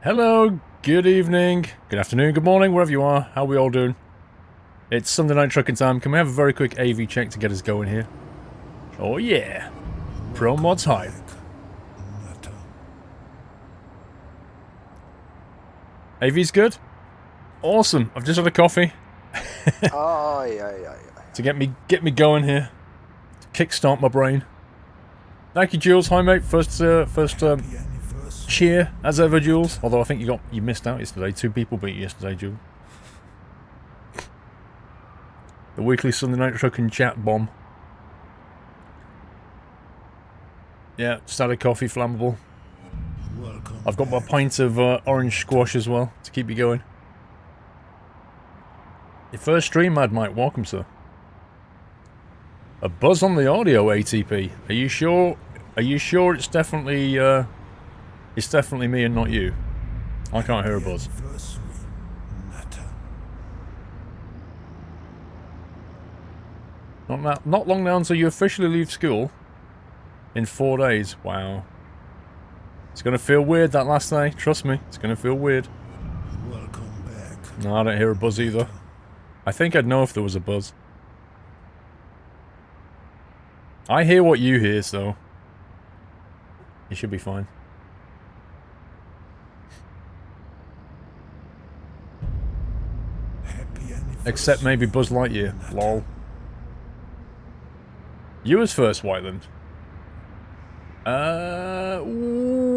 Hello, good evening, good afternoon, good morning, wherever you are. How are we all doing? It's Sunday night trucking time. Can we have a very quick AV check to get us going here? Oh yeah. Promods Hype. AV's good? Awesome. I've just had a coffee. Oh, yeah. To get me going here. To kickstart my brain. Thank you, Jules. Hi, mate. First cheer, as ever, Jules. Although I think you missed out yesterday. 2 people beat you yesterday, Jules. The weekly Sunday night trucking chat bomb. Yeah, just had a coffee, flammable. I've got my pint of orange squash as well, to keep you going. Your first stream, Mad Mike. Welcome, sir. A buzz on the audio, ATP. Are you sure? Are you sure it's definitely me and not you? I can't hear a buzz. Not long now until you officially leave school. In 4 days. Wow. It's gonna feel weird that last day. Trust me, it's gonna feel weird. Welcome back. No, I don't hear a buzz either. I think I'd know if there was a buzz. I hear what you hear, so you should be fine. Except maybe Buzz Lightyear. Lol. You was first, Whiteland.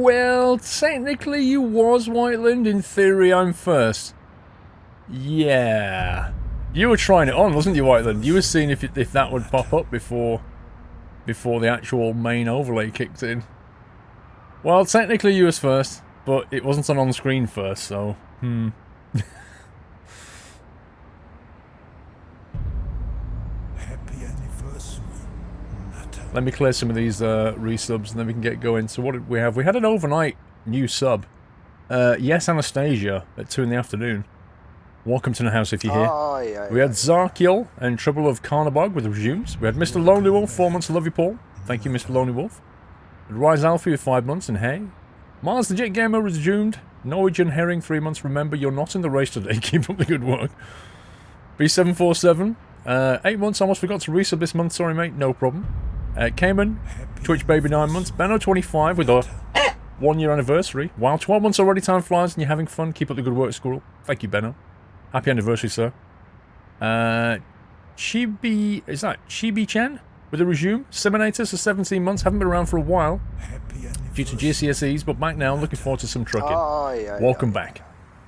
Well, technically you was, Whiteland. In theory, I'm first. Yeah. You were trying it on, wasn't you, Whiteland? You were seeing if that would pop up before the actual main overlay kicked in. Well, technically you was first, but it wasn't on screen first, so, Let me clear some of these resubs and then we can get going. So what did we have? We had an overnight new sub. Yes, Anastasia at 2 in the afternoon. Welcome to the house if you're here. Oh, yeah. We had Zarkiel and Trouble of Carnabog with resumes. We had Mr. Lonely Wolf, 4 months. Love you, Paul. Thank you, Mr. Lonely Wolf. Rise Alfie with 5 months and hey. Mars the Jet Gamer resumed. Norwegian Herring 3 months. Remember, you're not in the race today. Keep up the good work. B747. 8 months. Almost forgot to resub this month. Sorry, mate. No problem. Cayman, Twitch Baby 9 months, Benno 25 with a 1 year anniversary. Wow, 12 months already, time flies and you're having fun. Keep up the good work, Squirrel. Thank you, Benno. Happy anniversary, sir. Chibi, is that Chibi-chan with a resume? Seminators for 17 months, haven't been around for a while due to GCSEs, but back now, looking forward to some trucking. Oh, yeah. Welcome back.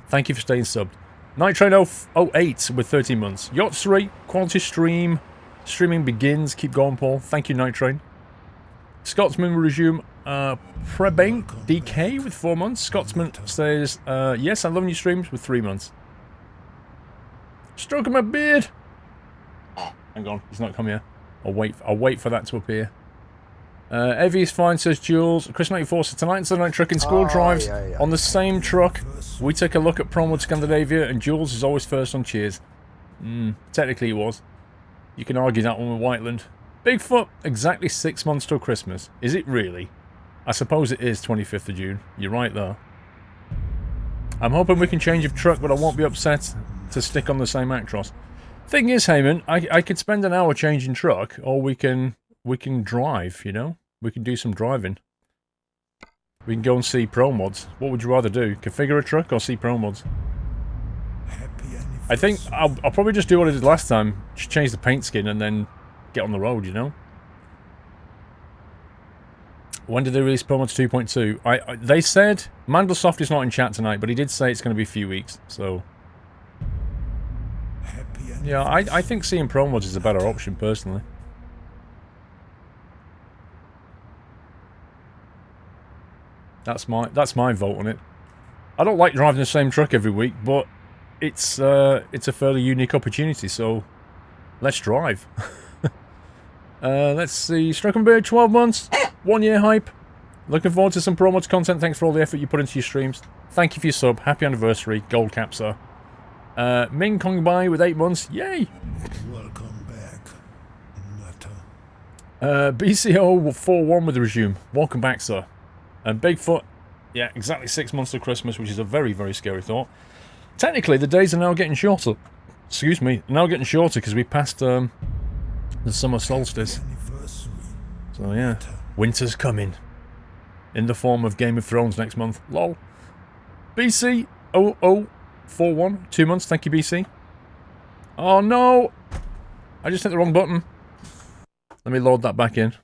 Thank you for staying subbed. Night Train 08 with 13 months. Yacht 3, quality stream. Streaming begins. Keep going, Paul. Thank you, Night Train. Scotsman will resume. Prebank DK with 4 months. Scotsman says, yes, I love your streams with 3 months. Stroking my beard. Hang on, he's not come here. I'll wait for that to appear. Evie is fine, says Jules. Chris94 says, tonight Sunday night trucking school drives on the same truck. We take a look at Promods Scandinavia, and Jules is always first on cheers. Technically he was. You can argue that one with Whiteland. Bigfoot, exactly 6 months till Christmas. Is it really? I suppose it is 25th of June. You're right there. I'm hoping we can change of truck, but I won't be upset to stick on the same Actros. Thing is, Heyman, I could spend an hour changing truck, or we can drive, you know? We can do some driving. We can go and see Promods. What would you rather do? Configure a truck or see Promods? I think I'll probably just do what I did last time. Just change the paint skin and then get on the road, you know? When did they release Promods 2.2? They said... Mandlesoft is not in chat tonight, but he did say it's going to be a few weeks, so... Yeah, I think seeing Promods is a better option, personally. That's my vote on it. I don't like driving the same truck every week, but... It's a fairly unique opportunity, so let's drive. Let's see. Struckenbeard, 12 months, 1 year hype. Looking forward to some Promods content. Thanks for all the effort you put into your streams. Thank you for your sub. Happy anniversary. Gold cap, sir. Ming Kong Bai with 8 months. Yay! Welcome back. BCO 4-1 with the resume. Welcome back, sir. And Bigfoot, Yeah, exactly 6 months to Christmas, which is a very, very scary thought. Technically, the days are now getting shorter. Excuse me, now getting shorter because we passed the summer solstice. So yeah, winter's coming. In the form of Game of Thrones next month. Lol. BC 0041, 2 months, thank you BC. Oh no! I just hit the wrong button. Let me load that back in.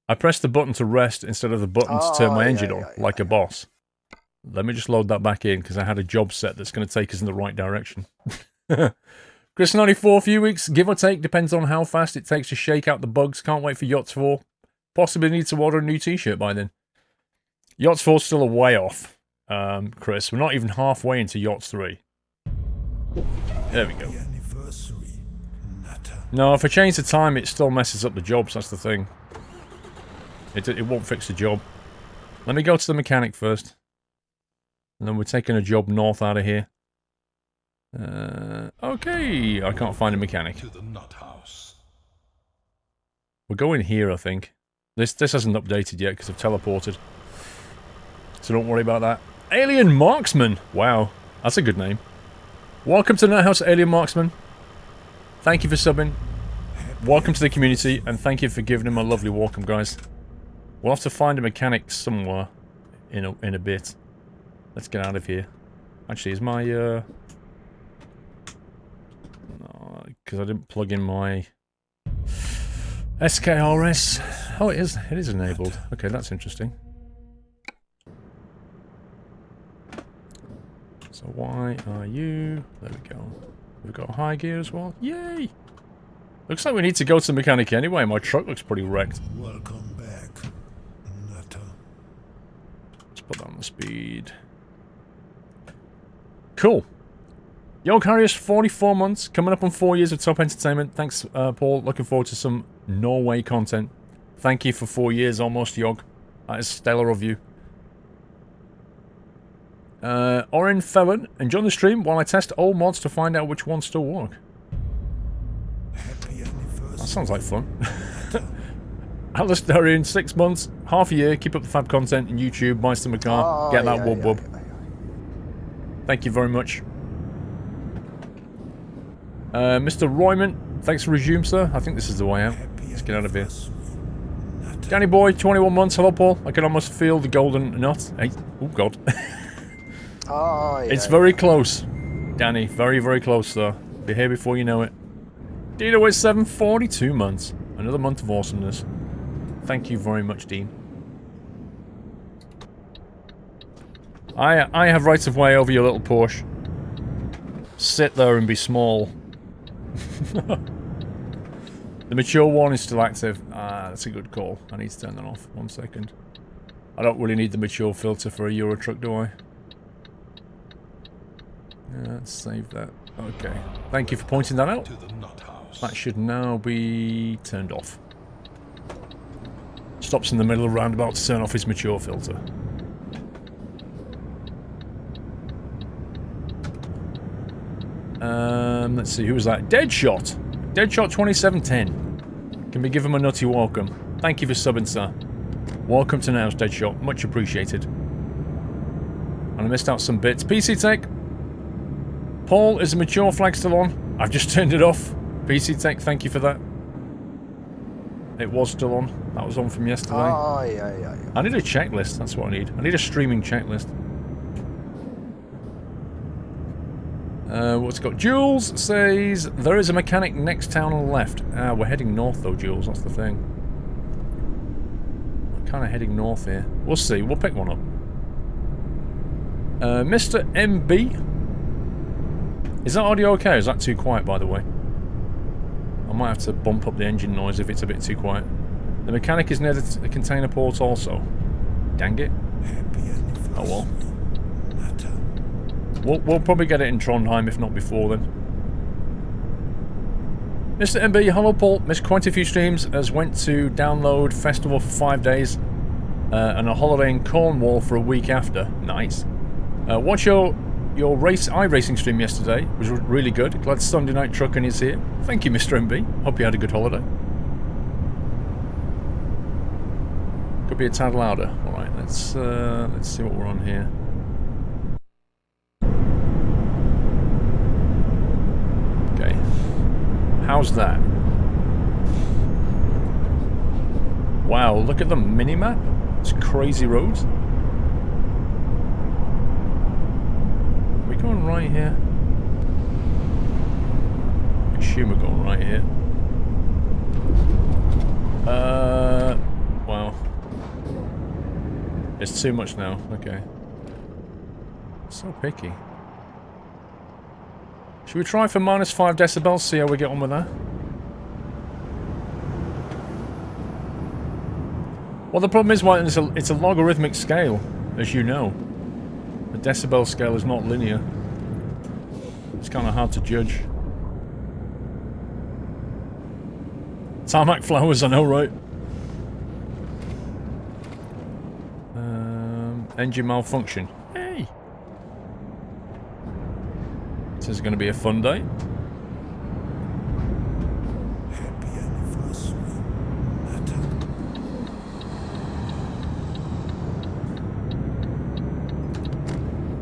I pressed the button to rest instead of the button to turn my engine on, like a boss. Let me just load that back in, because I had a job set that's going to take us in the right direction. Chris94, few weeks, give or take, depends on how fast it takes to shake out the bugs. Can't wait for Yachts 4. Possibly need to order a new t-shirt by then. Yachts 4's still a way off, Chris. We're not even halfway into Yachts 3. There we go. No, if I change the time, it still messes up the jobs, that's the thing. It won't fix the job. Let me go to the mechanic first. And then we're taking a job north out of here. Okay, I can't find a mechanic. We're going here, I think. This hasn't updated yet because I've teleported. So don't worry about that. Alien Marksman! Wow, that's a good name. Welcome to Nighthouse, Alien Marksman. Thank you for subbing. Welcome to the community, and thank you for giving him a lovely welcome, guys. We'll have to find a mechanic somewhere in a bit. Let's get out of here. Actually, is my no, because I didn't plug in my SKRS. Oh, it is. It is enabled. Okay, that's interesting. So why are you? There we go. We've got high gear as well. Yay! Looks like we need to go to the mechanic anyway. My truck looks pretty wrecked. Welcome back, Nutter. Let's put that on the speed. Cool. Yo, Carriers, 44 months. Coming up on 4 years of top entertainment. Thanks, Paul. Looking forward to some Norway content. Thank you for 4 years almost, Yog. That is stellar of you. Orin Felon, enjoy the stream while I test old mods to find out which ones still work. That sounds like fun. Alistarian, 6 months, half a year, keep up the fab content in YouTube, buy some car, get that wub wub. Thank you very much. Mr. Royman, thanks for resume, sir. I think this is the way out. Let's get out of here. Danny Boy, 21 months. Hello, Paul. I can almost feel the golden nut. Hey, oh, God. It's very close, Danny. Very, very close, though. Be here before you know it. Dino is 742 months. Another month of awesomeness. Thank you very much, Dean. I have rights of way over your little Porsche. Sit there and be small. The mature one is still active. Ah, that's a good call. I need to turn that off. 1 second. I don't really need the mature filter for a Euro truck, do I? Yeah, let's save that. Okay. Thank you for pointing that out. That should now be turned off. Stops in the middle of the roundabout to turn off his mature filter. Let's see, who was that? Deadshot! Deadshot 2710. Can we give him a nutty welcome? Thank you for subbing, sir. Welcome to Now's Deadshot. Much appreciated. And I missed out some bits. PC Tech. Paul, is the mature flag still on? I've just turned it off. PC Tech, thank you for that. It was still on. That was on from yesterday. I need a checklist, that's what I need. I need a streaming checklist. What's it got? Jules says, there is a mechanic next town on the left. We're heading north though, Jules, that's the thing. We're kind of heading north here. We'll see, we'll pick one up. Mr. MB. Is that audio okay, or is that too quiet, by the way? I might have to bump up the engine noise if it's a bit too quiet. The mechanic is near the container port also. Dang it. Oh well. We'll probably get it in Trondheim, if not before then. Mr. MB, hello Paul. Missed quite a few streams as went to download festival for 5 days and a holiday in Cornwall for a week after. Nice. Watch your iRacing stream yesterday. It was really good. Glad Sunday Night Trucking is here. Thank you, Mr. MB. Hope you had a good holiday. Could be a tad louder. Alright, let's see what we're on here. Okay. How's that? Wow, look at the mini-map. It's crazy roads. Are we going right here? I assume we're going right here. Wow. It's too much now. Okay. So picky. Should we try for -5 decibels? See how we get on with that? Well, the problem is, it's a logarithmic scale, as you know. The decibel scale is not linear. It's kind of hard to judge. Tarmac flowers, I know, right? Engine malfunction. Hey! This is going to be a fun day. Happy anniversary, Natter.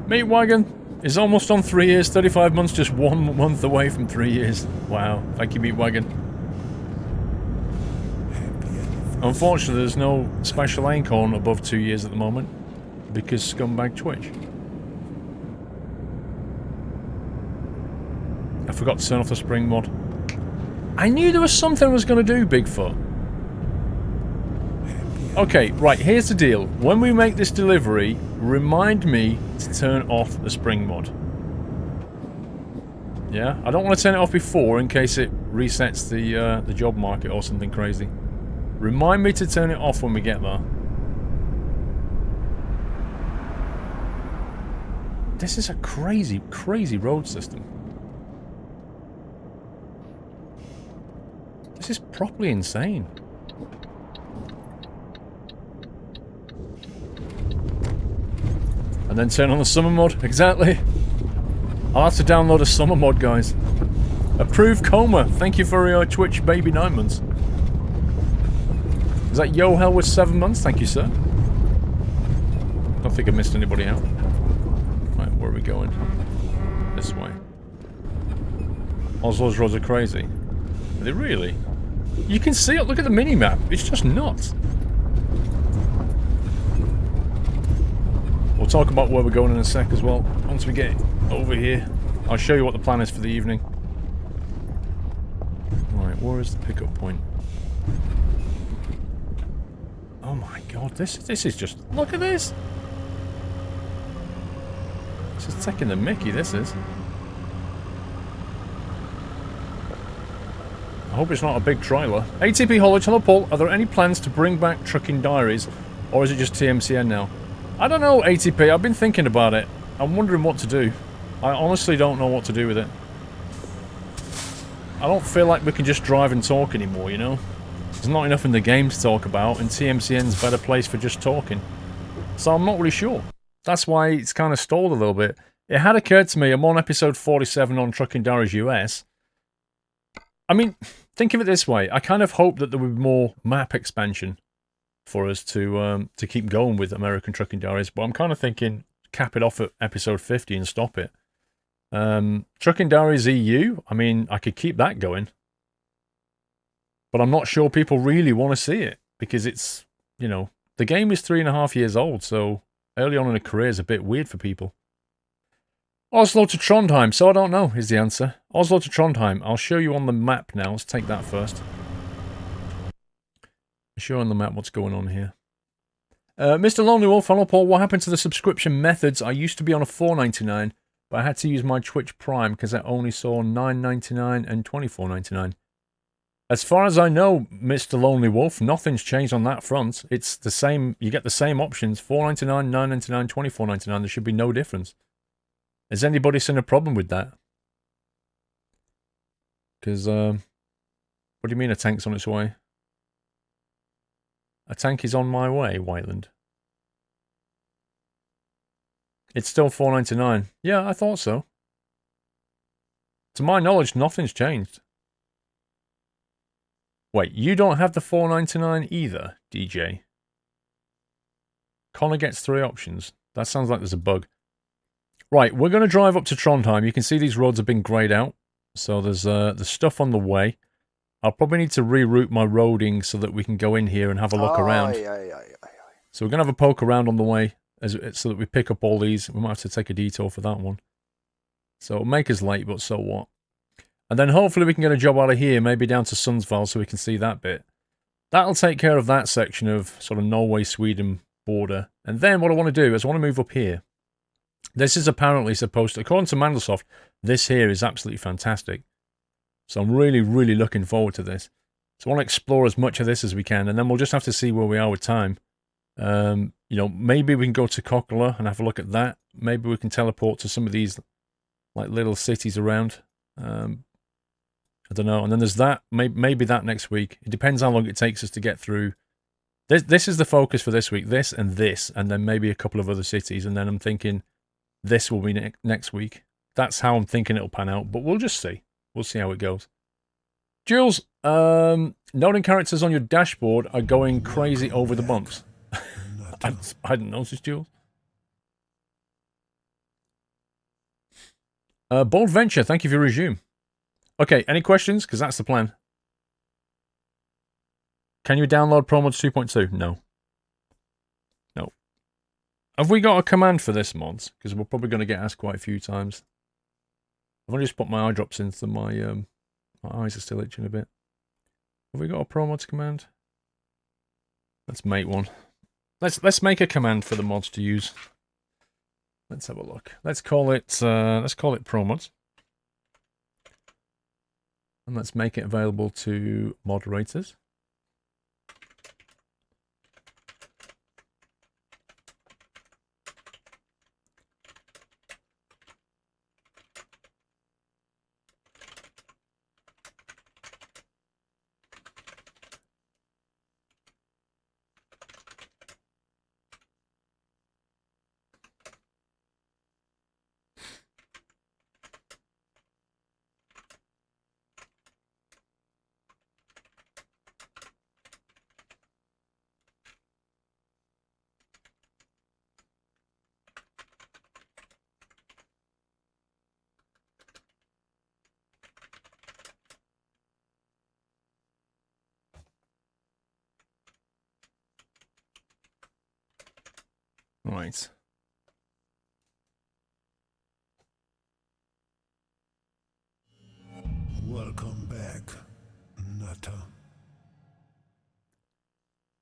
Meat wagon is almost on 3 years. 35 months, just 1 month away from 3 years. Wow. Thank you, Meat wagon. Unfortunately, there's no special acorn above 2 years at the moment. Because scumbag Twitch. I forgot to turn off the spring mod. I knew there was something I was going to do, Bigfoot. Okay, right, here's the deal. When we make this delivery, remind me to turn off the spring mod. Yeah? I don't want to turn it off before in case it resets the job market or something crazy. Remind me to turn it off when we get there. This is a crazy, crazy road system. This is properly insane. And then turn on the summer mod. Exactly. I'll have to download a summer mod, guys. Approved Coma. Thank you for your Twitch baby 9 months. Is that Yo Hell with 7 months? Thank you, sir. Don't think I missed anybody out. Right, where are we going? This way. Oslo's roads are crazy. Are they really? You can see it. Look at the mini-map. It's just nuts. We'll talk about where we're going in a sec as well. Once we get over here, I'll show you what the plan is for the evening. Right, where is the pickup point? Oh my god, this is just... Look at this! This is taking the mickey, this is. I hope it's not a big trailer. ATP Holledge, hello Paul. Are there any plans to bring back Trucking Diaries? Or is it just TMCN now? I don't know, ATP. I've been thinking about it. I'm wondering what to do. I honestly don't know what to do with it. I don't feel like we can just drive and talk anymore, you know? There's not enough in the game to talk about, and TMCN's a better place for just talking. So I'm not really sure. That's why it's kind of stalled a little bit. It had occurred to me, I'm on episode 47 on Trucking Diaries US. I mean, think of it this way. I kind of hope that there would be more map expansion for us to keep going with American Trucking Diaries, but I'm kind of thinking cap it off at episode 50 and stop it. Trucking Diaries EU, I mean, I could keep that going. But I'm not sure people really want to see it, because it's, you know, the game is 3.5 years old, so early on in a career is a bit weird for people. Oslo to Trondheim, so I don't know, is the answer. Oslo to Trondheim, I'll show you on the map now, let's take that first. I'll show you on the map what's going on here. Mr. Lonely Wolf, hello Paul, what happened to the subscription methods? I used to be on a $4.99, but I had to use my Twitch Prime because I only saw $9.99 and $24.99. As far as I know, Mr. Lonely Wolf, nothing's changed on that front. It's the same, you get the same options, $4.99, $9.99, $24.99, there should be no difference. Has anybody seen a problem with that? Because, what do you mean a tank's on its way? A tank is on my way, Whiteland. It's still $4.99. Yeah, I thought so. To my knowledge, nothing's changed. Wait, you don't have the $4.99 either, DJ? Connor gets 3 options. That sounds like there's a bug. Right, we're going to drive up to Trondheim. You can see these roads have been greyed out. So there's stuff on the way. I'll probably need to reroute my roading so that we can go in here and have a look around. So we're going to have a poke around on the way so that we pick up all these. We might have to take a detour for that one. So it'll make us late, but so what? And then hopefully we can get a job out of here, maybe down to Sundsvall so we can see that bit. That'll take care of that section of sort of Norway-Sweden border. And then what I want to do is I want to move up here. This is apparently supposed to, according to Mandelsoft, this here is absolutely fantastic. So I'm really, really looking forward to this. So I want to explore as much of this as we can, and then we'll just have to see where we are with time. You know, maybe we can go to Kokkola and have a look at that. Maybe we can teleport to some of these, like, little cities around. I don't know. And then there's that. Maybe that next week. It depends how long it takes us to get through. This is the focus for this week. This, and then maybe a couple of other cities. And then I'm thinking this will be next week. That's how I'm thinking it'll pan out. But we'll just see. We'll see how it goes. Jules, noting characters on your dashboard are going crazy over the bumps. I hadn't noticed, Jules. Bold Venture, thank you for your resume. Okay, any questions? Because that's the plan. Can you download Promods 2.2? No. No. Have we got a command for this, mods? Because we're probably going to get asked quite a few times. I've only just put my eye drops in, so my eyes are still itching a bit. Have we got a Promods command? Let's make one. Let's make a command for the mods to use. Let's have a look. Let's call it Promods. And let's make it available to moderators. Right. Welcome back, Nutter.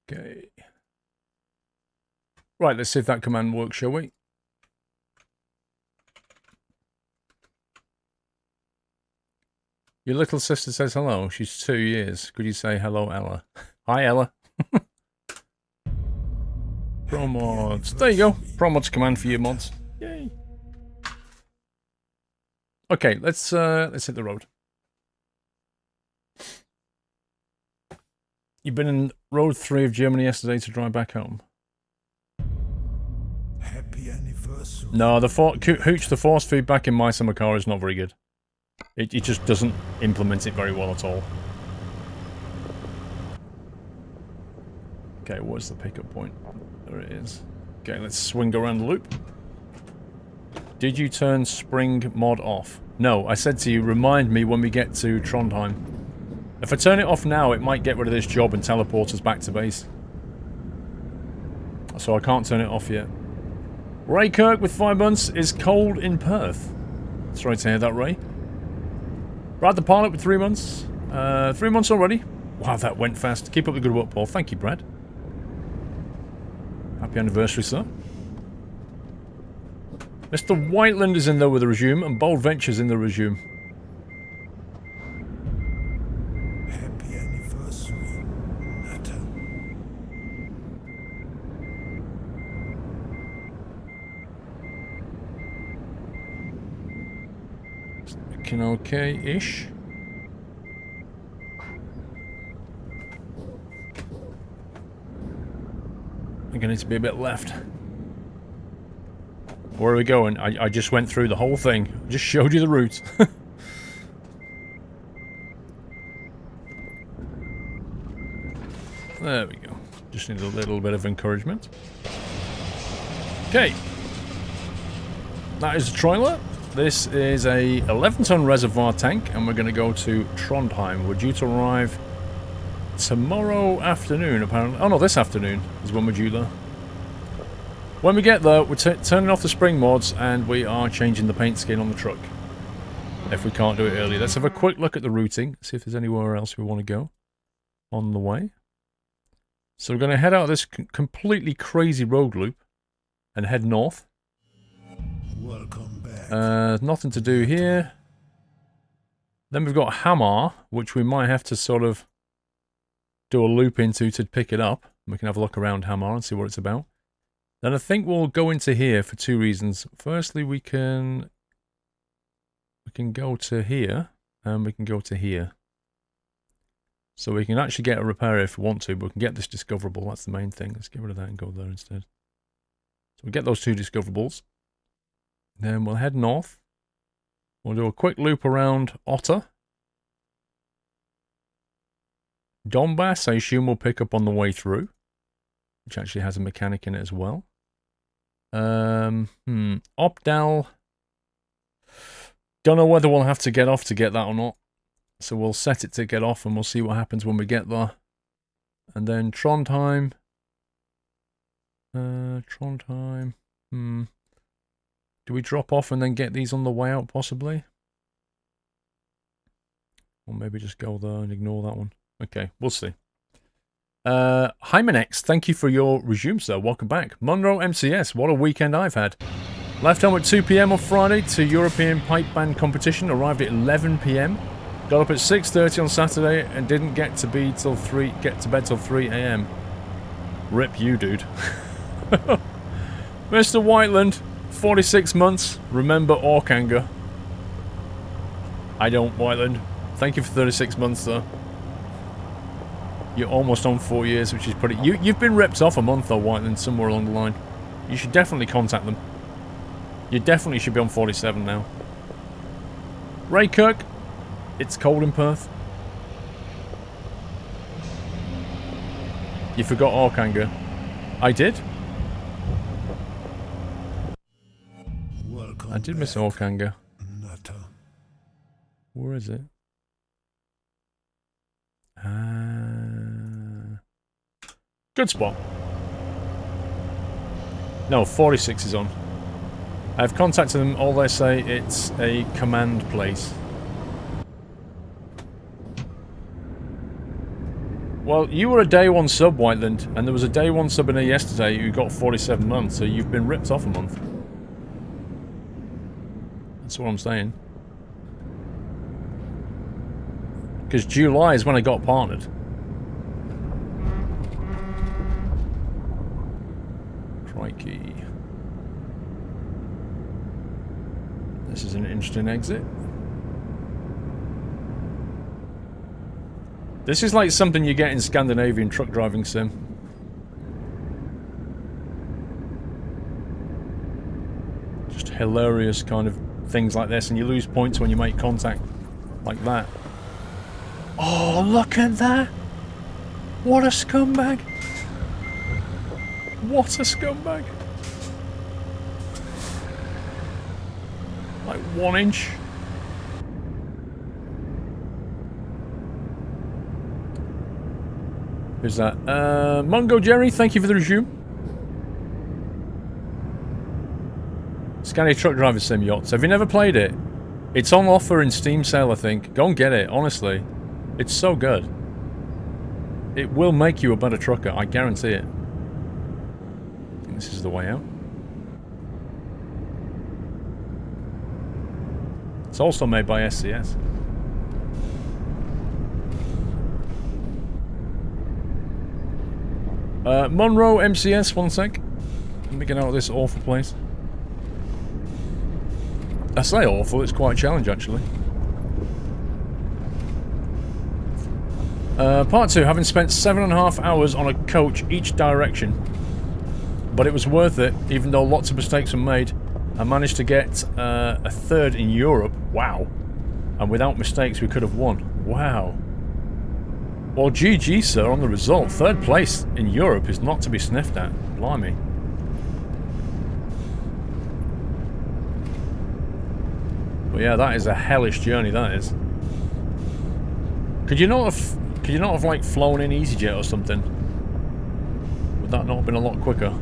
Okay. Right, let's see if that command works, shall we? Your little sister says hello. She's 2 years. Could you say hello, Ella? Hi, Ella. Promods. There you go. Promods command for you, mods. Yay. Okay, let's hit the road. You've been in Road 3 of Germany yesterday to drive back home. Happy anniversary. No, Hooch, the force feedback in my summer car is not very good. It just doesn't implement it very well at all. Okay, what's the pickup point? There it is. Okay, let's swing around the loop. Did you turn spring mod off? No, I said to you, remind me when we get to Trondheim. If I turn it off now, it might get rid of this job and teleport us back to base. So I can't turn it off yet. Ray Kirk with 5 months is cold in Perth. Sorry to hear that, Ray. Brad the Pilot with 3 months. 3 months already. Wow, that went fast. Keep up the good work, Paul. Thank you, Brad. Happy anniversary, sir. Mr. Whiteland is in there with a resume, and Bold Venture's in the resume. Happy anniversary, Nutter. Looking okay-ish. I'm gonna need to be a bit left. Where are we going? I just went through the whole thing. Just showed you the route. There we go. Just need a little bit of encouragement. Okay. That is the trailer. This is a 11-ton reservoir tank, and we're going to go to Trondheim. We're due to arrive tomorrow afternoon, apparently. Oh no, this afternoon is when we're due there. When we get there, we're turning off the spring mods, and we are changing the paint scheme on the truck. If we can't do it early. Let's have a quick look at the routing, see if there's anywhere else we want to go on the way. So we're going to head out of this completely crazy road loop and head north. Welcome back. Nothing to do here. Then we've got Hamar, which we might have to sort of do a loop into to pick it up. We can have a look around Hamar and see what it's about. Then I think we'll go into here for two reasons. Firstly, we can go to here, and we can go to here. So we can actually get a repair if we want to, but we can get this discoverable. That's the main thing. Let's get rid of that and go there instead. So we get those two discoverables. Then we'll head north. We'll do a quick loop around Otter. Dombas, I assume we'll pick up on the way through, which actually has a mechanic in it as well. Opdal. Don't know whether we'll have to get off to get that or not. So we'll set it to get off and we'll see what happens when we get there. And then Trondheim. Trondheim. Do we drop off and then get these on the way out possibly? Or maybe just go there and ignore that one. Okay, we'll see. Hymenex, thank you for your resume, sir. Welcome back. Monroe MCS, what a weekend I've had. Left home at 2 PM on Friday to European pipe band competition. Arrived at 11 PM. Got up at 6:30 on Saturday and didn't get to bed till 3 AM. Rip you, dude. Mr. Whiteland, 46 months. Remember Orkanger. I don't, Whiteland. Thank you for 36 months, though. You're almost on 4 years, which is pretty... You've been ripped off a month, though, Whiteland, somewhere along the line. You should definitely contact them. You definitely should be on 47 now. Ray Kirk, it's cold in Perth. You forgot Orkanger. I did? I did miss Orkanger. Where is it? Good spot. No, 46 is on. I've contacted them, all they say it's a command place. Well, you were a day one sub, Whiteland, and there was a day one sub in there yesterday who got 47 months, so you've been ripped off a month. That's what I'm saying. Because July is when I got partnered. Crikey. This is an interesting exit. This is like something you get in Scandinavian truck driving sim. Just hilarious kind of things like this, and you lose points when you make contact like that. Oh, look at that! What a scumbag! What a scumbag! Like 1 inch. Who's that? Mungo Jerry, thank you for the resume. Scandi Truck Driver Sim Yachts. Have you never played it? It's on offer in Steam sale, I think. Go and get it, honestly. It's so good. It will make you a better trucker, I guarantee it. I think this is the way out. It's also made by SCS. Monroe MCS, 1 sec. Let me get out of this awful place. I say awful, it's quite a challenge actually. Part 2, having spent 7.5 hours on a coach each direction. But it was worth it, even though lots of mistakes were made. I managed to get a 3rd in Europe. Wow. And without mistakes we could have won. Wow. Well, GG, sir, on the result. 3rd place in Europe is not to be sniffed at. Blimey. yeah, that is a hellish journey, that is. Could you not have like flown in EasyJet or something? Would that not have been a lot quicker?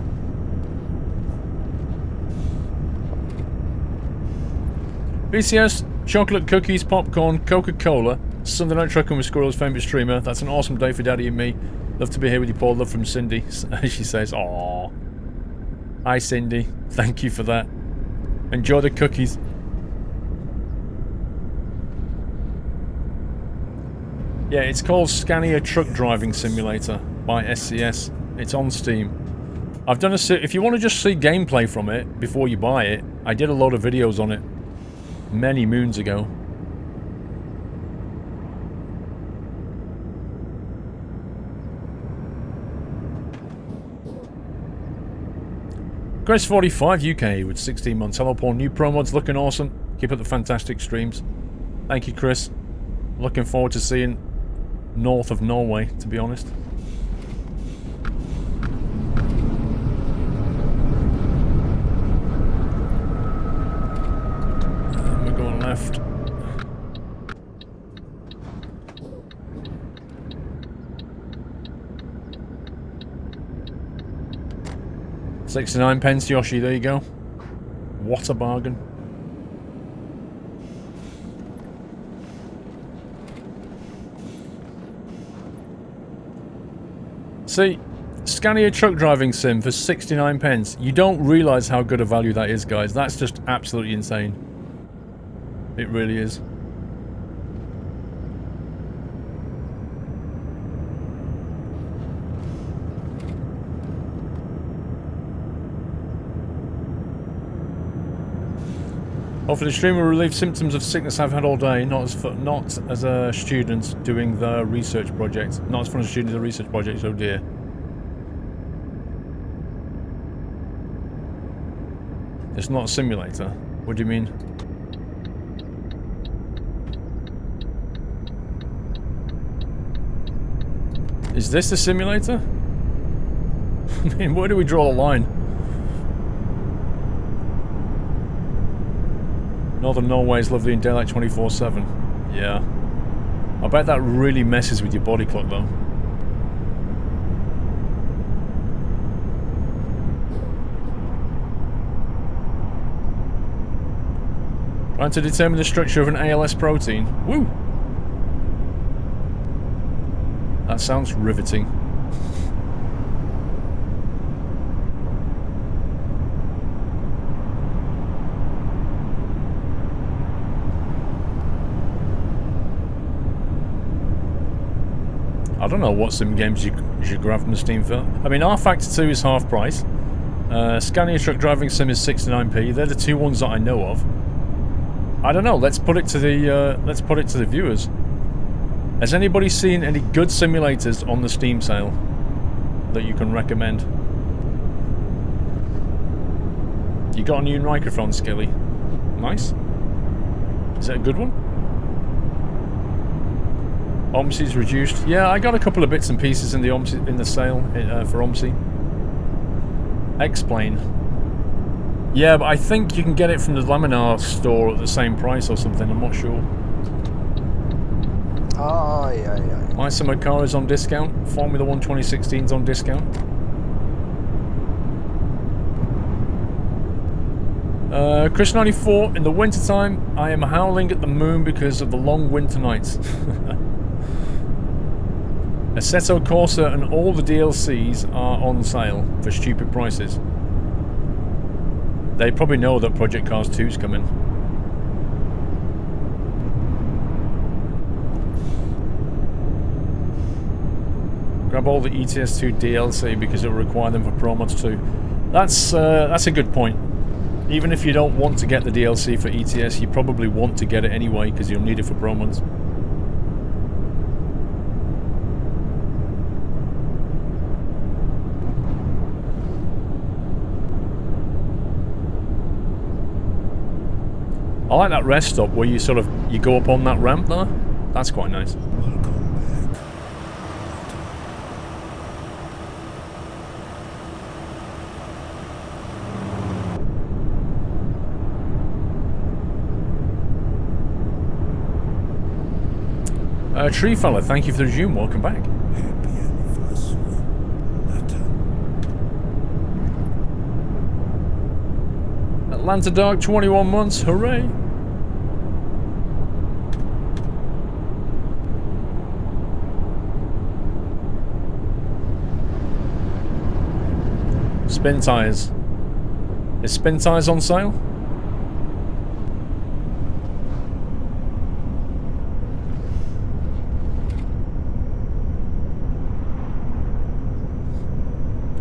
BCS, chocolate cookies, popcorn, Coca-Cola, Sunday Night Trucking with Squirrel's favourite streamer. That's an awesome day for Daddy and me. Love to be here with you, Paul. Love from Cindy. She says, "Aww." Hi, Cindy. Thank you for that. Enjoy the cookies. Yeah, it's called Scania Truck Driving Simulator by SCS. It's on Steam. I've done if you want to just see gameplay from it before you buy it, I did a lot of videos on it many moons ago. Grace45 UK with 16 months. Hello, Paul. New Promods looking awesome. Keep up the fantastic streams. Thank you, Chris. Looking forward to seeing north of Norway, to be honest. We're going left. £69, Yoshi, there you go. What a bargain. See, Scania Truck Driving Sim for 69p. You don't realise how good a value that is, guys. That's just absolutely insane. It really is. Hopefully the stream will relieve symptoms of sickness I've had all day, not as a student doing the research project. Not as fun as a student doing the research project, oh dear. It's not a simulator. What do you mean? Is this a simulator? I mean, where do we draw the line? Northern Norway is lovely in daylight 24/7. Yeah. I bet that really messes with your body clock though. Trying to determine the structure of an ALS protein. Woo! That sounds riveting. I don't know what sim games you should grab from the Steam for. I mean, R Factor 2 is half price. Scania Truck Driving Sim is 69p. They're the two ones that I know of. I don't know. Let's put it to the viewers. Has anybody seen any good simulators on the Steam sale that you can recommend? You got a new microphone, Skilly. Nice. Is that a good one? OMSI's reduced. Yeah, I got a couple of bits and pieces in the OMSI, in the sale for OMSI. Explain. Yeah, but I think you can get it from the Laminar store at the same price or something. I'm not sure. Oh, yeah. My Summer Car is on discount. Formula 1 2016 is on discount. Chris94, in the wintertime, I am howling at the moon because of the long winter nights. Assetto Corsa and all the DLCs are on sale for stupid prices. They probably know that Project Cars 2 is coming. Grab all the ETS2 DLC because it will require them for Promods 2. That's a good point. Even if you don't want to get the DLC for ETS, you probably want to get it anyway because you'll need it for Promods. I like that rest stop where you you go up on that ramp there. That's quite nice. Tree Fella, thank you for the resume. Welcome back. Happy anniversary. Matter. Atlanta Dark, 21 months. Hooray. Spin tires. Is spin tires on sale?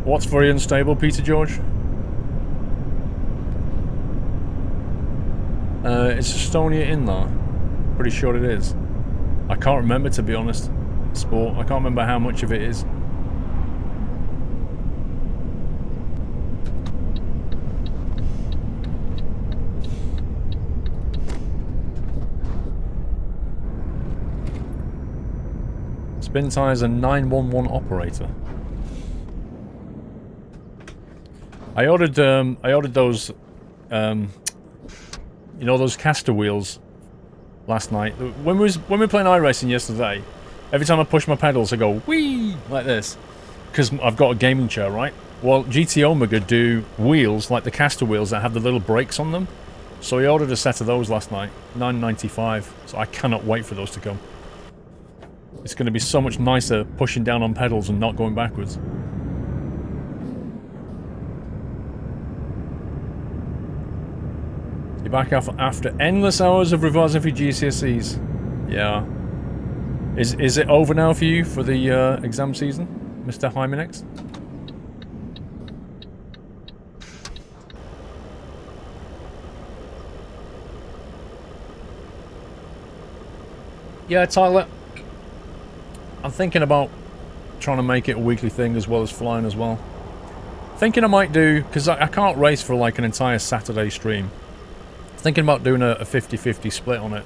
What's very unstable, Peter George? Is Estonia in there? Pretty sure it is. I can't remember, to be honest. Sport. I can't remember how much of it is. Spin tires a 911 operator. I ordered those, you know, those caster wheels last night. When we were playing iRacing yesterday, every time I push my pedals, I go whee like this, because I've got a gaming chair, right? Well, GT Omega do wheels like the caster wheels that have the little brakes on them. So I ordered a set of those last night, $9.95. So I cannot wait for those to come. It's going to be so much nicer pushing down on pedals and not going backwards. You're back after endless hours of revising for GCSEs. Yeah. Is it over now for you for the exam season, Mr. Hymenex? Yeah, Tyler. I'm thinking about trying to make it a weekly thing as well as flying as well. Thinking I might do, because I can't race for like an entire Saturday stream. Thinking about doing a 50-50 split on it.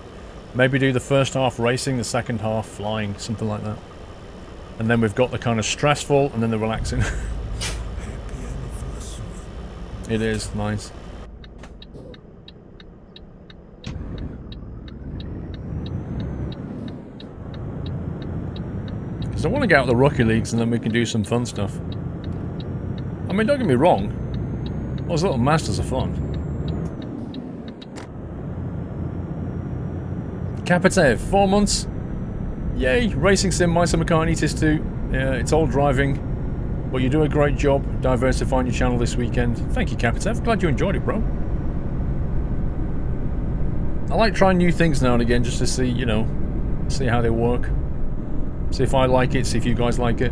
Maybe do the first half racing, the second half flying, something like that. And then we've got the kind of stressful and then the relaxing. It is, nice. Because I want to get out the rookie leagues and then we can do some fun stuff. I mean, don't get me wrong. Those little masters are fun. Capitev, 4 months. Yay, Racing Sim, My Summer Car Needs too. Yeah, it's all driving. But you do a great job diversifying your channel this weekend. Thank you, Capitev. Glad you enjoyed it, bro. I like trying new things now and again just to see, you know, see how they work. See if I like it, see if you guys like it.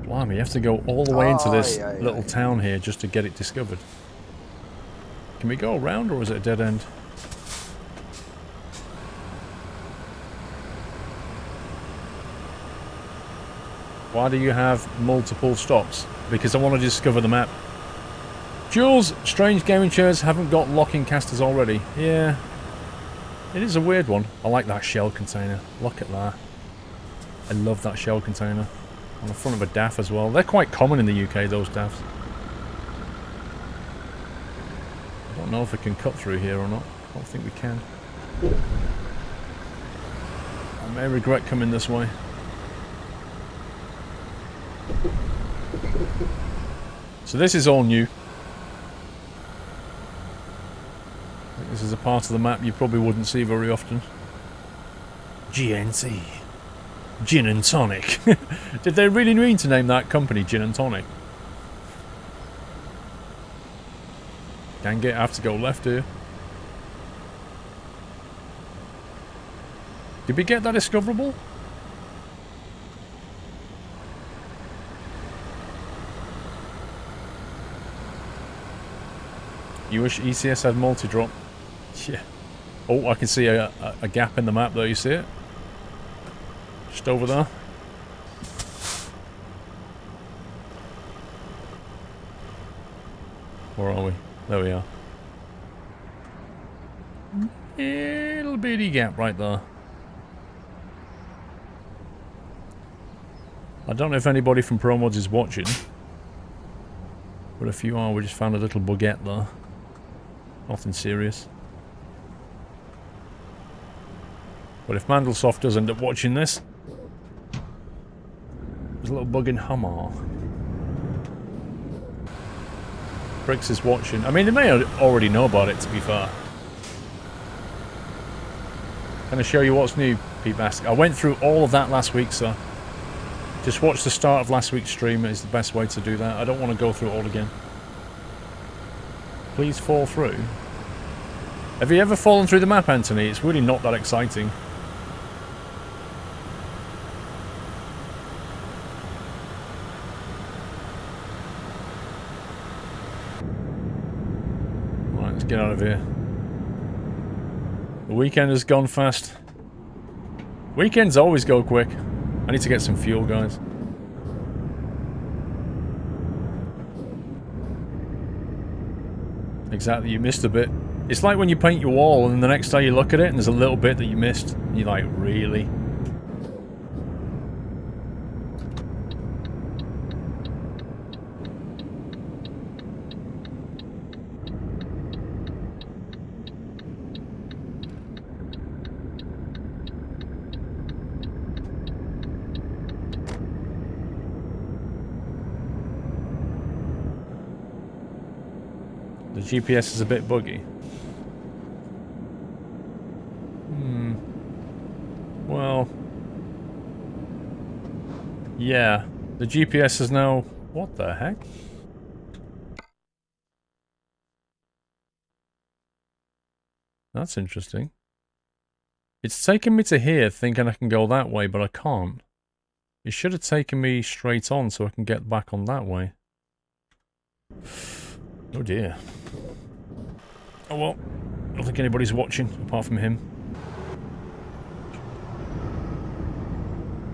Blimey, you have to go all the way into this little town here just to get it discovered. Can we go around or is it a dead end? Why do you have multiple stops? Because I want to discover the map. Jules, strange gaming chairs haven't got locking casters already. Yeah. It is a weird one. I like that shell container. Look at that. I love that shell container. On the front of a DAF as well. They're quite common in the UK, those DAFs. I don't know if we can cut through here or not. I don't think we can. I may regret coming this way. So this is all new. I think this is a part of the map you probably wouldn't see very often. GNC. Gin and Tonic. Did they really mean to name that company Gin and Tonic? I have to go left here. Did we get that discoverable? You wish ECS had multi-drop. Yeah. Oh, I can see a gap in the map there, you see it? Just over there. Where are we? There we are. Little bitty gap right there. I don't know if anybody from Promods is watching. But if you are, we just found a little baguette there. Nothing serious. But if Mandelsoft does end up watching this, there's a little bug in Hamar. Briggs is watching. I mean, they may already know about it, to be fair. Can I show you what's new, Pete Bastic? I went through all of that last week, sir. Just watch the start of last week's stream. It's the best way to do that. I don't want to go through it all again. Please fall through. Have you ever fallen through the map, Anthony? It's really not that exciting. Right, let's get out of here. The weekend has gone fast. Weekends always go quick. I need to get some fuel, guys. Exactly, you missed a bit. It's like when you paint your wall and the next day you look at it and there's a little bit that you missed. And you're like, really? The GPS is a bit buggy. Well... yeah. The GPS is now... what the heck? That's interesting. It's taken me to here thinking I can go that way, but I can't. It should have taken me straight on so I can get back on that way. Oh dear. Oh well, I don't think anybody's watching, apart from him.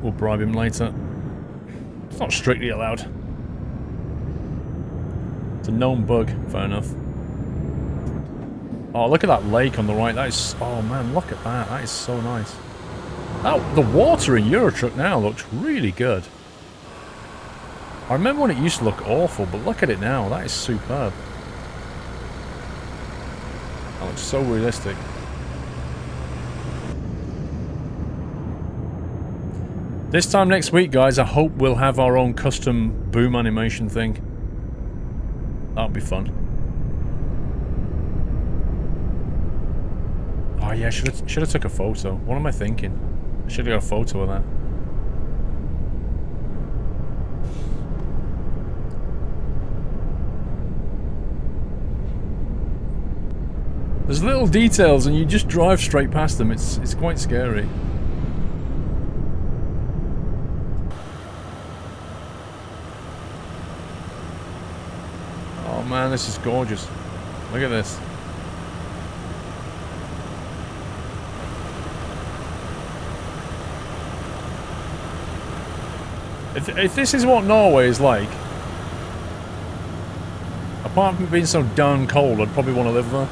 We'll bribe him later. It's not strictly allowed. It's a known bug, fair enough. Oh, look at that lake on the right, that is... oh man, look at that, that is so nice. Oh, the water in Eurotruck now looks really good. I remember when it used to look awful, but look at it now, that is superb. That looks so realistic. This time next week, guys, I hope we'll have our own custom boom animation thing. That'll be fun. Oh yeah, should have took a photo. What am I thinking? I should have got a photo of that. There's little details and you just drive straight past them. It's quite scary. Oh man, this is gorgeous. Look at this. If this is what Norway is like, apart from being so darn cold, I'd probably want to live there.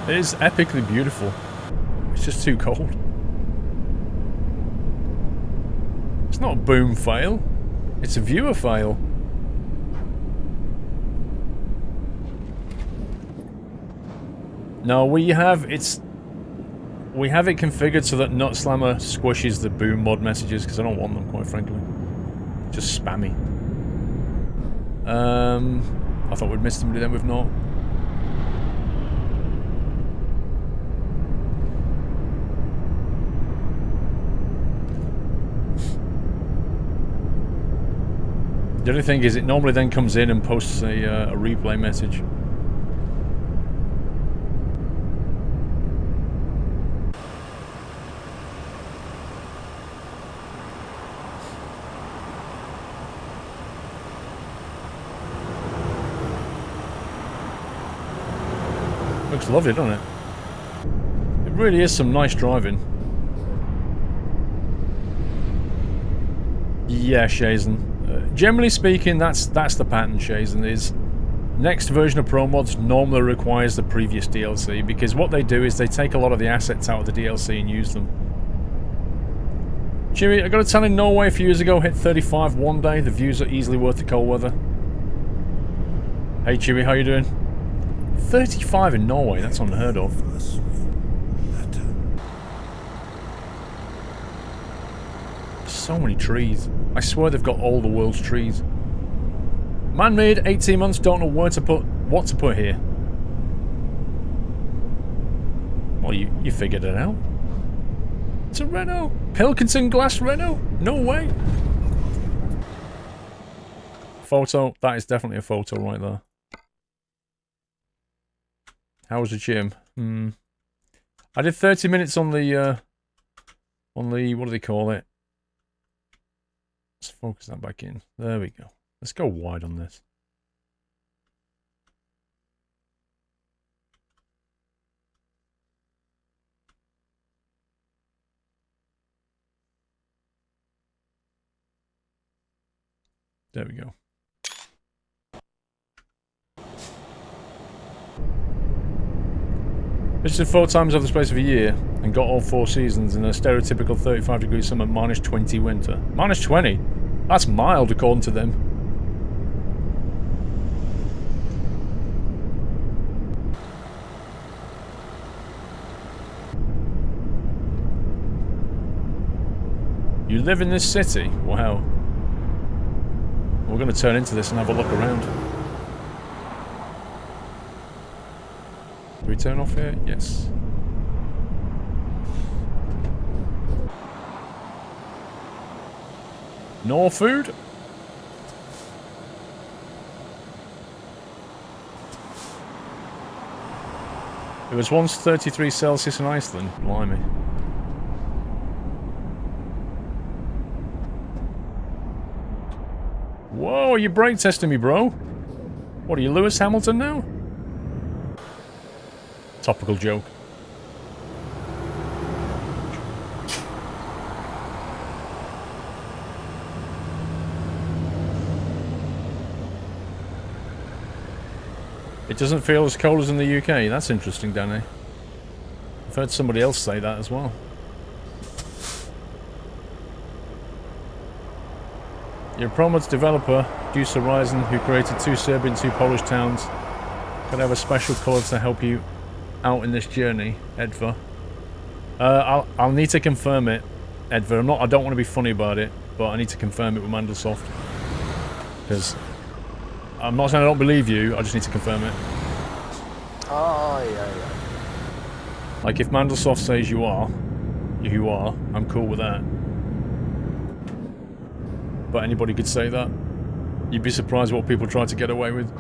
It is epically beautiful. It's just too cold. It's not a boom fail. It's a viewer fail. No, we have it configured so that Nutslammer squishes the boom mod messages because I don't want them, quite frankly. Just spammy. I thought we'd missed somebody then with not. The only thing is, it normally then comes in and posts a replay message. Looks lovely, doesn't it? It really is some nice driving. Yeah, Shazen. Generally speaking, that's the pattern, Shazen, is next version of Promods normally requires the previous DLC, because what they do is they take a lot of the assets out of the DLC and use them. Jimmy, I got a tell in Norway a few years ago, hit 35 one day. The views are easily worth the cold weather. Hey Chewie, how you doing? 35 in Norway, that's unheard of. So many trees. I swear they've got all the world's trees. Man-made, 18 months, don't know what to put here. Well, you figured it out. It's a Renault. Pilkington glass Renault? No way. Photo. That is definitely a photo right there. How was the gym? I did 30 minutes on the, what do they call it? Let's focus that back in. There we go. Let's go wide on this. There we go. Visited 4 times over the space of a year and got all 4 seasons in a stereotypical 35-degree summer, -20 winter. -20? That's mild according to them. You live in this city? Wow. We're going to turn into this and have a look around. Do we turn off here? Yes. No food? It was once 33 Celsius in Iceland. Blimey. Whoa, are you brake testing me, bro? What are you, Lewis Hamilton now? Topical joke. It doesn't feel as cold as in the UK. That's interesting, Danny. I've heard somebody else say that as well. You're a Promods developer, Deuce Horizon, who created 2 Serbian, 2 Polish towns. Could have a special colour to help you out in this journey, Edva. I'll need to confirm it, Edva. I don't want to be funny about it, but I need to confirm it with Mandlesoft. Because I'm not saying I don't believe you, I just need to confirm it. Oh, yeah. Like if Mandlesoft says you are, I'm cool with that. But anybody could say that. You'd be surprised what people try to get away with.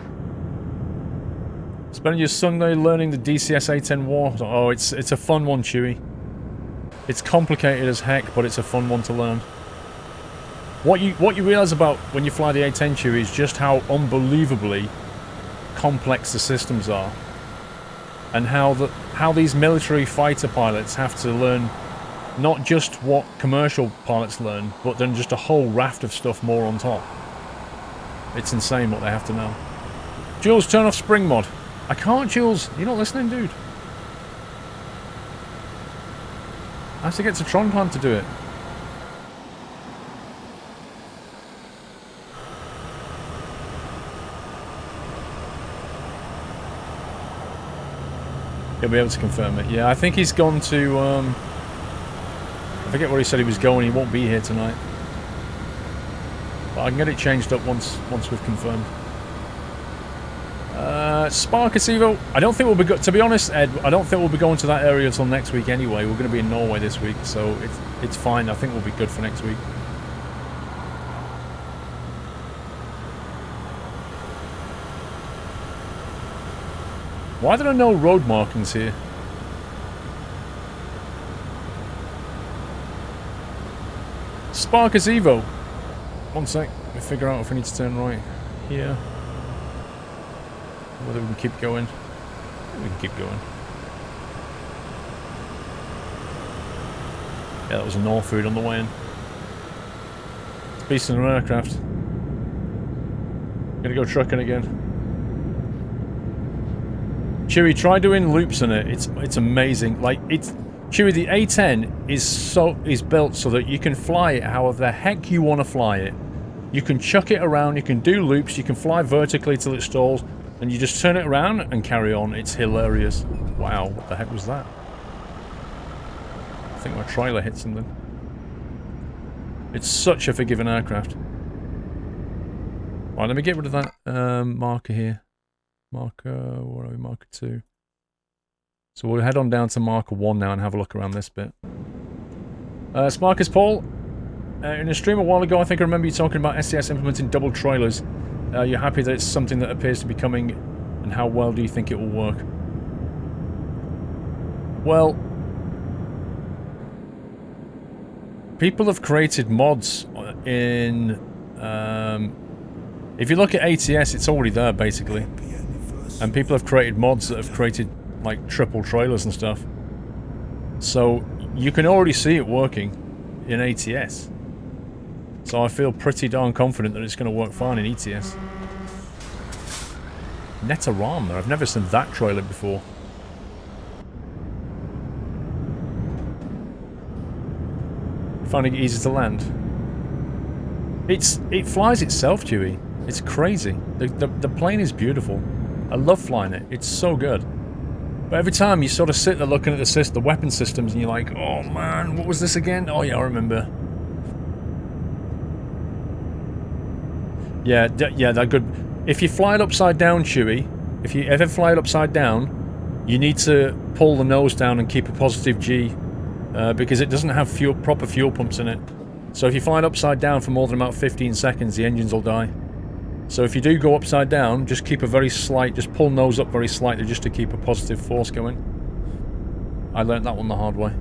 Spending your Sunday learning the DCS A10 War. Oh, it's a fun one, Chewie. It's complicated as heck, but it's a fun one to learn. What you realise about when you fly the A10, Chewie, is just how unbelievably complex the systems are, and how these military fighter pilots have to learn not just what commercial pilots learn, but then just a whole raft of stuff more on top. It's insane what they have to know. Jules, turn off spring mod. I can't, Jules. You're not listening, dude. I have to get to Trondheim to do it. He'll be able to confirm it. Yeah, I think he's gone to, I forget where he said he was going. He won't be here tonight. But I can get it changed up once we've confirmed. Sparkus Evo. I don't think we'll be to be honest, Ed, I don't think we'll be going to that area until next week anyway. We're going to be in Norway this week, so it's fine. I think we'll be good for next week. Why are there no road markings here? Sparkus Evo. One sec. Let me figure out if we need to turn right here. Whether we can keep going. We can keep going. Yeah, that was a Norfood on the way in. It's a beast in an aircraft. Gonna go trucking again. Chewie, try doing loops on it. It's amazing. Like Chewie, the A10 is built so that you can fly it however the heck you want to fly it. You can chuck it around, you can do loops, you can fly vertically till it stalls. And you just turn it around and carry on. It's hilarious. Wow, what the heck was that? I think my trailer hit something. It's such a forgiving aircraft. Right, let me get rid of that marker here. Marker, where are we? Marker 2. So we'll head on down to marker 1 now and have a look around this bit. Smarkus Paul, in a stream a while ago, I think I remember you talking about SCS implementing double trailers. You're happy that it's something that appears to be coming, and how well do you think it will work? Well, people have created mods in... if you look at ATS, it's already there, basically. And people have created mods that have created, like, triple trailers and stuff. So, you can already see it working in ATS. So I feel pretty darn confident that it's going to work fine in ETS. Netaram there, I've never seen that trailer before. Finding it easy to land. It flies itself, Chewie. It's crazy. The plane is beautiful. I love flying it. It's so good. But every time you sort of sit there looking at the weapon systems and you're like, oh man, what was this again? Oh yeah, I remember. Yeah, they're good. If you fly it upside down, Chewie, if you ever fly it upside down, you need to pull the nose down and keep a positive G, because it doesn't have proper fuel pumps in it. So if you fly it upside down for more than about 15 seconds, the engines will die. So if you do go upside down, just keep a very slight, just pull nose up very slightly just to keep a positive force going. I learnt that one the hard way.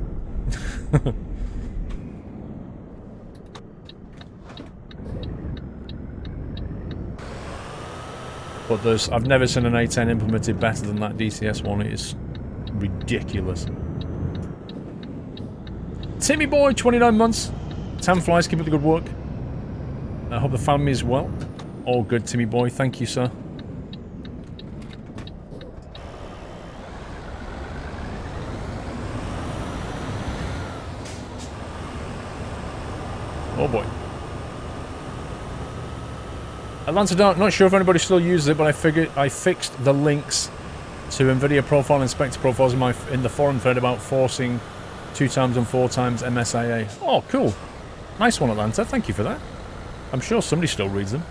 But I've never seen an A10 implemented better than that DCS one. It is ridiculous. Timmy Boy, 29 months. Tam Flies, keep up the good work. I hope the family is well. All good, Timmy Boy. Thank you, sir. Oh boy. Atlanta Dark, not sure if anybody still uses it, but I fixed the links to NVIDIA profile and Inspector profiles in the forum thread about forcing 2x and 4x MSIA. Oh, cool. Nice one, Atlanta. Thank you for that. I'm sure somebody still reads them.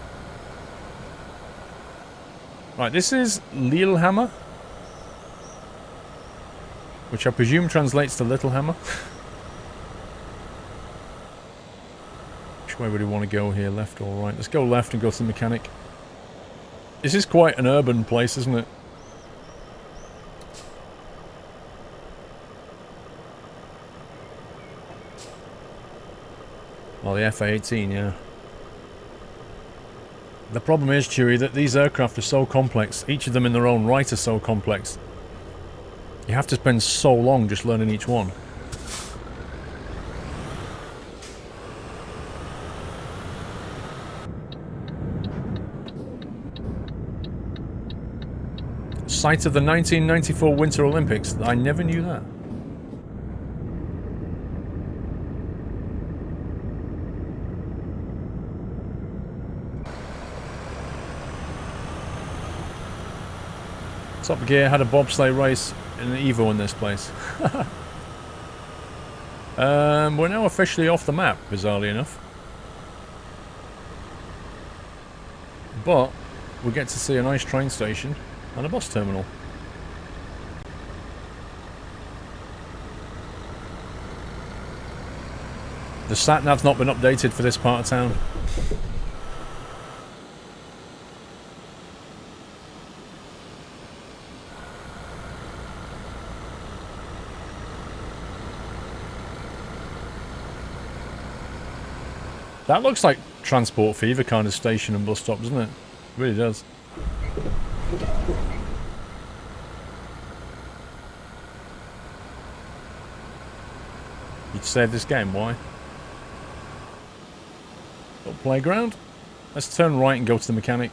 Right, this is Lillehammer, which I presume translates to Little Hammer. Which way would we want to go here, left or right? Let's go left and go to the mechanic. This is quite an urban place, isn't it? Well, the FA-18, yeah. The problem is, Chewie, that these aircraft are so complex. Each of them in their own right are so complex. You have to spend so long just learning each one. Site of the 1994 Winter Olympics. I never knew that. Top Gear had a bobsleigh race in an Evo in this place. We're now officially off the map, bizarrely enough. But we get to see a nice train station and a bus terminal. The sat-nav's not been updated for this part of town. That looks like Transport Fever kind of station and bus stop, doesn't it? It really does. You'd save this game, why? Got playground? Let's turn right and go to the mechanic.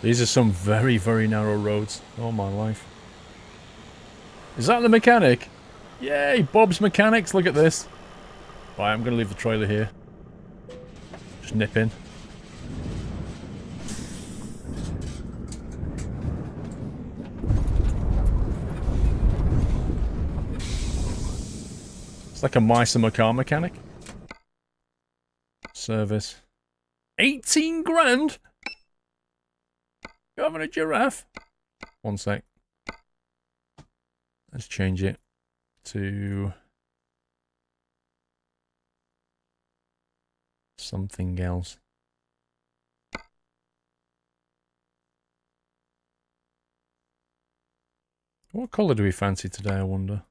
These are some very, very narrow roads. Oh my life. Is that the mechanic? Yay, Bob's Mechanics, look at this. Right, I'm going to leave the trailer here. Just nip in. It's like a Mysama car mechanic. Service. 18 grand? You're having a giraffe? One sec. Let's change it to something else. What colour do we fancy today, I wonder?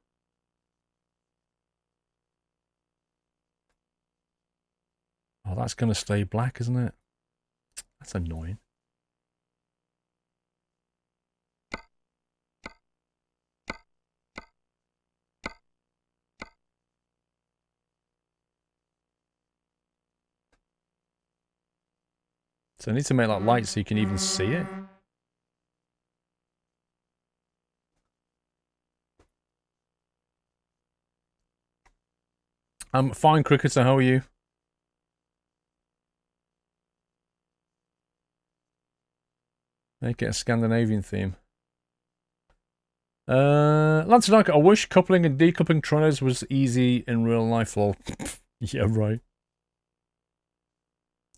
Oh, that's going to stay black, isn't it? That's annoying. So I need to make that light so you can even see it. I'm fine, Cricketer, how are you? Make it a Scandinavian theme. Lancerdark, I wish coupling and decoupling trailers was easy in real life, lol. Yeah, right.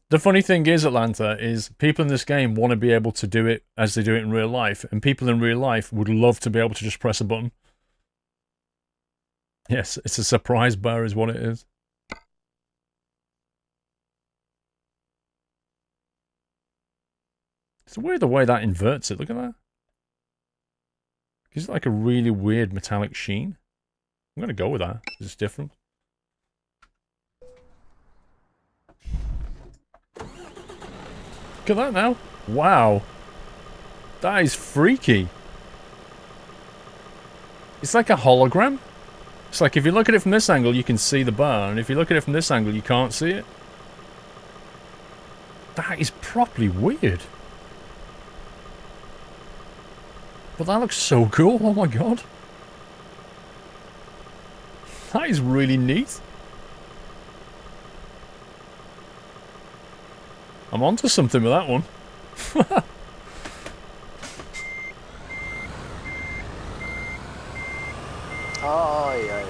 The funny thing is, Atlanta, is people in this game want to be able to do it as they do it in real life, and people in real life would love to be able to just press a button. Yes, it's a surprise bar is what it is. It's weird the way that inverts it, look at that. Gives it like a really weird metallic sheen. I'm going to go with that, it's different. Look at that now. Wow. That is freaky. It's like a hologram. It's like if you look at it from this angle, you can see the bar, and if you look at it from this angle, you can't see it. That is properly weird. But that looks so cool, oh my god. That is really neat. I'm onto something with that one. Oh, yeah.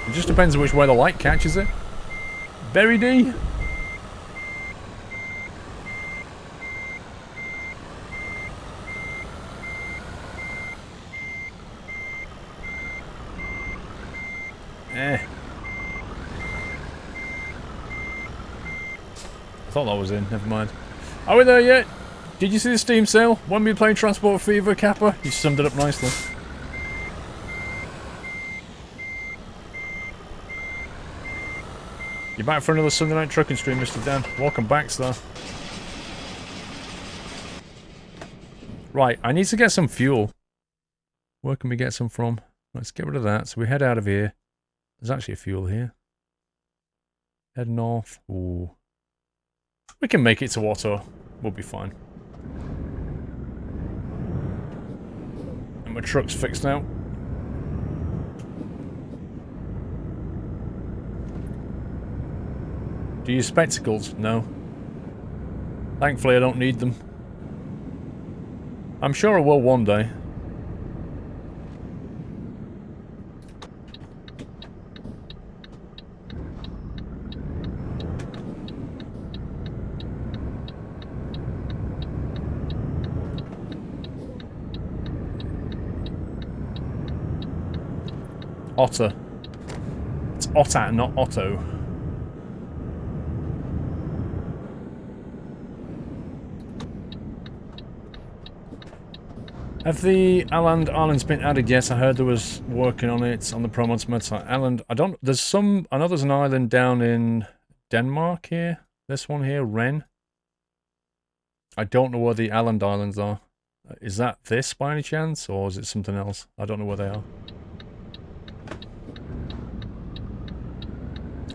It just depends on which way the light catches it. Berry D. I thought that was in, never mind. Are we there yet? Did you see the Steam sale? When we playing Transport Fever, Kappa? You summed it up nicely. You're back for another Sunday night trucking stream, Mr. Dan. Welcome back, sir. Right, I need to get some fuel. Where can we get some from? Let's get rid of that. So we head out of here. There's actually a fuel here. Head north. Ooh. We can make it to Otto. We'll be fine. And my truck's fixed now. Do you use spectacles? No. Thankfully I don't need them. I'm sure I will one day. Otter. It's Otter, not Otto. Have the Åland Islands been added? Yes, I heard there was working on it on the Promods website. Åland, I don't, there's some, I know there's an island down in Denmark here. This one here, Ren. I don't know where the Åland Islands are. Is that this by any chance, or is it something else? I don't know where they are.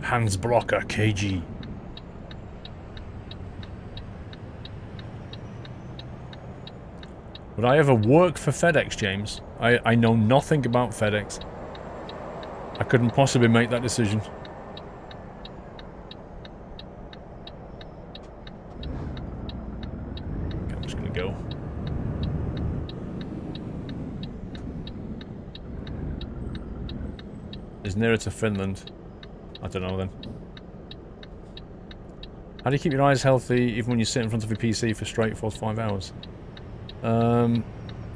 Hans Blocker, KG. Would I ever work for FedEx, James? I know nothing about FedEx. I couldn't possibly make that decision. Okay, I'm just gonna go. Is nearer to Finland. I don't know then. How do you keep your eyes healthy even when you sit in front of your PC for straight 4 to 5 hours?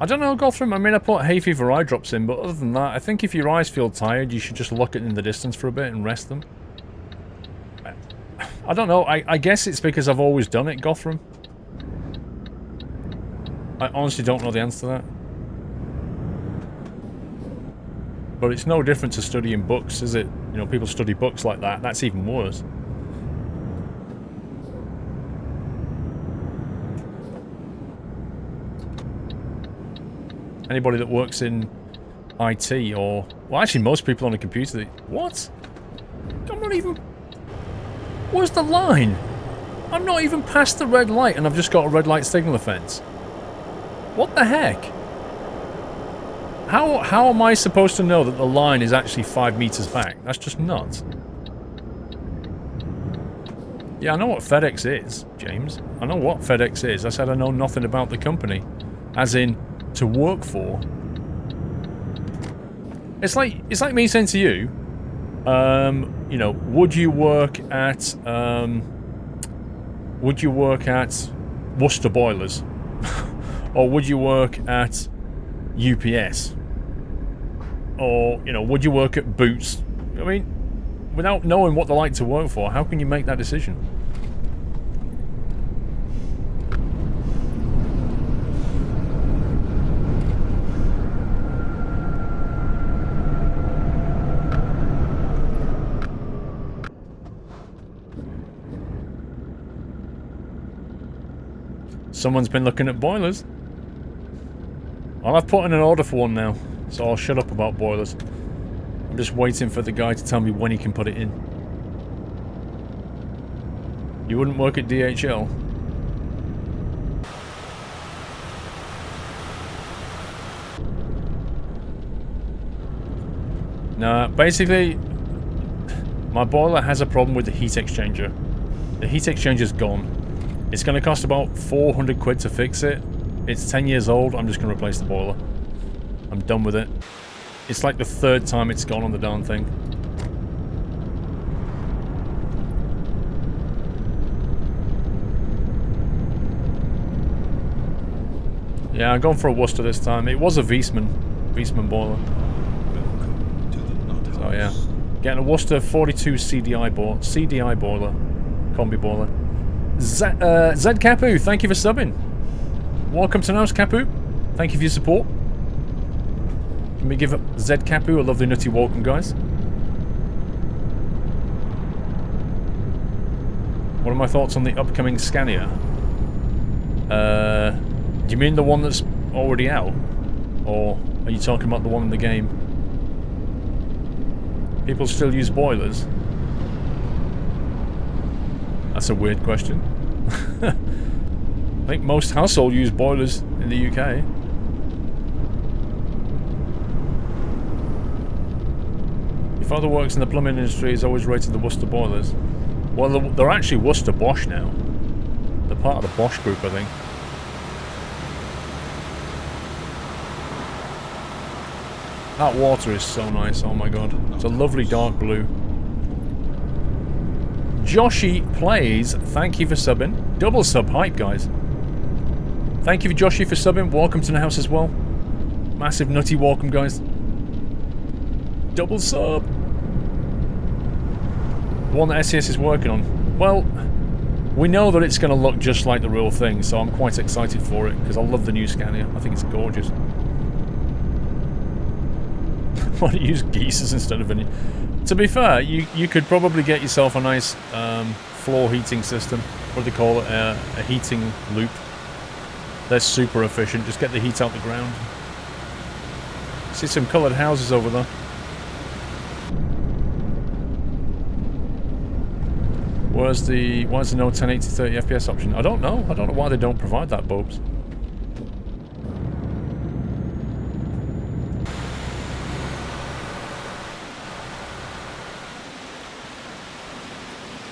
I don't know, Gotham. I mean, I put hay fever eye drops in, but other than that, I think if your eyes feel tired, you should just look at in the distance for a bit and rest them. I don't know. I guess it's because I've always done it, Gotham. I honestly don't know the answer to that. But it's no different to studying books, is it? You know, people study books like that. That's even worse. Anybody that works in IT or... Well, actually, most people on a computer... What? I'm not even... Where's the line? I'm not even past the red light and I've just got a red light signal offense. What the heck? How am I supposed to know that the line is actually 5 meters back? That's just nuts. Yeah, I know what FedEx is, James. I know what FedEx is. I said I know nothing about the company. As in... to work for. It's like me saying to you, you know, would you work at Worcester Boilers, or would you work at UPS, or you know, would you work at Boots? I mean, without knowing what they like to work for, how can you make that decision? Someone's been looking at boilers. Well, I've put in an order for one now, so I'll shut up about boilers. I'm just waiting for the guy to tell me when he can put it in. You wouldn't work at DHL? Nah, basically, my boiler has a problem with the heat exchanger. The heat exchanger's gone. It's going to cost about 400 quid to fix it. It's 10 years old. I'm just going to replace the boiler. I'm done with it. It's like the 3rd time it's gone on the darn thing. Yeah, I'm going for a Worcester this time. It was a Wiesmann boiler. So yeah, getting a Worcester 42 CDI boiler, combi boiler. Zed Capu, thank you for subbing. Welcome to Nose Capu. Thank you for your support. Let me give Zed Capu a lovely nutty welcome, guys. What are my thoughts on the upcoming Scania? Do you mean the one that's already out? Or are you talking about the one in the game? People still use boilers? That's a weird question. I think most households use boilers in the UK. Your father works in the plumbing industry, he's always rated the Worcester boilers. Well, they're actually Worcester Bosch now. They're part of the Bosch group, I think. That water is so nice, oh my god. It's a lovely dark blue. Joshy Plays, thank you for subbing. Double sub hype, guys. Thank you, Joshy, for subbing. Welcome to the house as well. Massive nutty welcome, guys. Double sub. The one that SES is working on. Well, we know that it's going to look just like the real thing, so I'm quite excited for it, because I love the new Scania. I think it's gorgeous. Why don't you use geysers instead of any... To be fair, you could probably get yourself a nice floor heating system. What do they call it? A heating loop. They're super efficient. Just get the heat out the ground. See some coloured houses over there. Why is there no 1080 30 FPS option? I don't know. I don't know why they don't provide that, Bobs.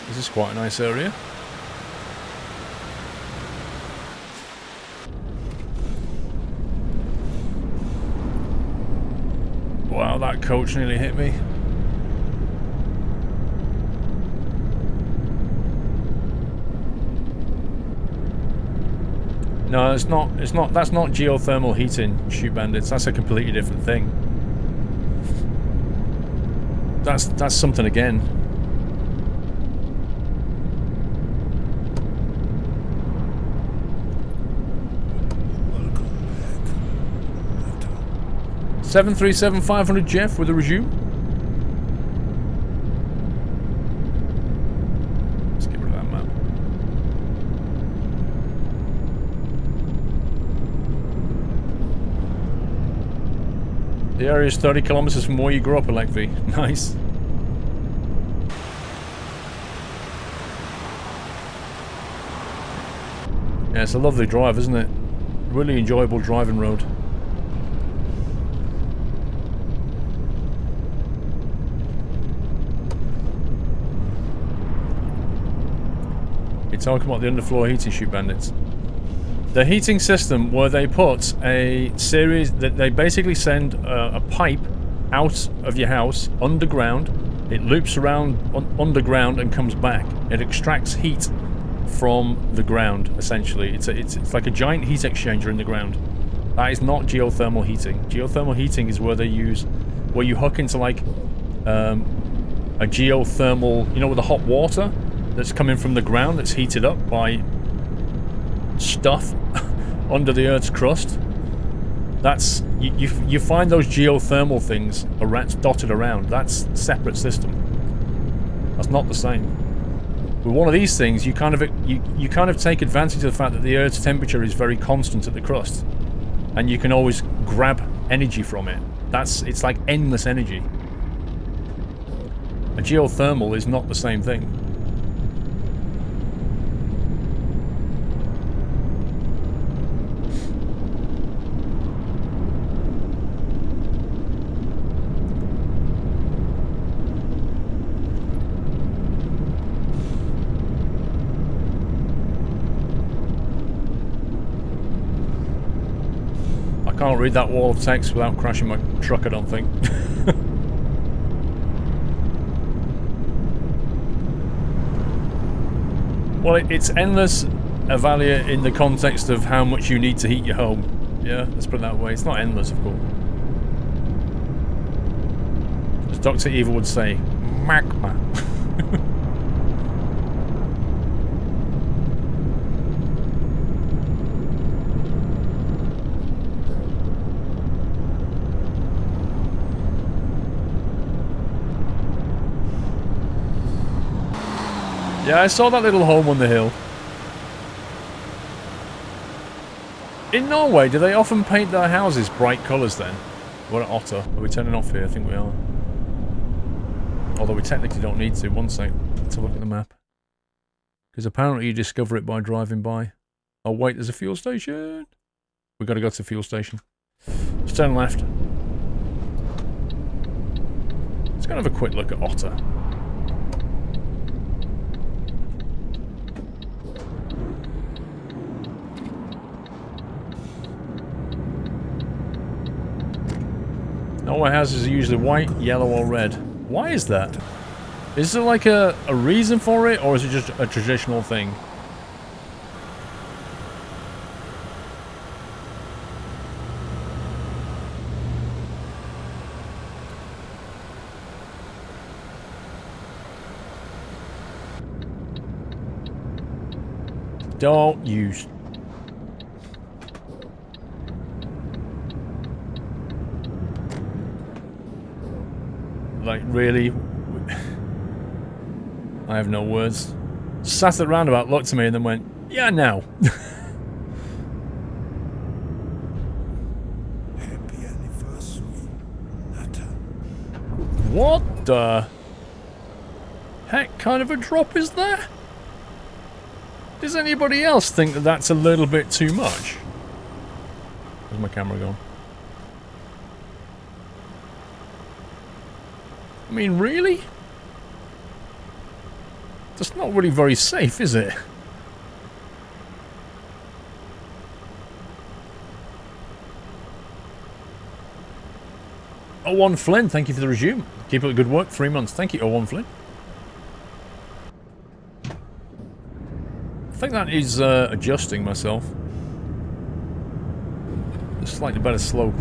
This is quite a nice area. Wow, that coach nearly hit me. No, it's not, that's not geothermal heating, Shoot Bandits. That's a completely different thing. That's something again. Welcome back. 737-500 Jeff with a resume. Let's get rid of that map. The area is 30 kilometers from where you grew up, Alekvi. Nice. Yeah, it's a lovely drive, isn't it? Really enjoyable driving road. You're talking about the underfloor heating, Shoot Bandits. The heating system where they put a series that they basically send a pipe out of your house underground. It loops around underground and comes back. It extracts heat from the ground, essentially. It's like a giant heat exchanger in the ground. That is not geothermal heating. Geothermal heating is where they use, where you hook into like a geothermal, you know, with the hot water that's coming from the ground that's heated up by stuff under the Earth's crust. That's you find those geothermal things dotted around. That's a separate system. That's not the same. With one of these things, you kind of take advantage of the fact that the Earth's temperature is very constant at the crust, and you can always grab energy from it. It's like endless energy. A geothermal is not the same thing. I can't read that wall of text without crashing my truck, I don't think. Well, it's endless, Avalia, in the context of how much you need to heat your home. Yeah, let's put it that way. It's not endless, of course. As Dr. Evil would say, magma. Yeah, I saw that little home on the hill. In Norway, do they often paint their houses bright colours then? We're at Otter. Are we turning off here? I think we are. Although we technically don't need to. One sec. Let's have a look at the map. Because apparently you discover it by driving by. Oh wait, there's a fuel station. We've got to go to the fuel station. Let's turn left. Let's go and have a quick look at Otter. Norway houses are usually white, yellow or red. Why is that? Is there like a reason for it, or is it just a traditional thing? Don't use... Like, really? I have no words. Sat at the roundabout, looked at me, and then went, yeah, now. Happy anniversary, Nata. What the heck kind of a drop is that? Does anybody else think that that's a little bit too much? Where's my camera gone? I mean, really? That's not really very safe, is it? O1 Flynn, thank you for the resume. Keep up the good work, 3 months. Thank you, O1 Flynn. I think that is adjusting myself. A slightly better slope.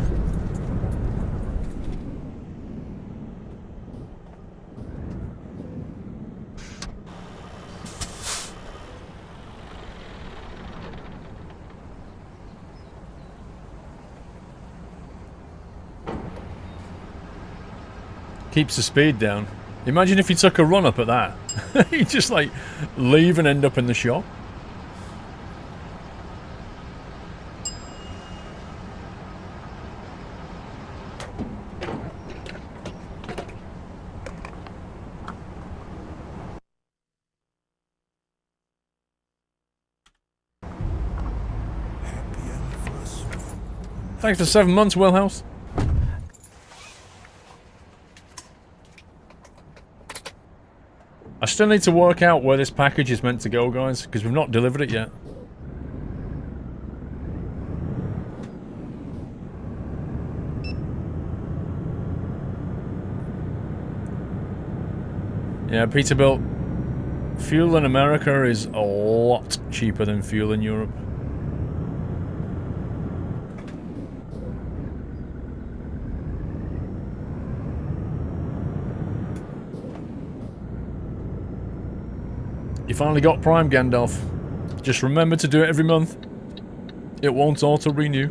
Keeps the speed down. Imagine if you took a run up at that. You just like leave and end up in the shop. Thanks for 7 months, Willhouse. I still need to work out where this package is meant to go, guys, because we've not delivered it yet. Yeah, Peterbilt, fuel in America is a lot cheaper than fuel in Europe. You finally got Prime, Gandalf. Just remember to do it every month. It won't auto-renew.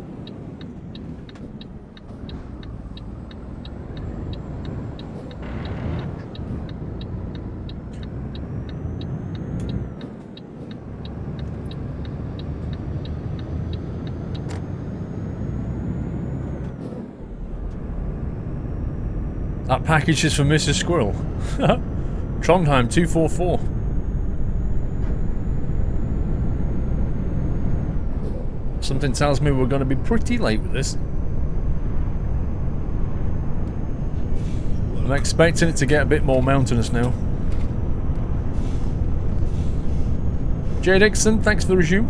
That package is for Mrs. Squirrel. Trondheim 244. Something tells me we're going to be pretty late with this. I'm expecting it to get a bit more mountainous now. Jay Dixon, thanks for the resume.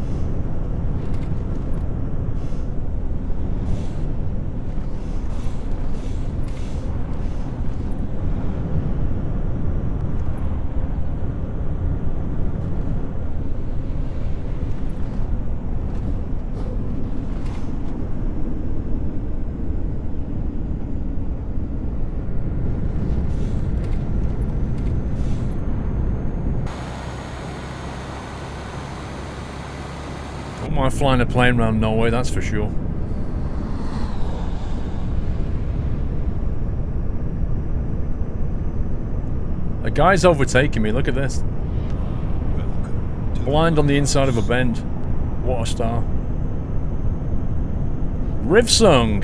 Flying a plane around Norway, that's for sure. A guy's overtaking me, look at this. Blind on the inside of a bend. What a star. Rivsung!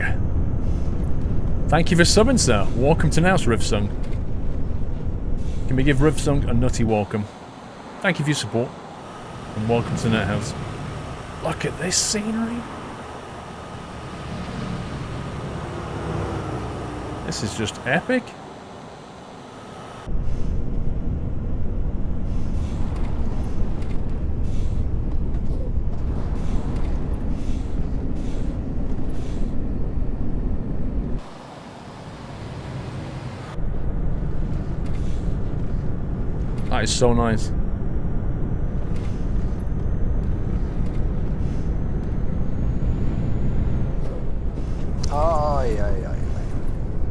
Thank you for subbing, sir. Welcome to Nouse, Rivsung. Can we give Rivsung a nutty welcome? Thank you for your support. And welcome to NetHouse. Look at this scenery. This is just epic. That is so nice.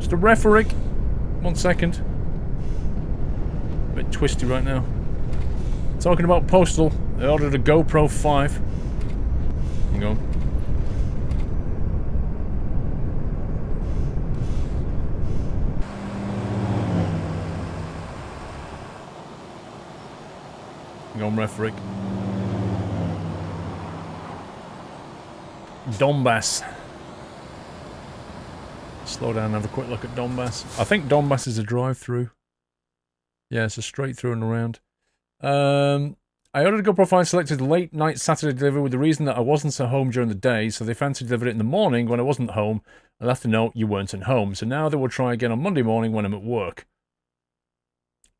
Just a referee. 1 second. A bit twisty right now. Talking about Postal, I ordered a GoPro 5. Hang on. Hang on, referee. Dombas. Slow down and have a quick look at Dombas. I think Dombas is a drive-through. Yeah, it's a straight through and around. I ordered a GoPro 5, selected late night Saturday delivery with the reason that I wasn't at home during the day, so they fancied delivered it in the morning when I wasn't home. I left a note, you weren't at home, so now they will try again on Monday morning when I'm at work.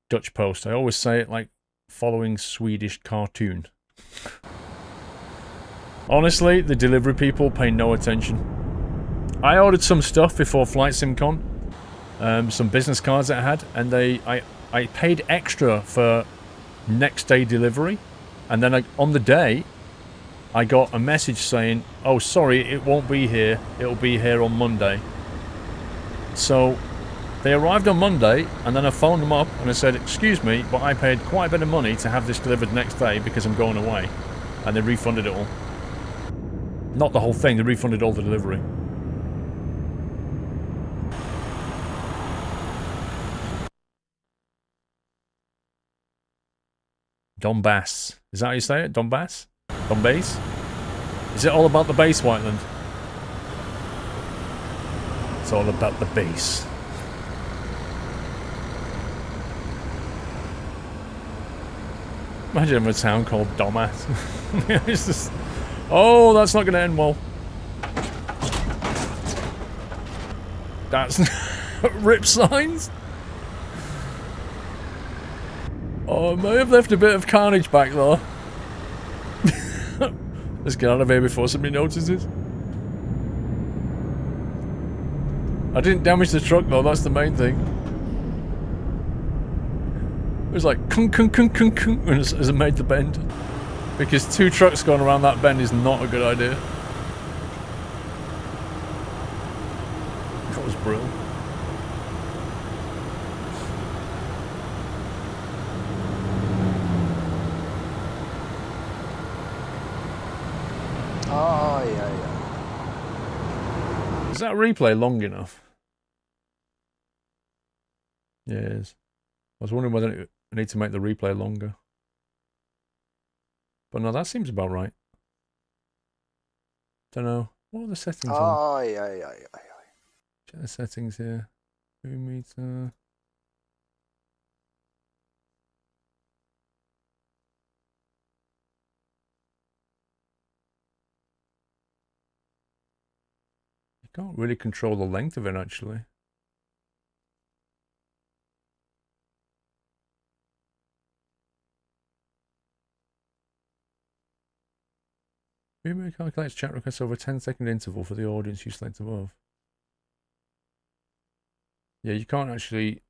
Dutch Post. I always say it like following Swedish cartoon. Honestly, the delivery people pay no attention. I ordered some stuff before Flight SimCon, some business cards that I had, and I paid extra for next day delivery, and then on the day, I got a message saying, "Oh, sorry, it won't be here. It'll be here on Monday." So they arrived on Monday, and then I phoned them up and I said, "Excuse me, but I paid quite a bit of money to have this delivered next day because I'm going away," and they refunded it all. Not the whole thing, they refunded all the delivery. Dombas. Is that how you say it? Dombas? Dombas? Is it all about the base, Whiteland? It's all about the base. Imagine a town called Dombas. It's just... Oh, that's not going to end well. That's... Rip signs? Oh, I may have left a bit of carnage back there. Let's get out of here before somebody notices. I didn't damage the truck though, that's the main thing. It was like kunk kunk kunk kunk kunk as it made the bend. Because 2 trucks going around that bend is not a good idea. That was brilliant. Oh, yeah. Is that replay long enough? Yeah, it is. I was wondering whether I need to make the replay longer. But no, that seems about right. Don't know. What are the settings on? Oh, yeah. Check the settings here. 2 meter. You can't really control the length of it, actually. Vimeo calculates chat requests over a 10-second interval for the audience you select above. Yeah, you can't actually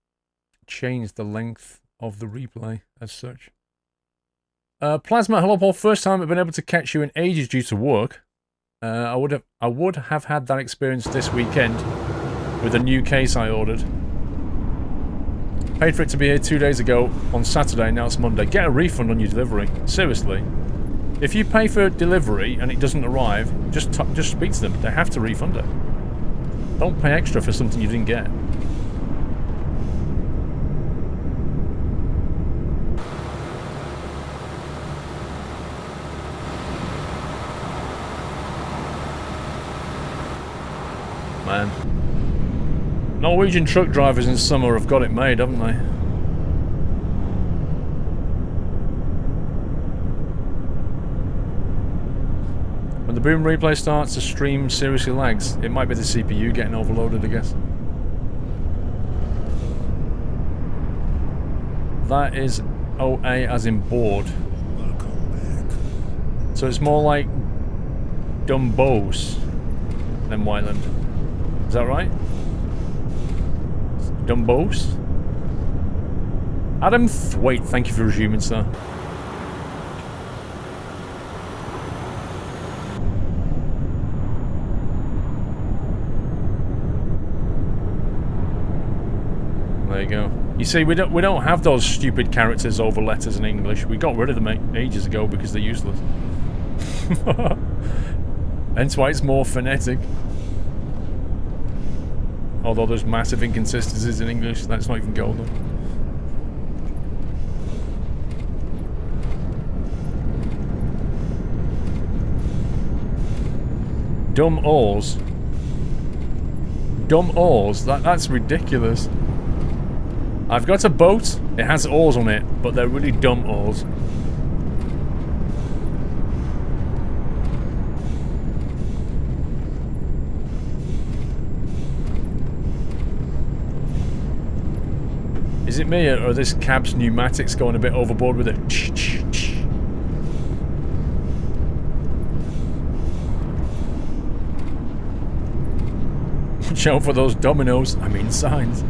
change the length of the replay as such. Plasma, hello Paul. First time I've been able to catch you in ages due to work. I would have had that experience this weekend with a new case I ordered. Paid for it to be here 2 days ago on Saturday. Now it's Monday. Get a refund on your delivery. Seriously. If you pay for delivery and it doesn't arrive, just speak to them. They have to refund it. Don't pay extra for something you didn't get. Man. Norwegian truck drivers in summer have got it made, haven't they? When the boom replay starts, the stream seriously lags. It might be the CPU getting overloaded, I guess. That is OA as in board. Welcome back. So it's more like Dombas than Whiteland. Is that right? Dombas? Adam Thwaite, thank you for resuming, sir. There you go. You see, we don't have those stupid characters over letters in English. We got rid of them ages ago because they're useless. Hence why it's more phonetic. Although there's massive inconsistencies in English, that's not even golden. Dumb oars. Dumb oars? That's ridiculous. I've got a boat, it has oars on it, but they're really dumb oars. Is it me, or are this cab's pneumatics going a bit overboard with it? Watch out for those dominoes. I mean signs.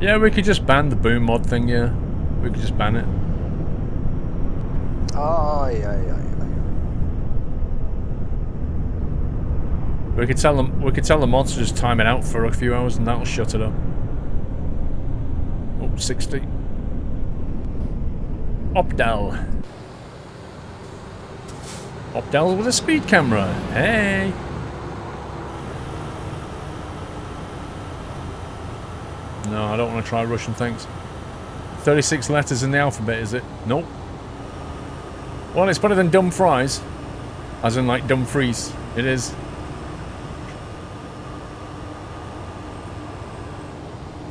Yeah, we could just ban the boom mod thing, yeah. We could just ban it. Aye, aye, aye. We could tell the mods to just time it out for a few hours and that'll shut it up. Oh, 60. Opdal. Opdal with a speed camera. Hey! No, I don't want to try Russian, thanks. 36 letters in the alphabet, is it? Nope. Well, it's better than dumb fries. As in, like, dumb freeze. It is.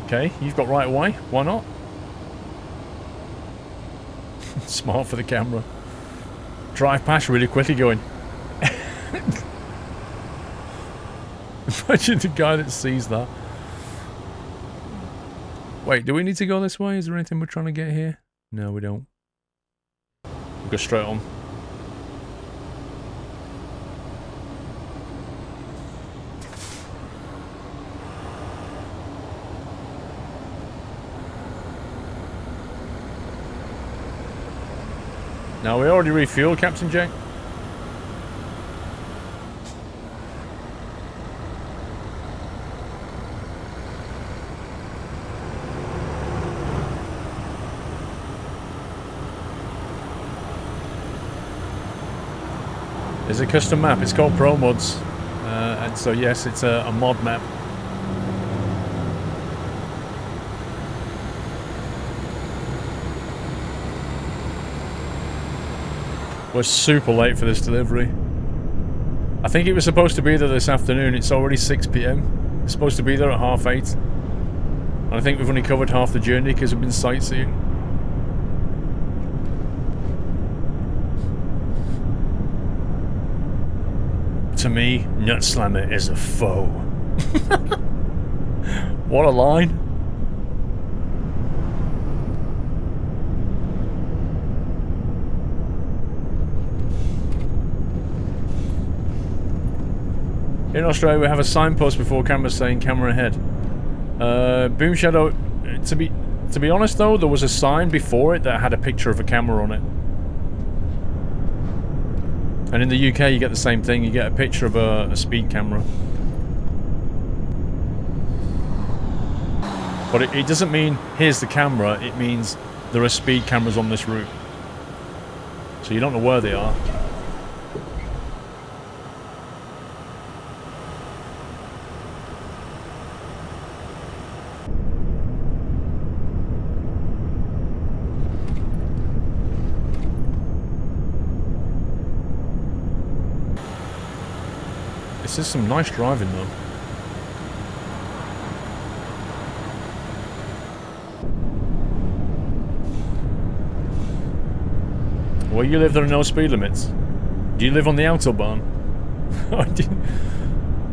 Okay, you've got right away. Why not? Smart for the camera. Drive past really quickly going. Imagine the guy that sees that. Wait, do we need to go this way? Is there anything we're trying to get here? No, we don't. We'll go straight on. Now, we already refueled, Captain Jack. There's a custom map, it's called Promods. And so yes, it's a mod map. We're super late for this delivery. I think it was supposed to be there this afternoon, it's already 6 PM. It's supposed to be there at 8:30. And I think we've only covered half the journey because we've been sightseeing. To me, Nut Slammer is a foe. What a line. In Australia, we have a signpost before cameras saying camera ahead. Boom Shadow, to be honest though, there was a sign before it that had a picture of a camera on it. And in the UK, you get the same thing. You get a picture of a speed camera. But it doesn't mean, here's the camera. It means there are speed cameras on this route. So you don't know where they are. This is some nice driving though. Where you live there are no speed limits. Do you live on the Autobahn?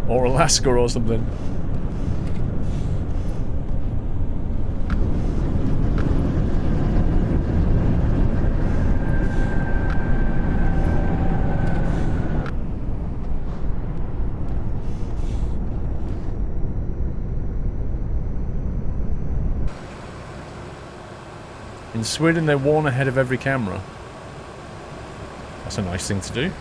Or Alaska or something? In Sweden, they warn ahead of every camera. That's a nice thing to do.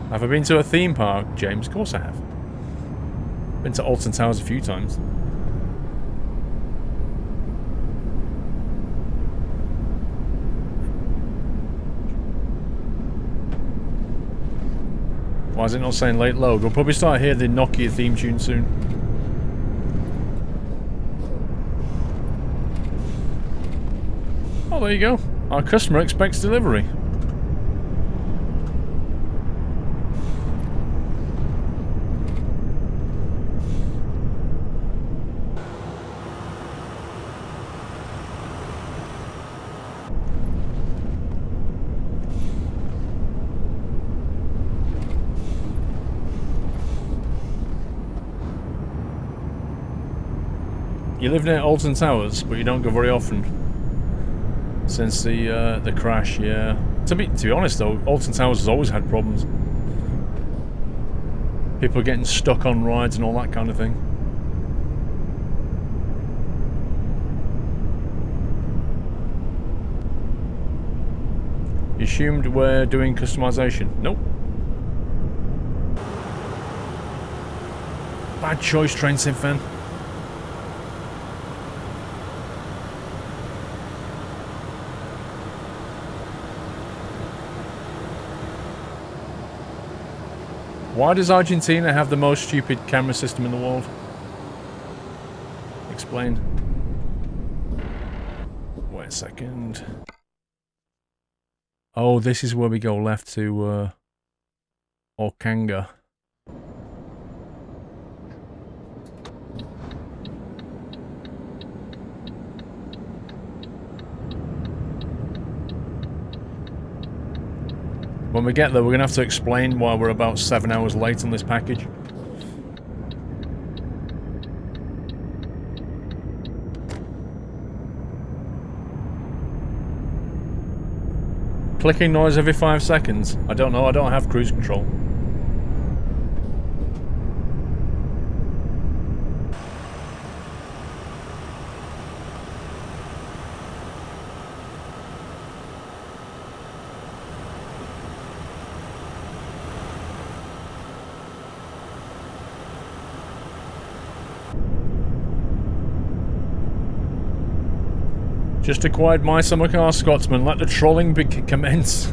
Have I been to a theme park, James? Of course I have. Been to Alton Towers a few times. Why is it not saying late load? We'll probably start hearing the Nokia theme tune soon. Oh, there you go. Our customer expects delivery. You live near Alton Towers, but you don't go very often. Since the crash, yeah. To be honest though, Alton Towers has always had problems. People are getting stuck on rides and all that kind of thing. You assumed we're doing customization. Nope. Bad choice, Train Sim fan. Why does Argentina have the most stupid camera system in the world? Explain. Wait a second. Oh, this is where we go left to Orkanga. When we get there, we're going to have to explain why we're about 7 hours late on this package. Clicking noise every 5 seconds? I don't know, I don't have cruise control. Just acquired my summer car, Scotsman. Let the trolling commence.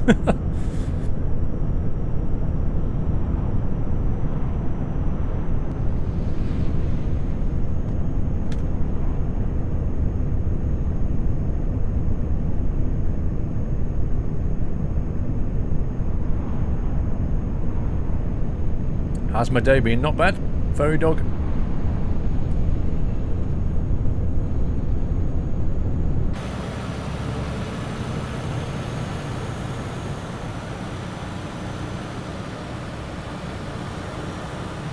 How's my day been? Not bad. Furry dog.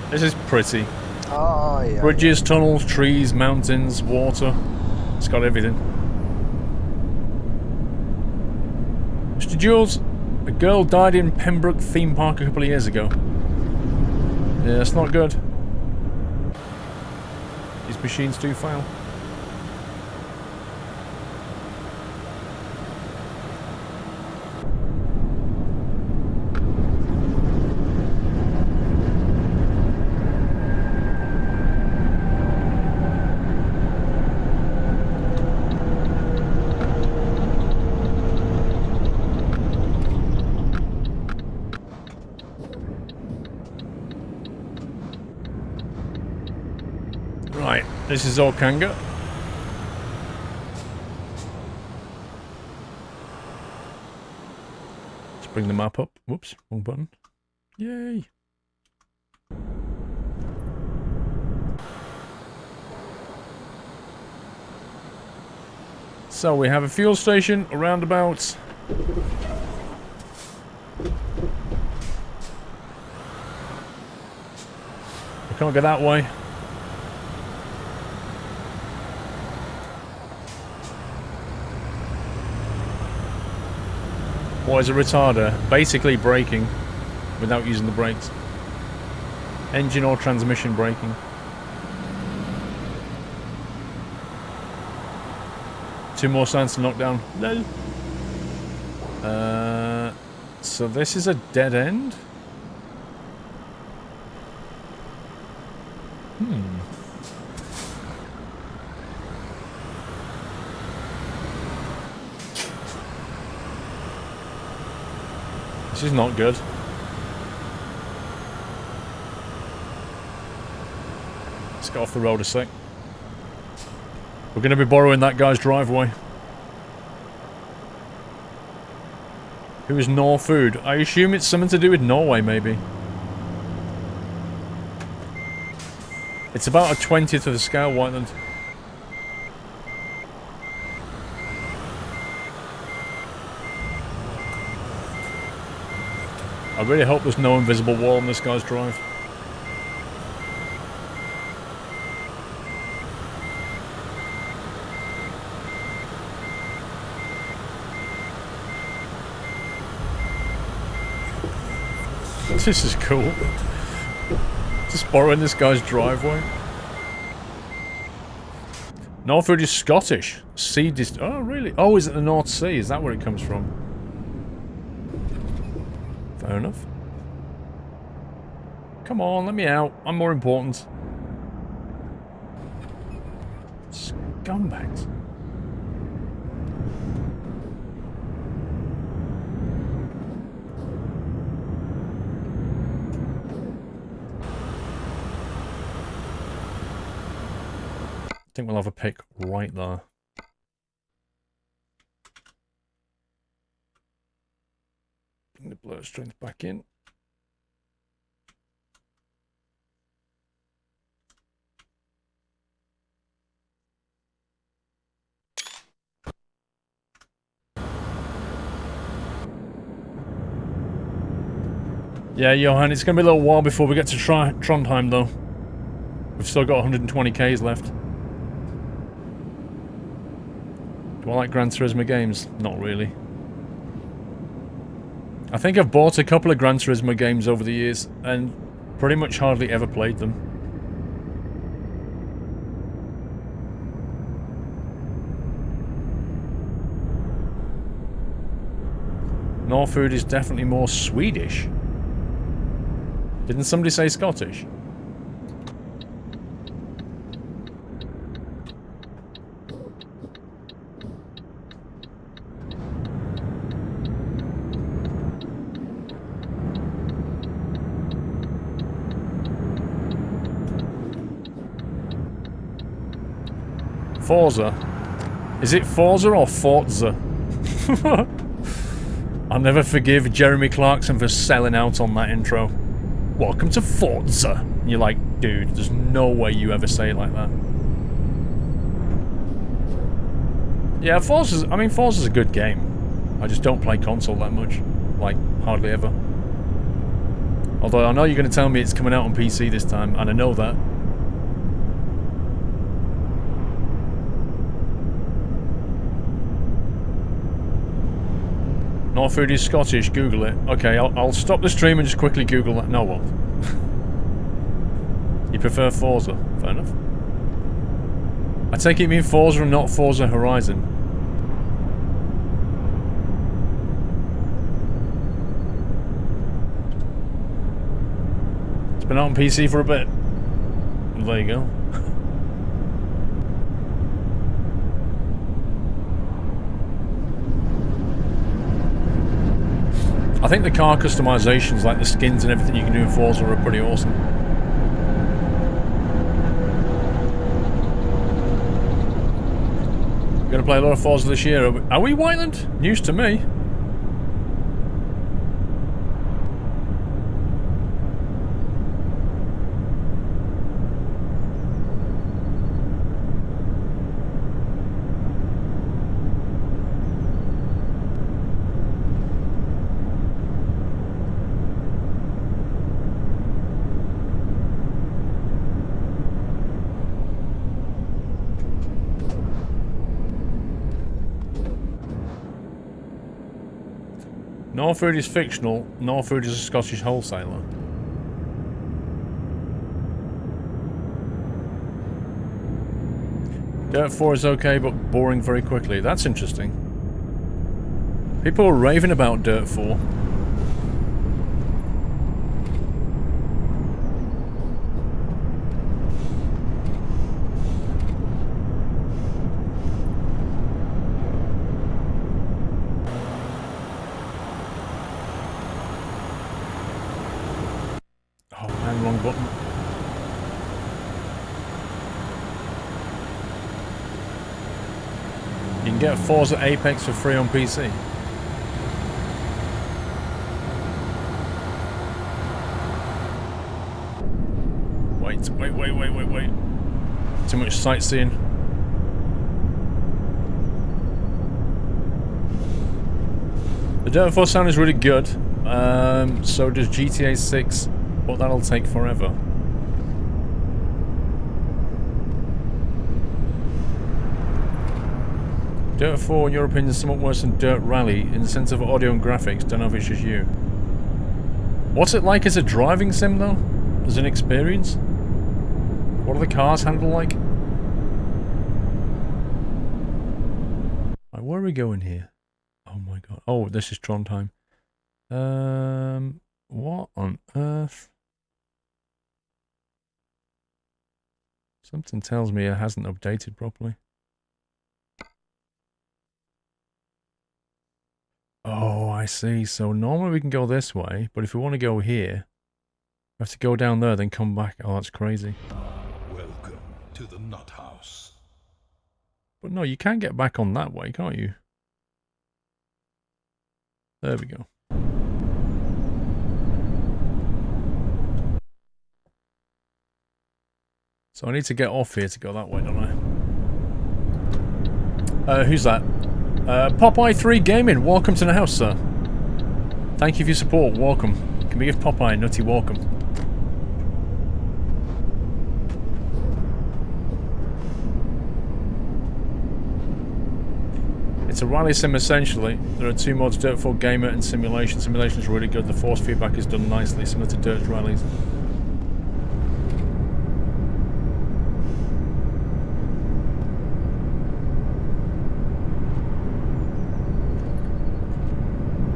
This is pretty. Oh, yeah. Bridges, tunnels, trees, mountains, water. It's got everything. Mr. Jules, a girl died in Pembroke theme park a couple of years ago. Yeah, it's not good. These machines do fail. This is Orkanga. Let's bring the map up. Whoops, wrong button. Yay. So we have a fuel station, a roundabout. We can't go that way. What is a retarder? Basically braking without using the brakes. Engine or transmission braking. Two more signs to knock down. No. So this is a dead end? This is not good. Let's get off the road a sec. We're going to be borrowing that guy's driveway. Who is Norfood? I assume it's something to do with Norway, maybe. It's about a 20th of the scale, Whiteland. I really hope there's no invisible wall on this guy's drive. This is cool. Just borrowing this guy's driveway. Norfood is Scottish. Oh, really? Oh, is it the North Sea? Is that where it comes from? Fair enough. Come on, let me out. I'm more important. Scumbags. I think we'll have a pick right there. Bring the blur strength back in. Yeah, Johan, it's going to be a little while before we get to Trondheim, though. We've still got 120 Ks left. Do I like Gran Turismo games? Not really. I think I've bought a couple of Gran Turismo games over the years, and pretty much hardly ever played them. Norfood is definitely more Swedish. Didn't somebody say Scottish? Forza. Is it Forza or Forza? I'll never forgive Jeremy Clarkson for selling out on that intro. Welcome to Forza. And you're like, dude, there's no way you ever say it like that. Yeah, Forza's a good game. I just don't play console that much. Like, hardly ever. Although I know you're going to tell me it's coming out on PC this time, and I know that. Norfood is Scottish, Google it. Okay, I'll stop the stream and just quickly Google that. No, what? You prefer Forza? Fair enough. I take it you mean Forza and not Forza Horizon. It's been out on PC for a bit. Well, there you go. I think the car customizations, like the skins and everything you can do in Forza, are pretty awesome. Gonna play a lot of Forza this year. Are we, Whiteland? News to me. Norfood is fictional. Norfood is a Scottish wholesaler. Dirt 4 is okay, but boring very quickly. That's interesting. People are raving about Dirt 4. Button. You can get Forza Apex for free on PC. Wait. Too much sightseeing. The Dirt 4 sound is really good. So does GTA 6, but that'll take forever. Dirt 4, in your opinion, is somewhat worse than Dirt Rally in the sense of audio and graphics. Don't know if it's just you. What's it like as a driving sim, though? As an experience? What do the cars handle like? Right, where are we going here? Oh my god. Oh, this is Trondheim. What on earth? Something tells me it hasn't updated properly. Oh, I see. So normally we can go this way, but if we want to go here, we have to go down there, then come back. Oh, that's crazy. Welcome to the Nut House. But no, you can get back on that way, can't you? There we go. So I need to get off here to go that way, don't I? Who's that? Popeye 3 Gaming, welcome to the house, sir. Thank you for your support, welcome. Can we give Popeye a nutty welcome? It's a rally sim essentially. There are two mods, Dirt 4 Gamer and Simulation. Simulation is really good, the force feedback is done nicely, similar to Dirt rallies.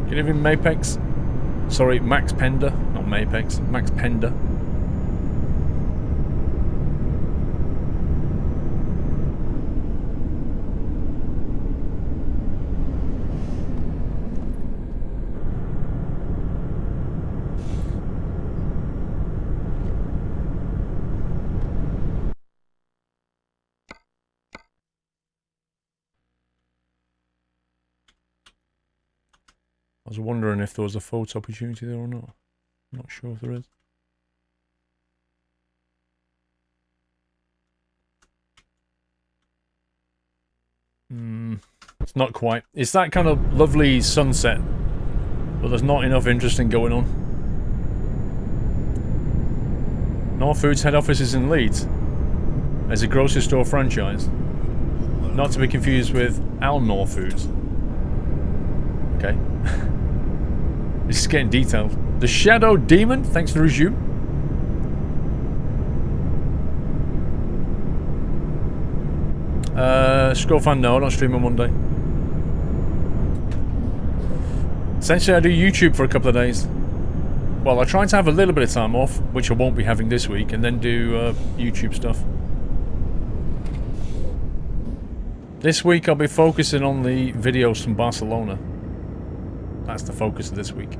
Good evening, Mapex. Sorry, Max Pender, not Mapex. Max Pender. I was wondering if there was a photo opportunity there or not. I'm not sure if there is. It's not quite. It's that kind of lovely sunset, but there's not enough interesting going on. North Foods head office is in Leeds. As a grocery store franchise. Not to be confused with Al North Foods. Okay. This is getting detailed. The Shadow Demon, thanks for the resume. Scroll fan, no, I don't stream on Monday. Essentially, I do YouTube for a couple of days. Well, I try to have a little bit of time off, which I won't be having this week, and then do YouTube stuff. This week, I'll be focusing on the videos from Barcelona. That's the focus of this week.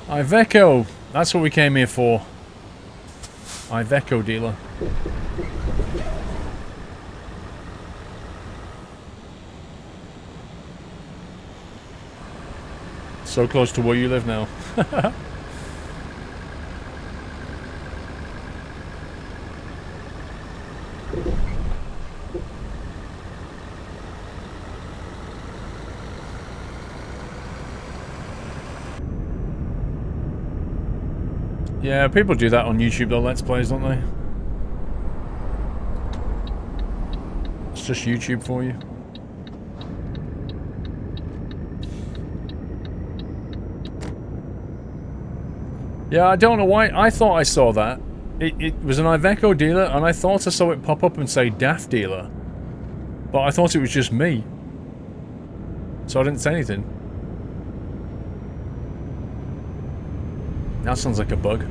IVECO, that's what we came here for. IVECO dealer. So close to where you live now. Yeah, people do that on YouTube though, Let's Plays, don't they? It's just YouTube for you. Yeah, I don't know why. I thought I saw that. It was an IVECO dealer, and I thought I saw it pop up and say DAF dealer. But I thought it was just me. So I didn't say anything. That sounds like a bug.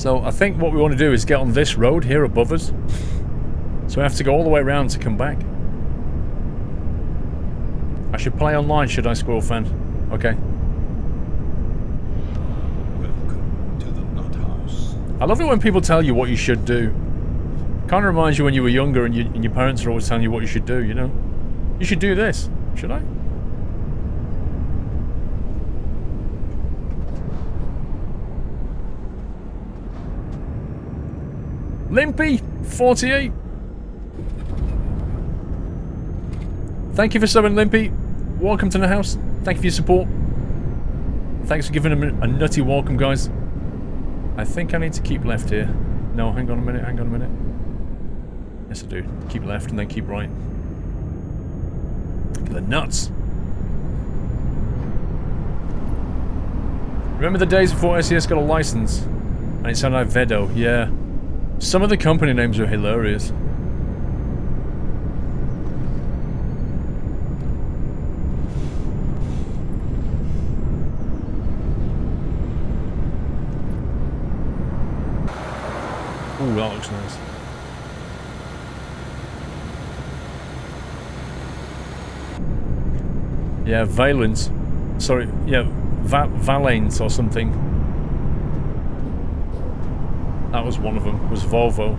So I think what we want to do is get on this road here above us. So we have to go all the way around to come back. I should play online, should I, Squirrel fan? Okay. Welcome to the Nut House. I love it when people tell you what you should do. Kind of reminds you when you were younger and your parents are always telling you what you should do, you know? You should do this. Should I? Limpy 48. Thank you for subbing, Limpy. Welcome to the house. Thank you for your support. Thanks for giving him a nutty welcome, guys. I think I need to keep left here. No, hang on a minute, hang on a minute. Yes, I do. Keep left and then keep right. Look at the nuts. Remember the days before SES got a license? And it sounded like Vedo, yeah. Some of the company names are hilarious. Ooh, that looks nice. Yeah, Valence. Sorry, yeah, Valence or something. That was one of them, was Volvo.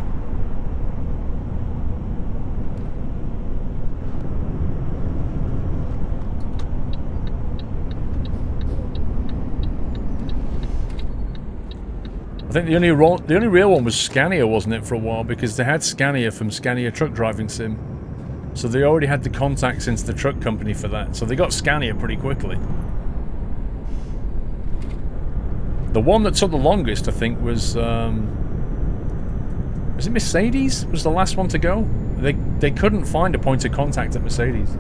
I think the only real one was Scania, wasn't it, for a while, because they had Scania from Scania Truck Driving Sim. So they already had the contacts into the truck company for that. So they got Scania pretty quickly. The one that took the longest, I think, was it Mercedes? Was the last one to go? They couldn't find a point of contact at Mercedes.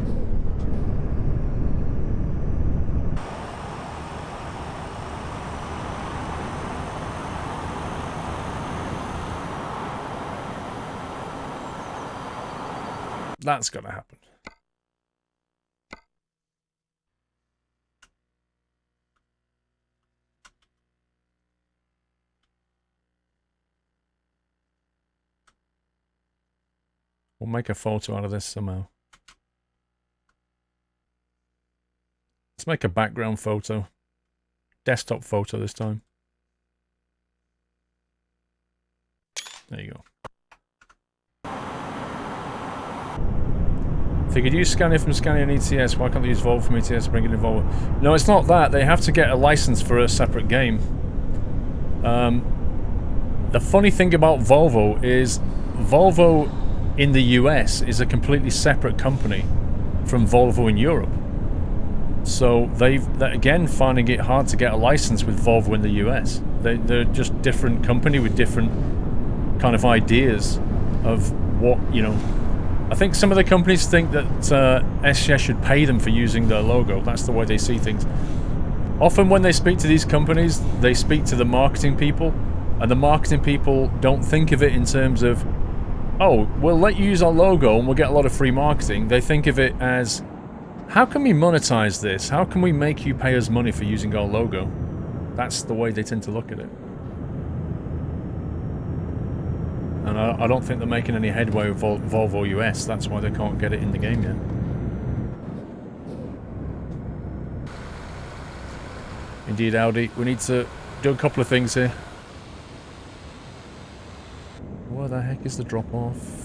That's gonna happen. We'll make a photo out of this somehow. Let's make a background photo. Desktop photo this time. There you go. If they could use Scania from Scania and ETS, why can't they use Volvo from ETS to bring it in Volvo? No, it's not that. They have to get a license for a separate game. The funny thing about Volvo is Volvo in the US is a completely separate company from Volvo in Europe. So they're again finding it hard to get a license with Volvo in the US. They're just different company with different kind of ideas of what, you know. I think some of the companies think that SCS should pay them for using their logo. That's the way they see things. Often when they speak to these companies, they speak to the marketing people, and the marketing people don't think of it in terms of, oh, we'll let you use our logo and we'll get a lot of free marketing. They think of it as, how can we monetize this? How can we make you pay us money for using our logo? That's the way they tend to look at it. And I don't think they're making any headway with Volvo US. That's why they can't get it in the game yet. Indeed, Audi. We need to do a couple of things here. Where the heck is the drop-off?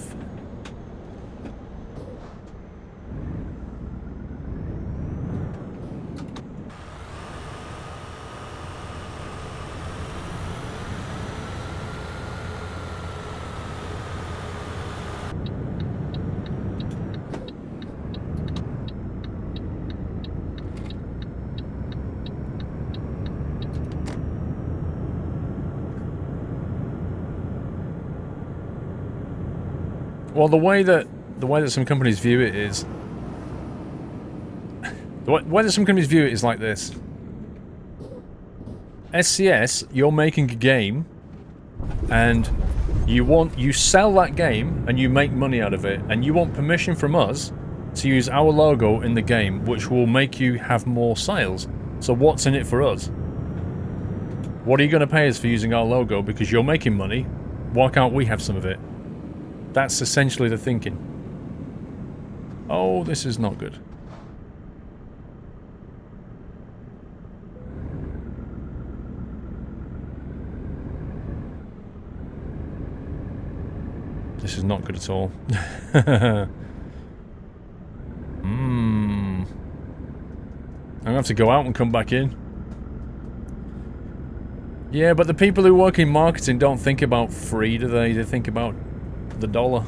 Well, the way that some companies view it is, like this. SCS, you're making a game, and you sell that game and you make money out of it, and you want permission from us to use our logo in the game, which will make you have more sales. So what's in it for us? What are you going to pay us for using our logo? Because you're making money. Why can't we have some of it? That's essentially the thinking. Oh, this is not good. This is not good at all. I'm gonna have to go out and come back in. Yeah, but the people who work in marketing don't think about free, do they? They think about the dollar.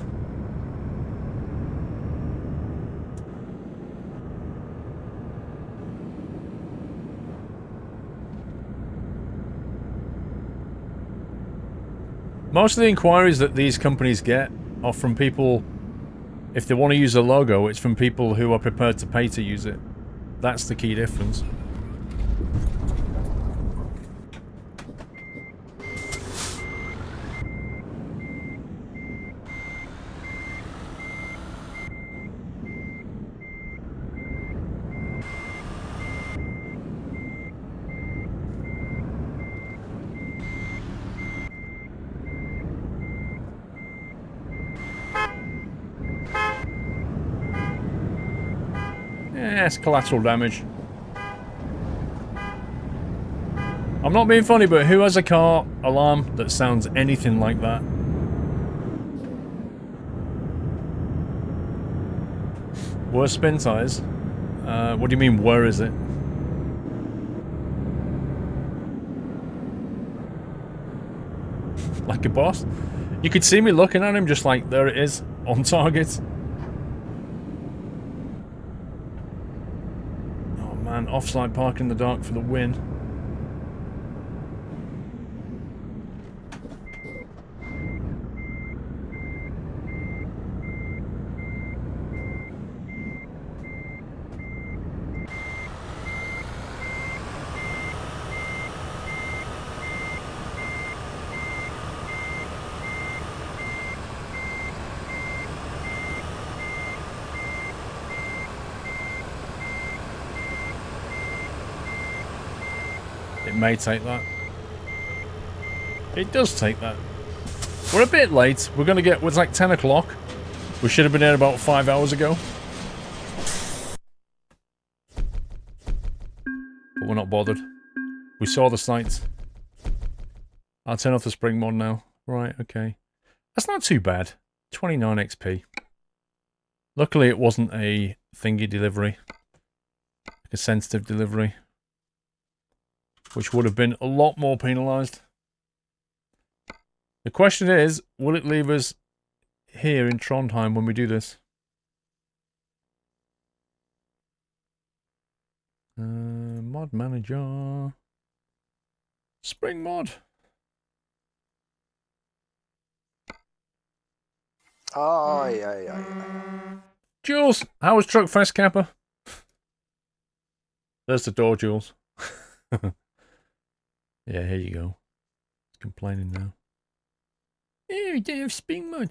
Most of the inquiries that these companies get are from people, if they want to use a logo, it's from people who are prepared to pay to use it. That's the key difference. Yes, collateral damage. I'm not being funny, but who has a car alarm that sounds anything like that? Worse spin tires? What do you mean, where is it? Like a boss? You could see me looking at him just like, there it is, on target. Oh man, offside park in the dark for the win. It may take that. It does take that. We're a bit late. We're gonna get... It's like 10 o'clock. We should have been here about 5 hours ago. But we're not bothered. We saw the sights. I'll turn off the spring mod now. Right, okay. That's not too bad. 29 XP. Luckily it wasn't a thingy delivery. Like a sensitive delivery. Which would have been a lot more penalised. The question is, will it leave us here in Trondheim when we do this? Mod manager. Spring mod. Ay, ay, ay, ay. Jules, how was Truckfest, Kappa? There's the door, Jules. Yeah, here you go. He's complaining now. Oh, you don't have spring mod.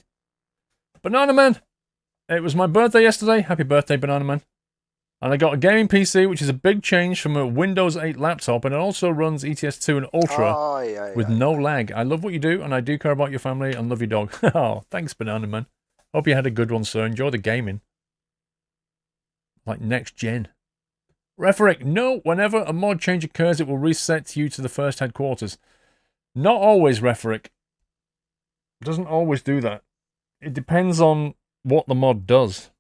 Banana Man! It was my birthday yesterday. Happy birthday, Banana Man. And I got a gaming PC, which is a big change from a Windows 8 laptop, and it also runs ETS2 and Ultra with no lag. I love what you do, and I do care about your family and love your dog. Oh, thanks, Banana Man. Hope you had a good one, sir. Enjoy the gaming. Like next gen. Referic, no, whenever a mod change occurs, it will reset you to the first headquarters. Not always, Referic. It doesn't always do that. It depends on what the mod does.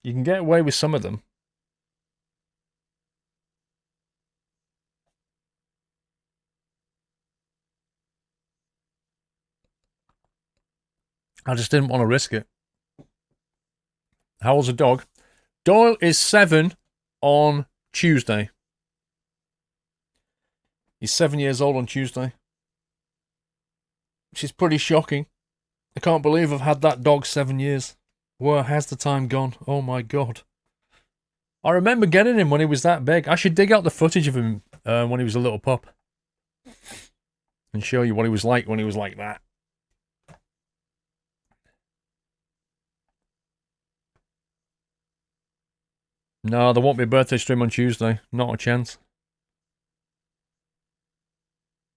You can get away with some of them. I just didn't want to risk it. How old's the dog? Doyle is 7 on Tuesday. He's 7 years old on Tuesday. Which is pretty shocking. I can't believe I've had that dog 7 years. Where has the time gone? Oh my god. I remember getting him when he was that big. I should dig out the footage of him when he was a little pup. And show you what he was like when he was like that. No, there won't be a birthday stream on Tuesday. Not a chance.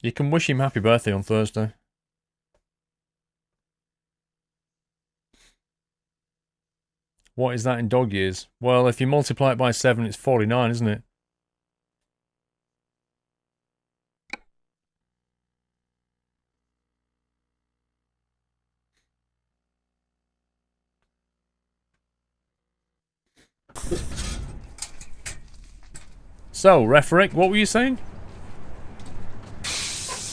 You can wish him happy birthday on Thursday. What is that in dog years? Well, if you multiply it by 7, it's 49, isn't it? So, Referic, what were you saying?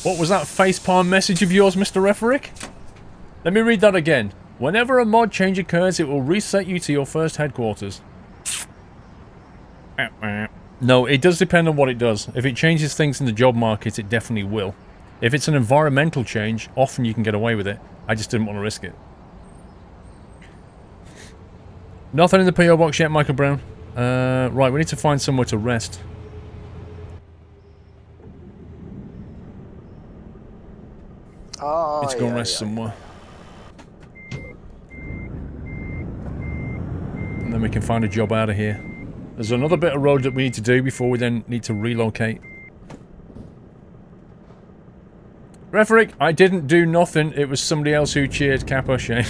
What was that facepalm message of yours, Mr. Referic? Let me read that again. Whenever a mod change occurs, it will reset you to your first headquarters. No, it does depend on what it does. If it changes things in the job market, it definitely will. If it's an environmental change, often you can get away with it. I just didn't want to risk it. Nothing in the PO box yet, Michael Brown. Right, we need to find somewhere to rest. Oh, Let's go and rest somewhere. And then we can find a job out of here. There's another bit of road that we need to do before we then need to relocate. Referic, I didn't do nothing. It was somebody else who cheered Kappa Shane.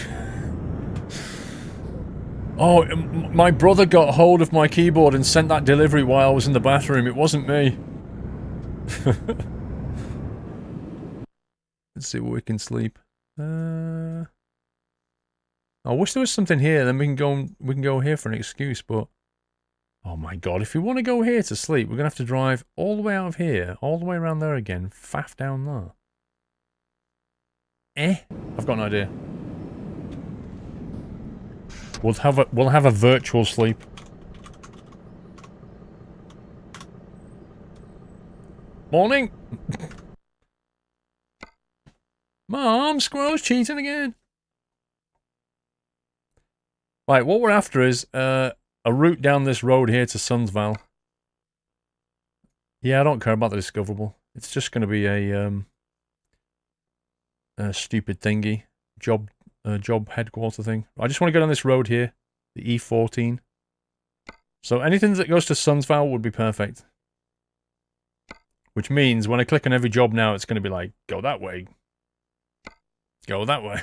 Oh, my brother got hold of my keyboard and sent that delivery while I was in the bathroom. It wasn't me. Let's see where we can sleep. I wish there was something here. Then we can go here for an excuse. But oh my god, if we want to go here to sleep, we're gonna have to drive all the way out of here, all the way around there again, faff down there. I've got an idea. We'll have a virtual sleep. Morning. Mom, Squirrel's cheating again. Right, what we're after is a route down this road here to Sundsvall. Yeah, I don't care about the discoverable. It's just going to be a stupid thingy. Job headquarter thing. I just want to go down this road here. The E14. So anything that goes to Sundsvall would be perfect. Which means when I click on every job now, it's going to be like, go that way. Go that way.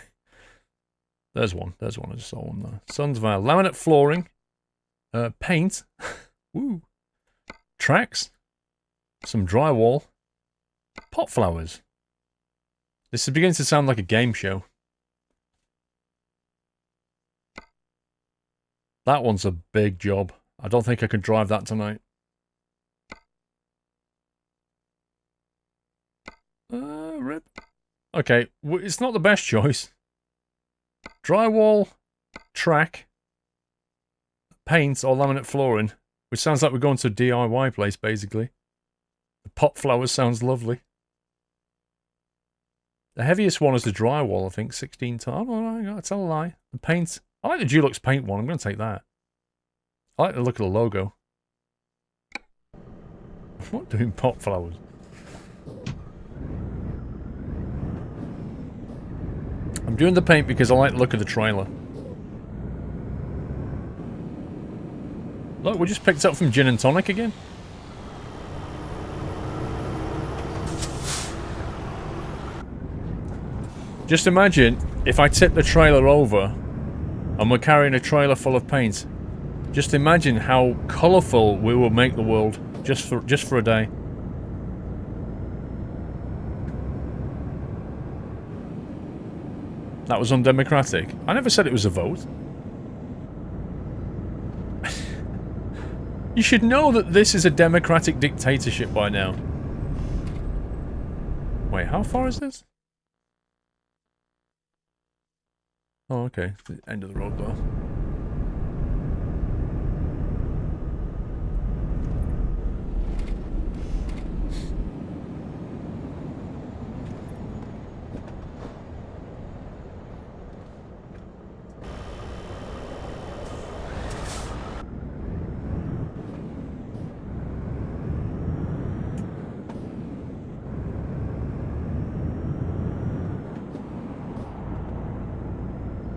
There's one. There's one. I just saw one there. Sundsvall. Laminate flooring. Paint. Woo. Tracks. Some drywall. Pot flowers. This is beginning to sound like a game show. That one's a big job. I don't think I can drive that tonight. Rip. Okay, it's not the best choice. Drywall, track, paint or laminate flooring, which sounds like we're going to a DIY place, basically. The pot flowers sounds lovely. The heaviest one is the drywall, I think, 16 tons. Oh, no, that's a lie. The paint. I like the Dulux paint one. I'm going to take that. I like the look of the logo. I'm not doing pot flowers. I'm doing the paint because I like the look of the trailer. Look, we just picked up from Gin and Tonic again. Just imagine if I tip the trailer over and we're carrying a trailer full of paint. Just imagine how colourful we will make the world just for a day. That was undemocratic. I never said it was a vote. You should know that this is a democratic dictatorship by now. Wait, how far is this? Oh, okay. The end of the road though.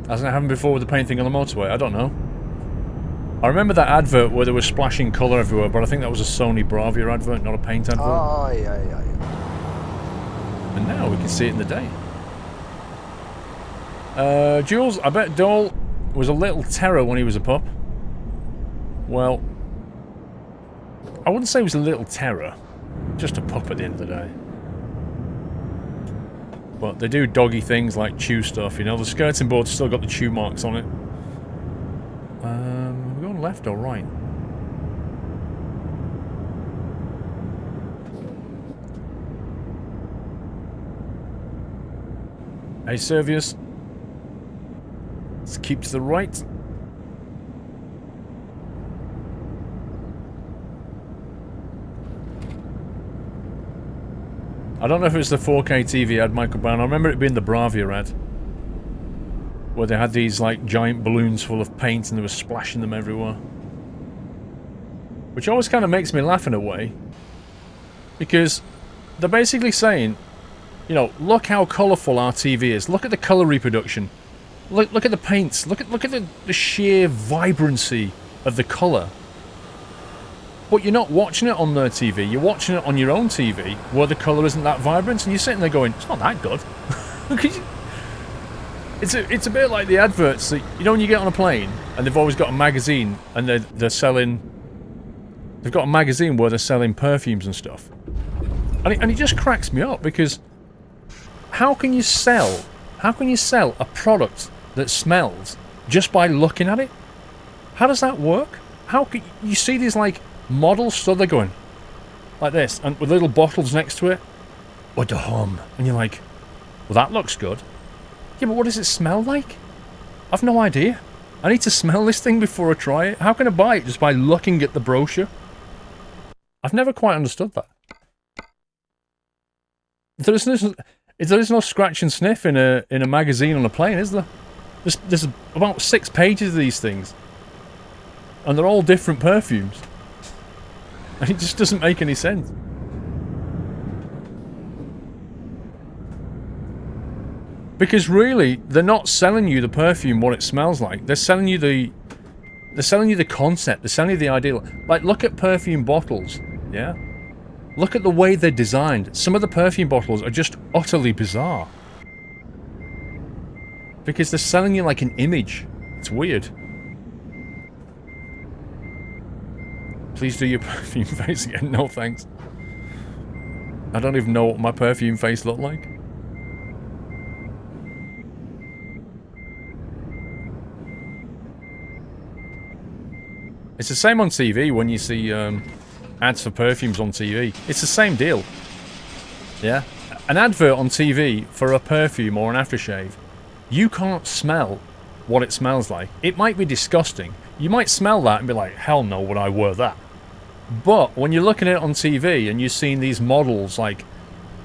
Hasn't it happened before with the paint thing on the motorway? I don't know. I remember that advert where there was splashing colour everywhere, but I think that was a Sony Bravia advert, not a paint advert. Oh, yeah. And now we can see it in the day. Jules, I bet Doyle was a little terror when he was a pup. Well, I wouldn't say he was a little terror. Just a pup at the end of the day. But they do doggy things like chew stuff, you know. The skirting board's still got the chew marks on it. We're going left or right? Hey, Servius. Let's keep to the right. I don't know if it was the 4K TV ad Michael Brown. I remember it being the Bravia ad. Where they had these, like, giant balloons full of paint and they were splashing them everywhere. Which always kind of makes me laugh in a way. Because they're basically saying, you know, look how colourful our TV is. Look at the colour reproduction. Look at the paints. Look at the sheer vibrancy of the colour. But you're not watching it on their TV. You're watching it on your own TV, where the colour isn't that vibrant, and you're sitting there going, "It's not that good." It's a bit like the adverts that, you know, when you get on a plane and they've always got a magazine and they're selling. They've got a magazine where they're selling perfumes and stuff, and it just cracks me up because how can you sell a product that smells just by looking at it? How does that work? How can you see these like models, so they're going like this, and with little bottles next to it, or the hum, and you're like, well, that looks good. Yeah, but what does it smell like? I've no idea. I need to smell this thing before I try it. How can I buy it just by looking at the brochure? I've never quite understood that. There is no scratch and sniff in a magazine on a plane, is there? There's about 6 pages of these things, and they're all different perfumes. And it just doesn't make any sense. Because really, they're not selling you the perfume what it smells like. They're selling you the concept. They're selling you the idea. Like, look at perfume bottles, yeah? Look at the way they're designed. Some of the perfume bottles are just utterly bizarre. Because they're selling you like an image. It's weird. Please do your perfume face again. No thanks. I don't even know what my perfume face looked like. It's the same on TV when you see ads for perfumes on TV. It's the same deal. Yeah? An advert on TV for a perfume or an aftershave, you can't smell what it smells like. It might be disgusting. You might smell that and be like, hell no, would I wear that? But when you're looking at it on TV and you're seeing these models, like,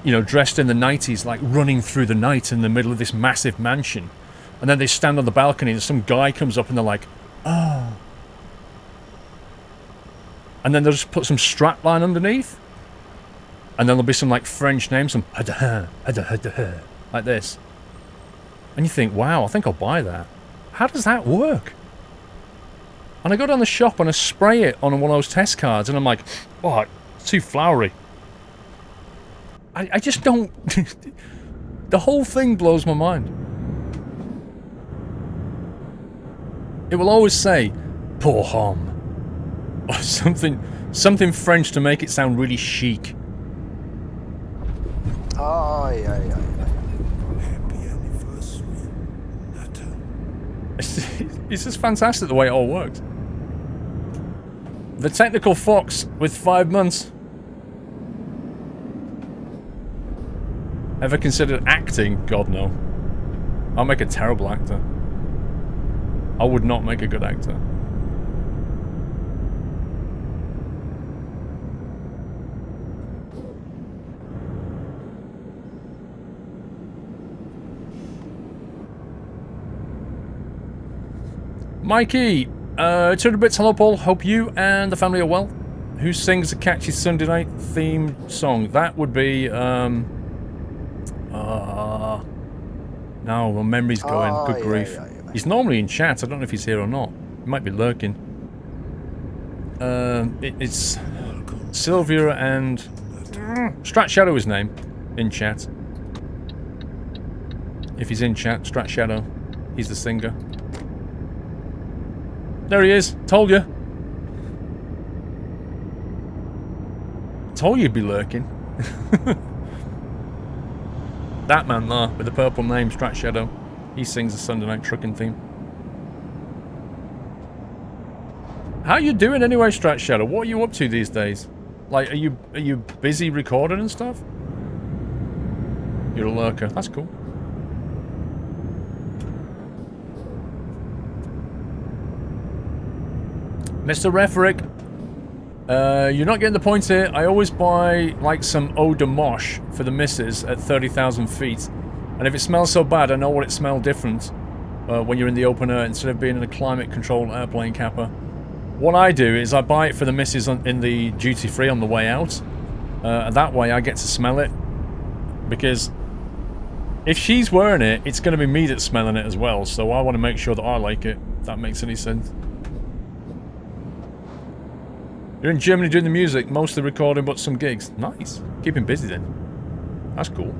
you know, dressed in the 90s, like running through the night in the middle of this massive mansion, and then they stand on the balcony and some guy comes up and they're like, oh. And then they'll just put some strapline underneath, and then there'll be some like French name, some like this. And you think, wow, I think I'll buy that. How does that work? And I go down the shop and I spray it on one of those test cards, and I'm like, oh, it's too flowery. I just don't... The whole thing blows my mind. It will always say, pour homme. Or something French to make it sound really chic. Oh, yeah. Happy anniversary, Nata. It's just fantastic the way it all works. The technical fox with 5 months. Ever considered acting? God, no. I'll make a terrible actor. I would not make a good actor. Mikey, 200 bits, hello Paul, hope you and the family are well. Who sings a catchy Sunday night theme song? That would be, now my memory's going, good grief. Yeah. He's normally in chat, I don't know if he's here or not. He might be lurking. It's Sylvia and... Strat Shadow his name, in chat. If he's in chat, Strat Shadow. He's the singer. There he is. Told you. Told you he'd be lurking. That man there, with the purple name, Strat Shadow. He sings the Sunday Night Trucking theme. How you doing anyway, Strat Shadow? What are you up to these days? Like, are you busy recording and stuff? You're a lurker. That's cool. Mr. Refrick, you're not getting the point here. I always buy, like, some eau de moche for the missus at 30,000 feet. And if it smells so bad, I know what it smells different when you're in the open air instead of being in a climate-controlled airplane capper. What I do is I buy it for the missus in the duty-free on the way out. And that way I get to smell it. Because if she's wearing it, it's going to be me that's smelling it as well. So I want to make sure that I like it, if that makes any sense. You're in Germany doing the music, mostly recording but some gigs. Nice. Keep him busy then. That's cool.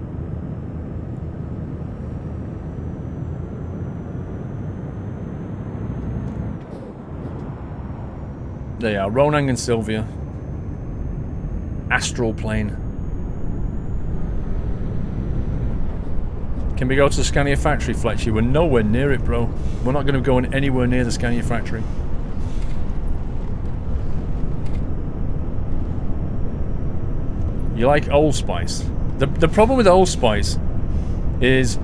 There you are, Ronang and Sylvia. Astral plane. Can we go to the Scania factory, Fletcher? We're nowhere near it, bro. We're not going to go anywhere near the Scania factory. You like Old Spice? The problem with Old Spice is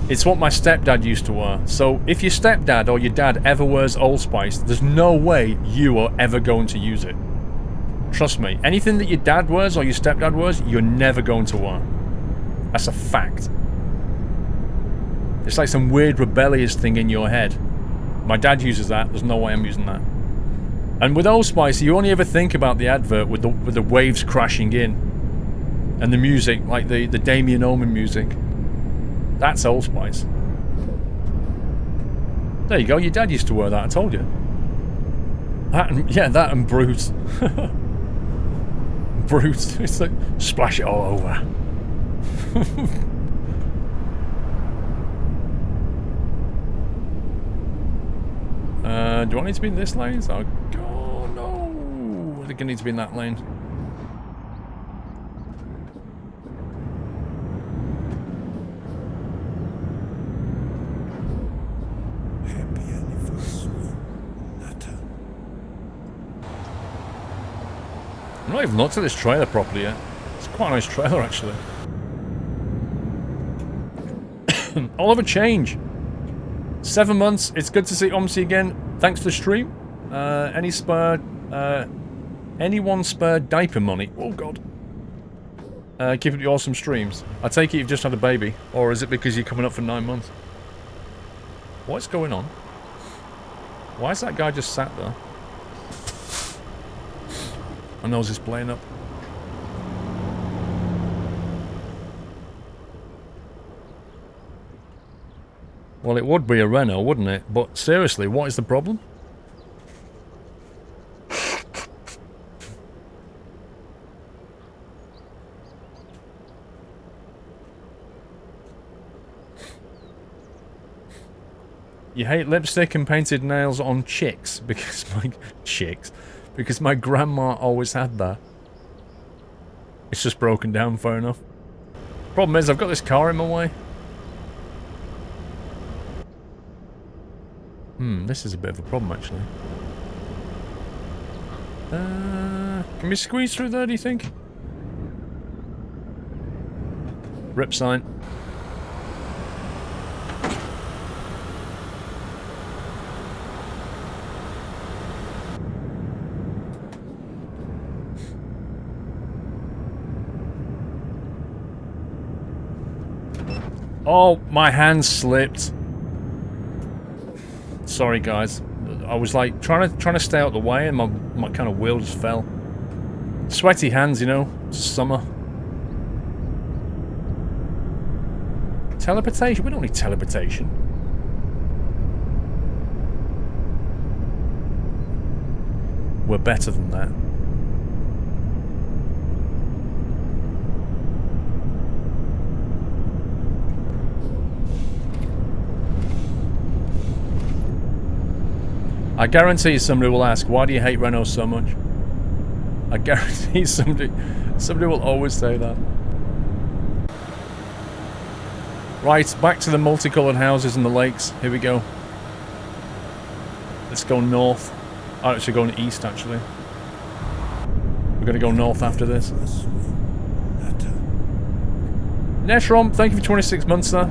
it's what my stepdad used to wear. So if your stepdad or your dad ever wears Old Spice, there's no way you are ever going to use it. Trust me. Anything that your dad wears or your stepdad wears, you're never going to wear. That's a fact. It's like some weird rebellious thing in your head. My dad uses that. There's no way I'm using that. And with Old Spice, you only ever think about the advert with the waves crashing in. And the music, like the Damien Omen music. That's Old Spice. There you go, your dad used to wear that, I told you. That and, yeah, that and Brute. Brute, it's like, splash it all over. Do I need to be in this lane? Oh, no. I think I need to be in that lane. I've not even looked at this trailer properly yet. It's quite a nice trailer, actually. I'll have a change. 7 months. It's good to see Omsi again. Thanks for the stream. Anyone spare diaper money? Oh, God. Keep up the awesome streams. I take it you've just had a baby. Or is it because you're coming up for 9 months? What's going on? Why is that guy just sat there? My nose is playing up. Well, it would be a Renault, wouldn't it? But seriously, what is the problem? You hate lipstick and painted nails on chicks because my grandma always had that. It's just broken down far enough. Problem is, I've got this car in my way. This is a bit of a problem, actually. Can we squeeze through there, do you think? Rip sign. Oh, my hand slipped. Sorry, guys. I was like trying to stay out the way, and my kind of wheel just fell. Sweaty hands, you know. It's summer. Teleportation? We don't need teleportation. We're better than that. I guarantee somebody will ask, why do you hate Renault so much? I guarantee somebody will always say that. Right, back to the multicolored houses and the lakes. Here we go. Let's go north. I'm actually going east, actually. We're going to go north after this. Neshrom, thank you for 26 months, sir.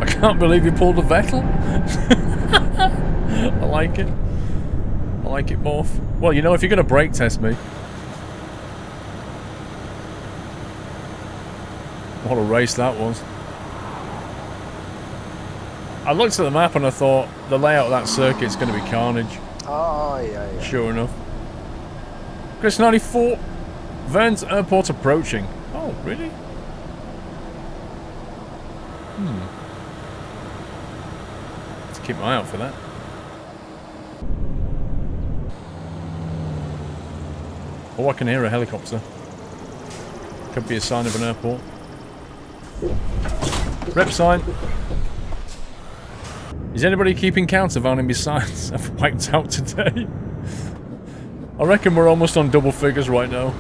I can't believe you pulled a Vettel. I like it. I like it, Morph. Well, you know, if you're going to brake test me... What a race that was. I looked at the map and I thought the layout of that circuit's going to be carnage. Oh, yeah. Sure enough. Chris 94. Vern's Airport approaching. Oh, really? Let's keep my eye out for that. Oh, I can hear a helicopter. Could be a sign of an airport. Rep sign. Is anybody keeping count of how many signs I've wiped out today? I reckon we're almost on double figures right now.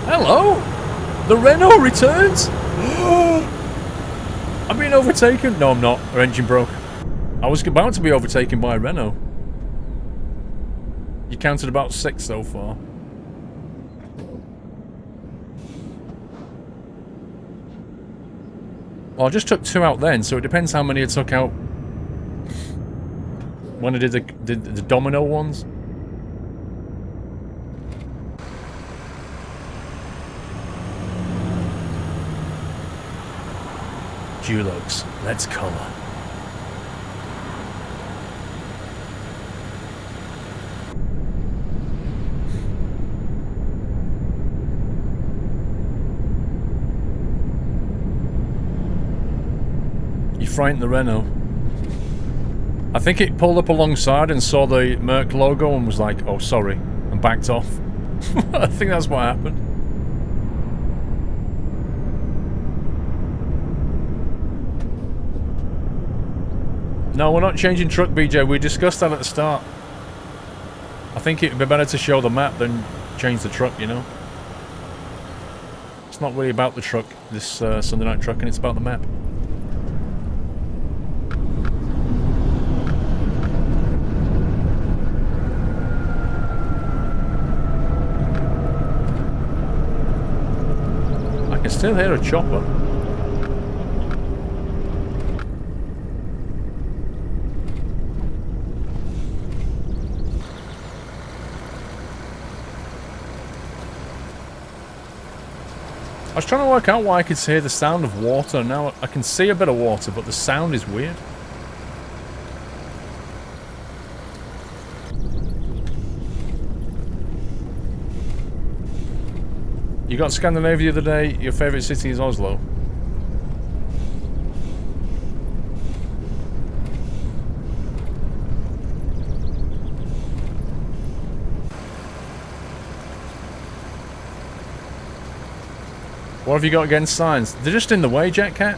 Hello? The Renault returns? I'm being overtaken? No, I'm not. Our engine broke. I was about to be overtaken by a Renault. You counted about 6 so far. Well, I just took 2 out then, so it depends how many I took out when I did the domino ones. Dulux, let's colour. You frightened the Renault. I think it pulled up alongside and saw the Merc logo and was like, oh sorry, and backed off. I think that's what happened. No, we're not changing truck, BJ. We discussed that at the start. I think it would be better to show the map than change the truck, you know? It's not really about the truck, this Sunday night trucking, it's about the map. I can still hear a chopper. I was trying to work out why I could hear the sound of water. Now I can see a bit of water, but the sound is weird. You got Scandinavia the other day, your favourite city is Oslo. What have you got against signs? They're just in the way, Jetcat.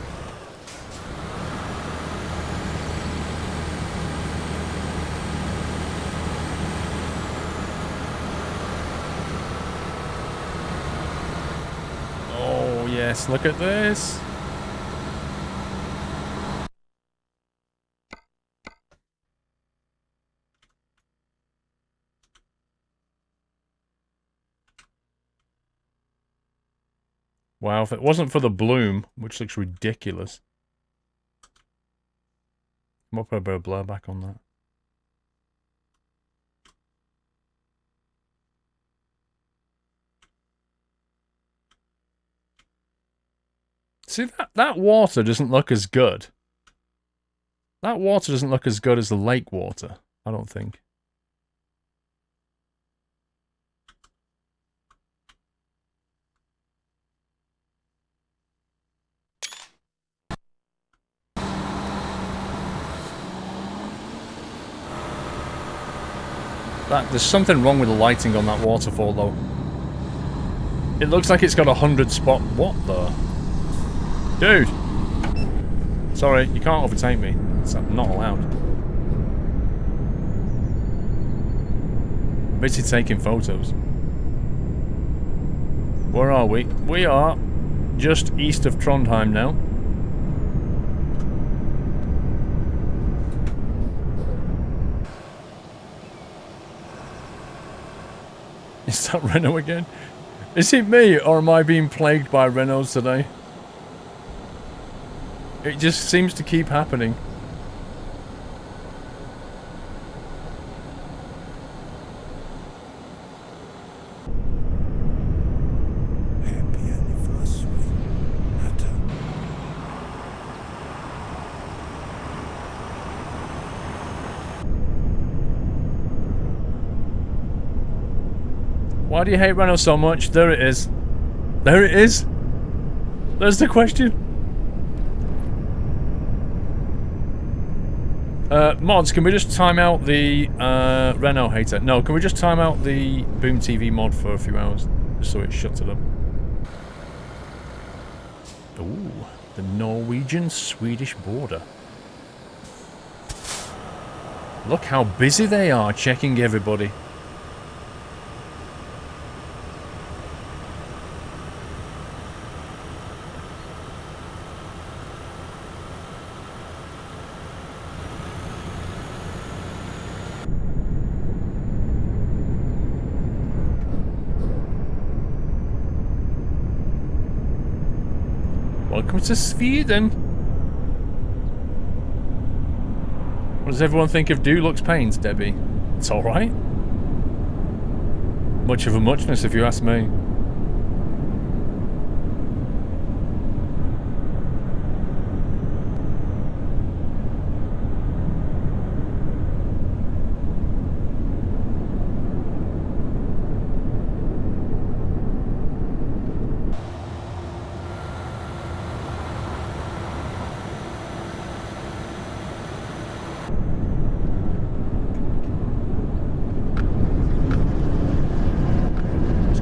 Oh, yes, look at this. Wow, if it wasn't for the bloom, which looks ridiculous. I'll put a bit of blur back on that. See, that water doesn't look as good. That water doesn't look as good as the lake water, I don't think. There's something wrong with the lighting on that waterfall, though. It looks like it's got 100 spot. What the? Dude! Sorry, you can't overtake me. It's not allowed. I'm busy taking photos. Where are we? We are just east of Trondheim now. Is that Renault again? Is it me, or am I being plagued by Renaults today? It just seems to keep happening. Happy anniversary, Nata. Why do you hate Renault so much? There it is. There it is. There's the question. Mods, can we just time out the Renault hater? No, can we just time out the Boom TV mod for a few hours? Just so it shuts it up. Ooh, the Norwegian-Swedish border. Look how busy they are checking everybody. Welcome to Sweden. What does everyone think of Dulux paints, Debbie? It's alright. Much of a muchness, if you ask me.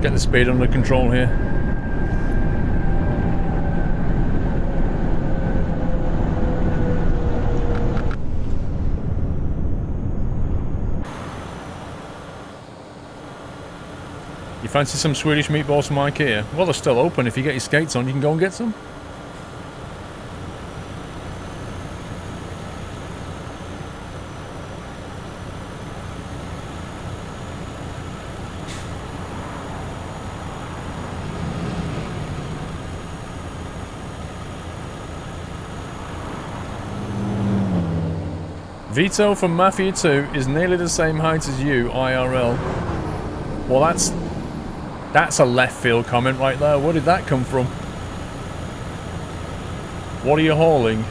Get the speed under control here. You fancy some Swedish meatballs from IKEA? Well, they're still open. If you get your skates on, you can go and get some. Vito from Mafia 2 is nearly the same height as you, IRL. Well, that's a left field comment right there. Where did that come from? What are you hauling?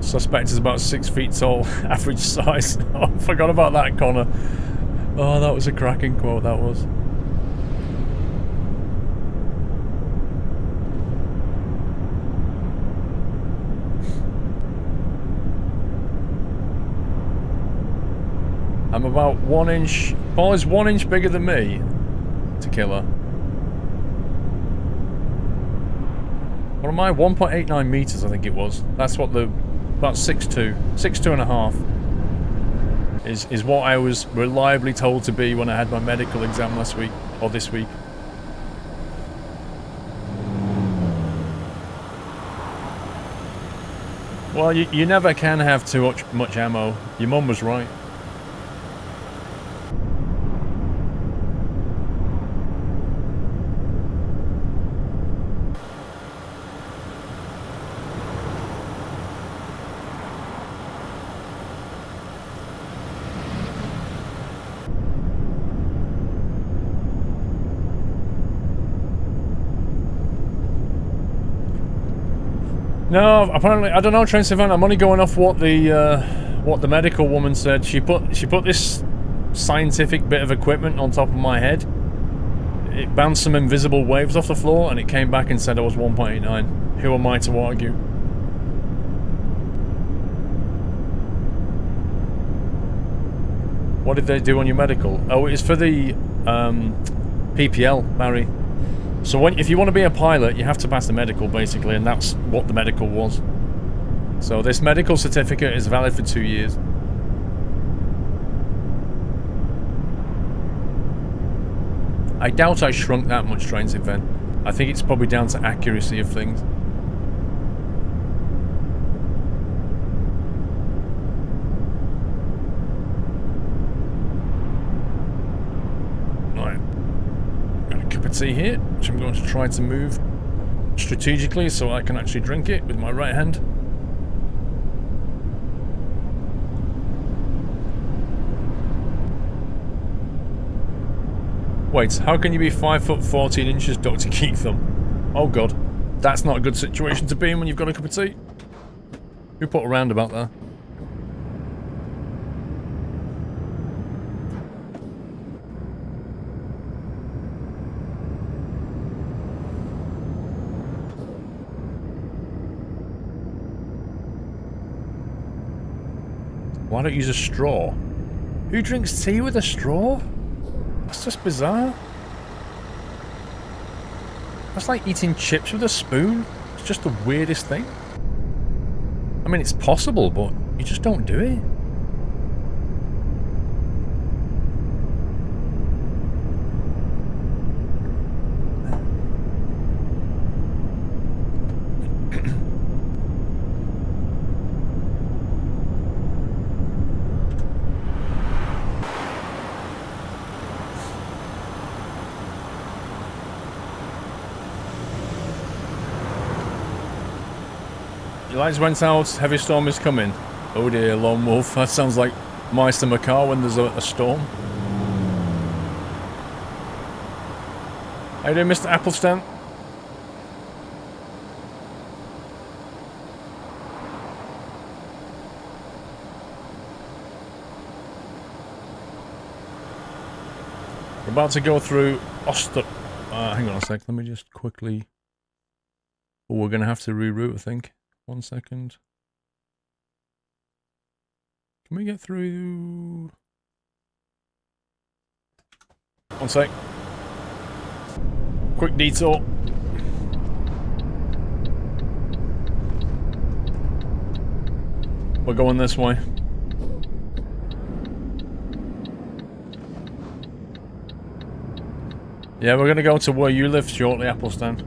Suspect is about 6 feet tall, average size. Oh, I forgot about that, Connor. Oh, that was a cracking quote, that was. I'm about 1 inch... Paul is 1 inch bigger than me. To kill her. What am I? 1.89 meters, I think it was. That's what the... About 6'2", 6'2.5" is what I was reliably told to be when I had my medical exam last week, or this week. Well, you never can have too much ammo. Your mum was right. No, apparently, I don't know, Trent. I'm only going off what the medical woman said. She put this scientific bit of equipment on top of my head. It bounced some invisible waves off the floor, and it came back and said I was 1.89. Who am I to argue? What did they do on your medical? Oh, it's for the PPL, Barry. So if you want to be a pilot, you have to pass the medical, basically, and that's what the medical was. So this medical certificate is valid for 2 years. I doubt I shrunk that much, Trains Event. I think it's probably down to accuracy of things. Right. Got a cup of tea here, which I'm going to try to move strategically so I can actually drink it with my right hand. Wait, how can you be 5 foot 14 inches, Dr. Keitham? Oh god, that's not a good situation to be in when you've got a cup of tea. Who put a roundabout there? Why don't you use a straw? Who drinks tea with a straw? That's just bizarre. That's like eating chips with a spoon. It's just the weirdest thing. I mean, it's possible, but you just don't do it. Lights went out, heavy storm is coming. Oh dear, lone wolf. That sounds like Meister Makar when there's a storm. How you doing, Mr. Applestan? We're about to go through Oster... hang on a sec, let me just quickly... Oh, we're going to have to reroute, I think. 1 second. Can we get through? 1 sec. Quick detour. We're going this way. Yeah, we're gonna go to where you live shortly, Applestan.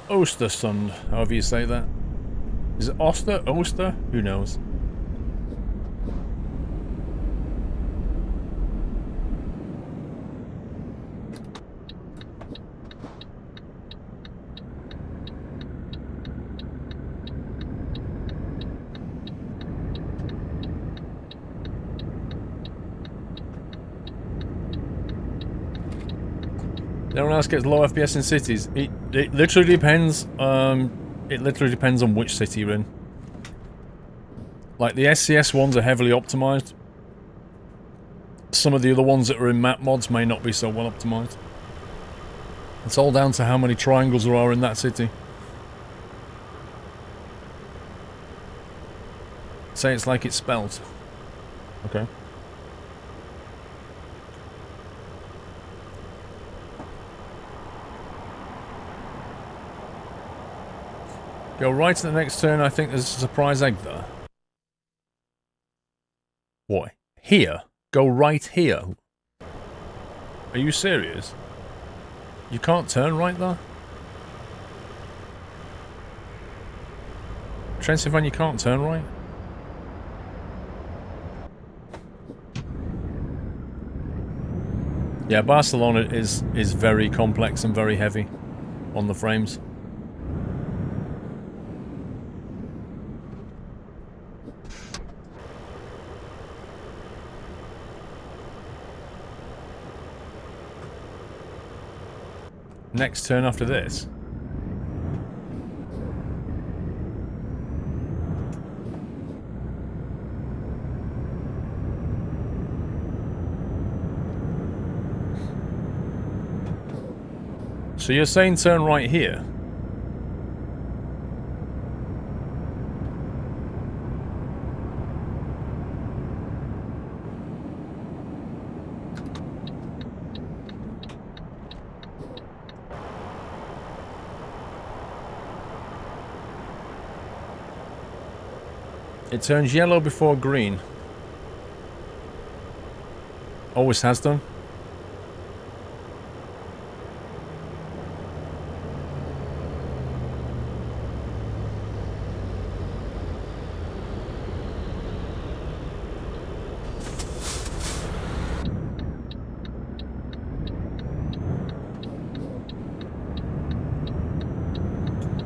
Ostersund, however you say that. Is it Oster? Oster? Who knows? Everyone else gets low FPS in cities. It literally depends. It literally depends on which city you're in. Like the SCS ones are heavily optimized. Some of the other ones that are in map mods may not be so well optimized. It's all down to how many triangles there are in that city. Say it's like it's spelled. Okay. Go right to the next turn, I think there's a surprise egg there. What? Here? Go right here? Are you serious? You can't turn right there? Transylvania, you can't turn right? Yeah, Barcelona is very complex and very heavy on the frames. Next turn after this. So you're saying turn right here? It turns yellow before green. Always has done.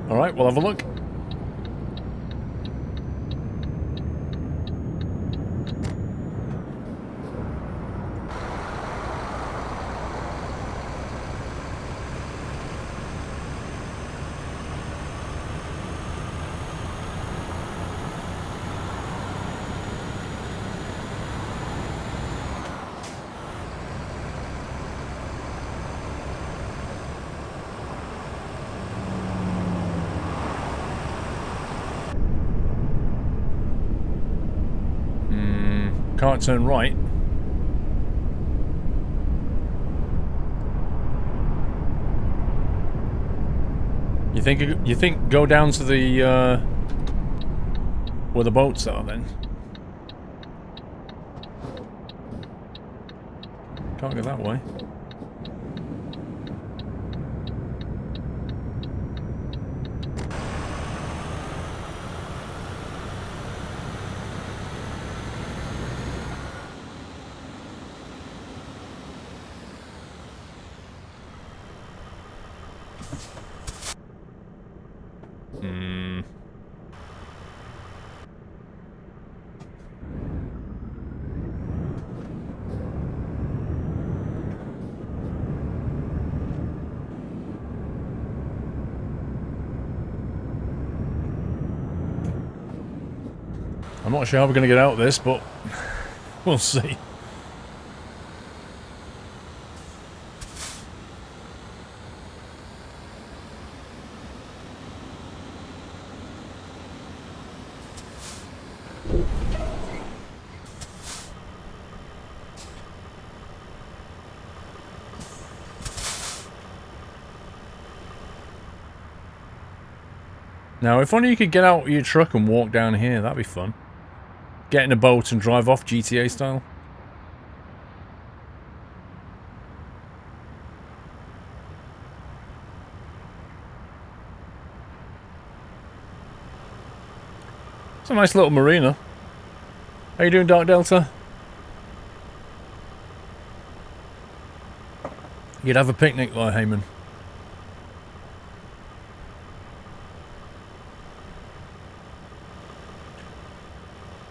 Alright, we'll have a look. Can't turn right. You think go down to the where the boats are then? Can't go that way. I'm not sure how we're going to get out of this, but we'll see. Now, if only you could get out of your truck and walk down here, that'd be fun. Get in a boat and drive off GTA style. It's a nice little marina. How you doing, Dark Delta? You'd have a picnic there, Heyman.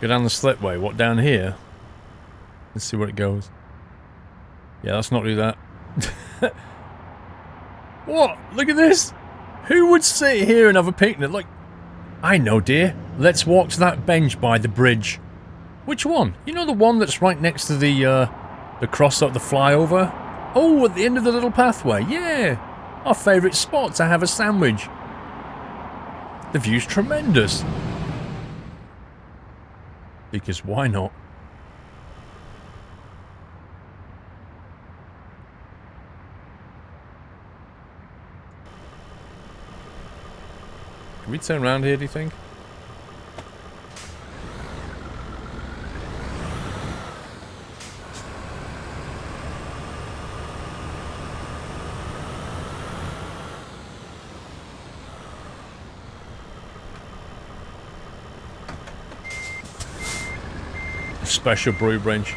Go down the slipway. What, down here? Let's see where it goes. Yeah, let's not do that. What? Look at this! Who would sit here and have a picnic? Like, I know, dear. Let's walk to that bench by the bridge. Which one? You know the one that's right next to the cross up the flyover? Oh, at the end of the little pathway. Yeah! Our favourite spot to have a sandwich. The view's tremendous. Because why not? Can we turn around here, do you think? Special brew branch.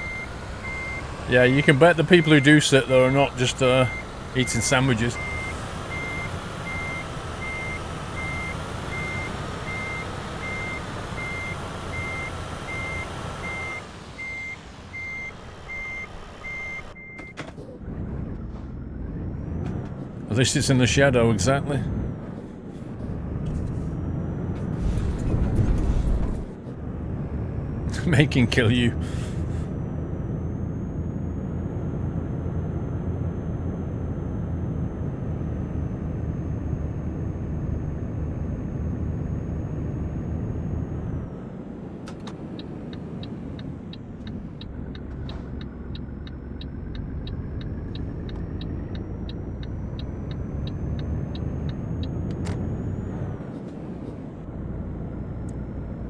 Yeah, you can bet the people who do sit there are not just eating sandwiches. At least it's in the shadow, exactly. Making kill you.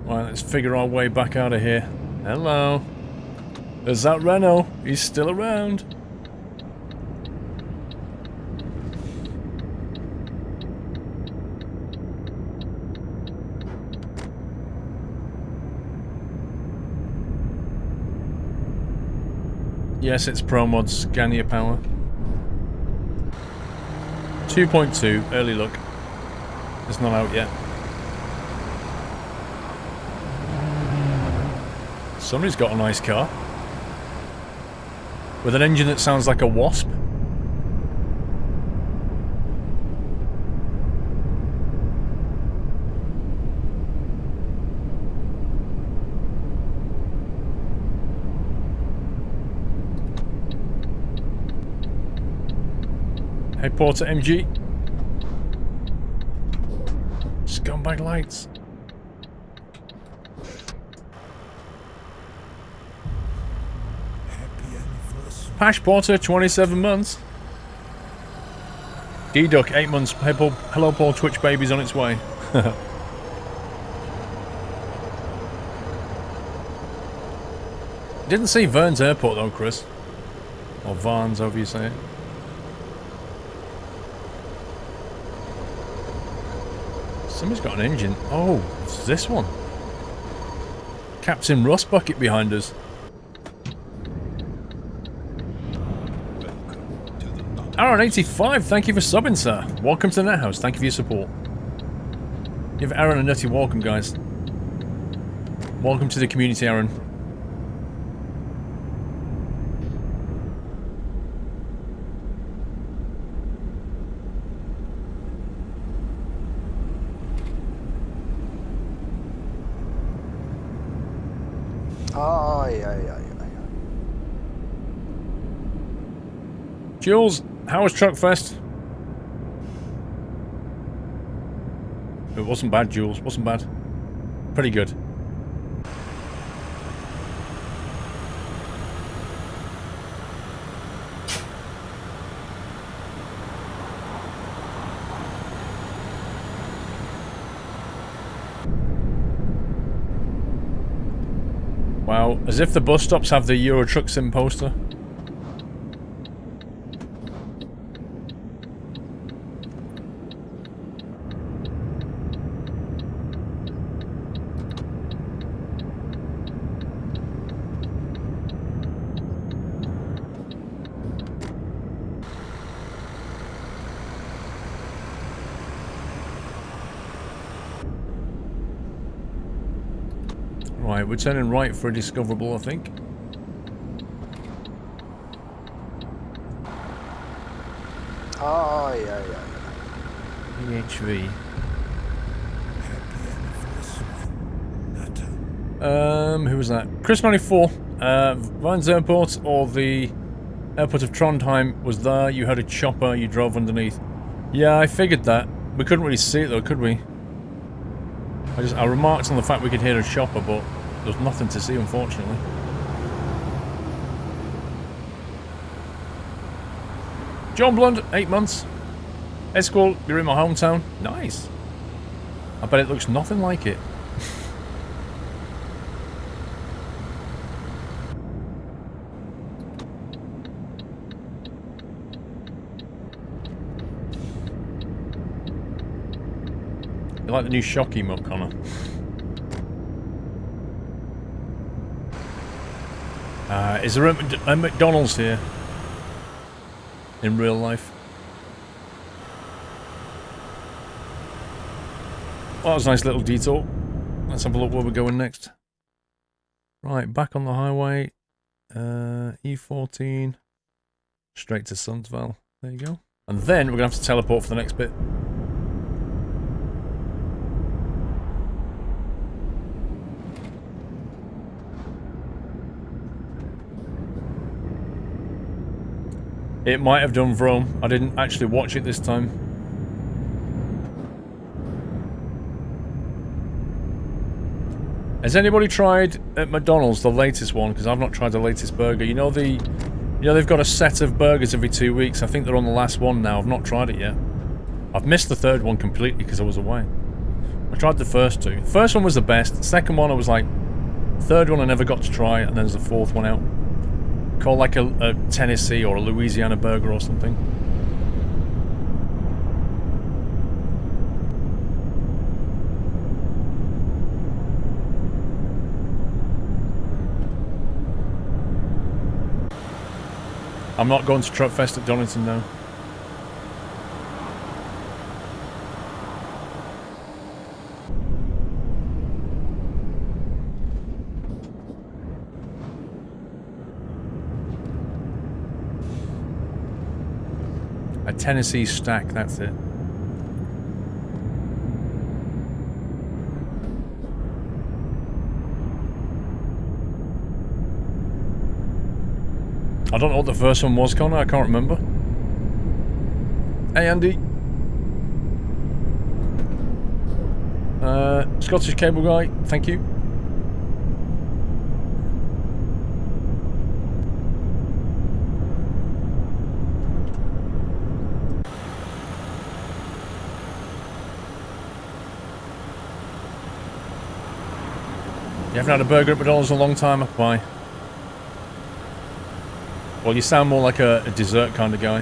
Right, let's figure our way back out of here. Hello. There's that Renault. He's still around. Yes, it's Promods Scandinavia power. 2.2, early look. It's not out yet. Somebody's got a nice car. With an engine that sounds like a wasp. Hey, Porter MG. Scumbag lights. Pash Porter, 27 months. D-Duck, 8 months. Hello Paul, Twitch baby's on its way. Didn't see Vern's airport though, Chris. Or Varnes, however you say it. Somebody's got an engine. Oh, it's this one. Captain Rust Bucket behind us. Aaron85, thank you for subbing, sir. Welcome to the Net House. Thank you for your support. Give Aaron a nutty welcome, guys. Welcome to the community, Aaron. Jules, how was Truckfest? It wasn't bad, Jules. Wasn't bad. Pretty good. Wow, as if the bus stops have the Euro Truck Sim poster. Right, we're turning right for a discoverable, I think. Oh, yeah. EHV. Who was that? Chris94. Vines Airport or the airport of Trondheim was there. You had a chopper you drove underneath. Yeah, I figured that. We couldn't really see it though, could we? I remarked on the fact we could hear a chopper, but there was nothing to see, unfortunately. John Blund, 8 months. Esquirrel, you're in my hometown. Nice. I bet it looks nothing like it. You like the new shock emote, Connor? Is there a McDonald's here? In real life? Well, that was a nice little detour. Let's have a look where we're going next. Right, back on the highway. E14. Straight to Sundsvall. There you go. And then we're going to have to teleport for the next bit. It might have done Vrome. I didn't actually watch it this time. Has anybody tried at McDonald's the latest one? Because I've not tried the latest burger. You know they've got a set of burgers every 2 weeks. I think they're on the last one now. I've not tried it yet. I've missed the third one completely because I was away. I tried the first two. The first one was the best. The second one I was like... Third one I never got to try, and then there's the fourth one out. Called like a Tennessee or a Louisiana burger or something. I'm not going to Truckfest at Donington now. A Tennessee stack, that's it. I don't know what the first one was, Connor. I can't remember. Hey, Andy. Scottish cable guy, thank you. You haven't had a burger at McDonald's in a long time? Why? Well, you sound more like a dessert kind of guy.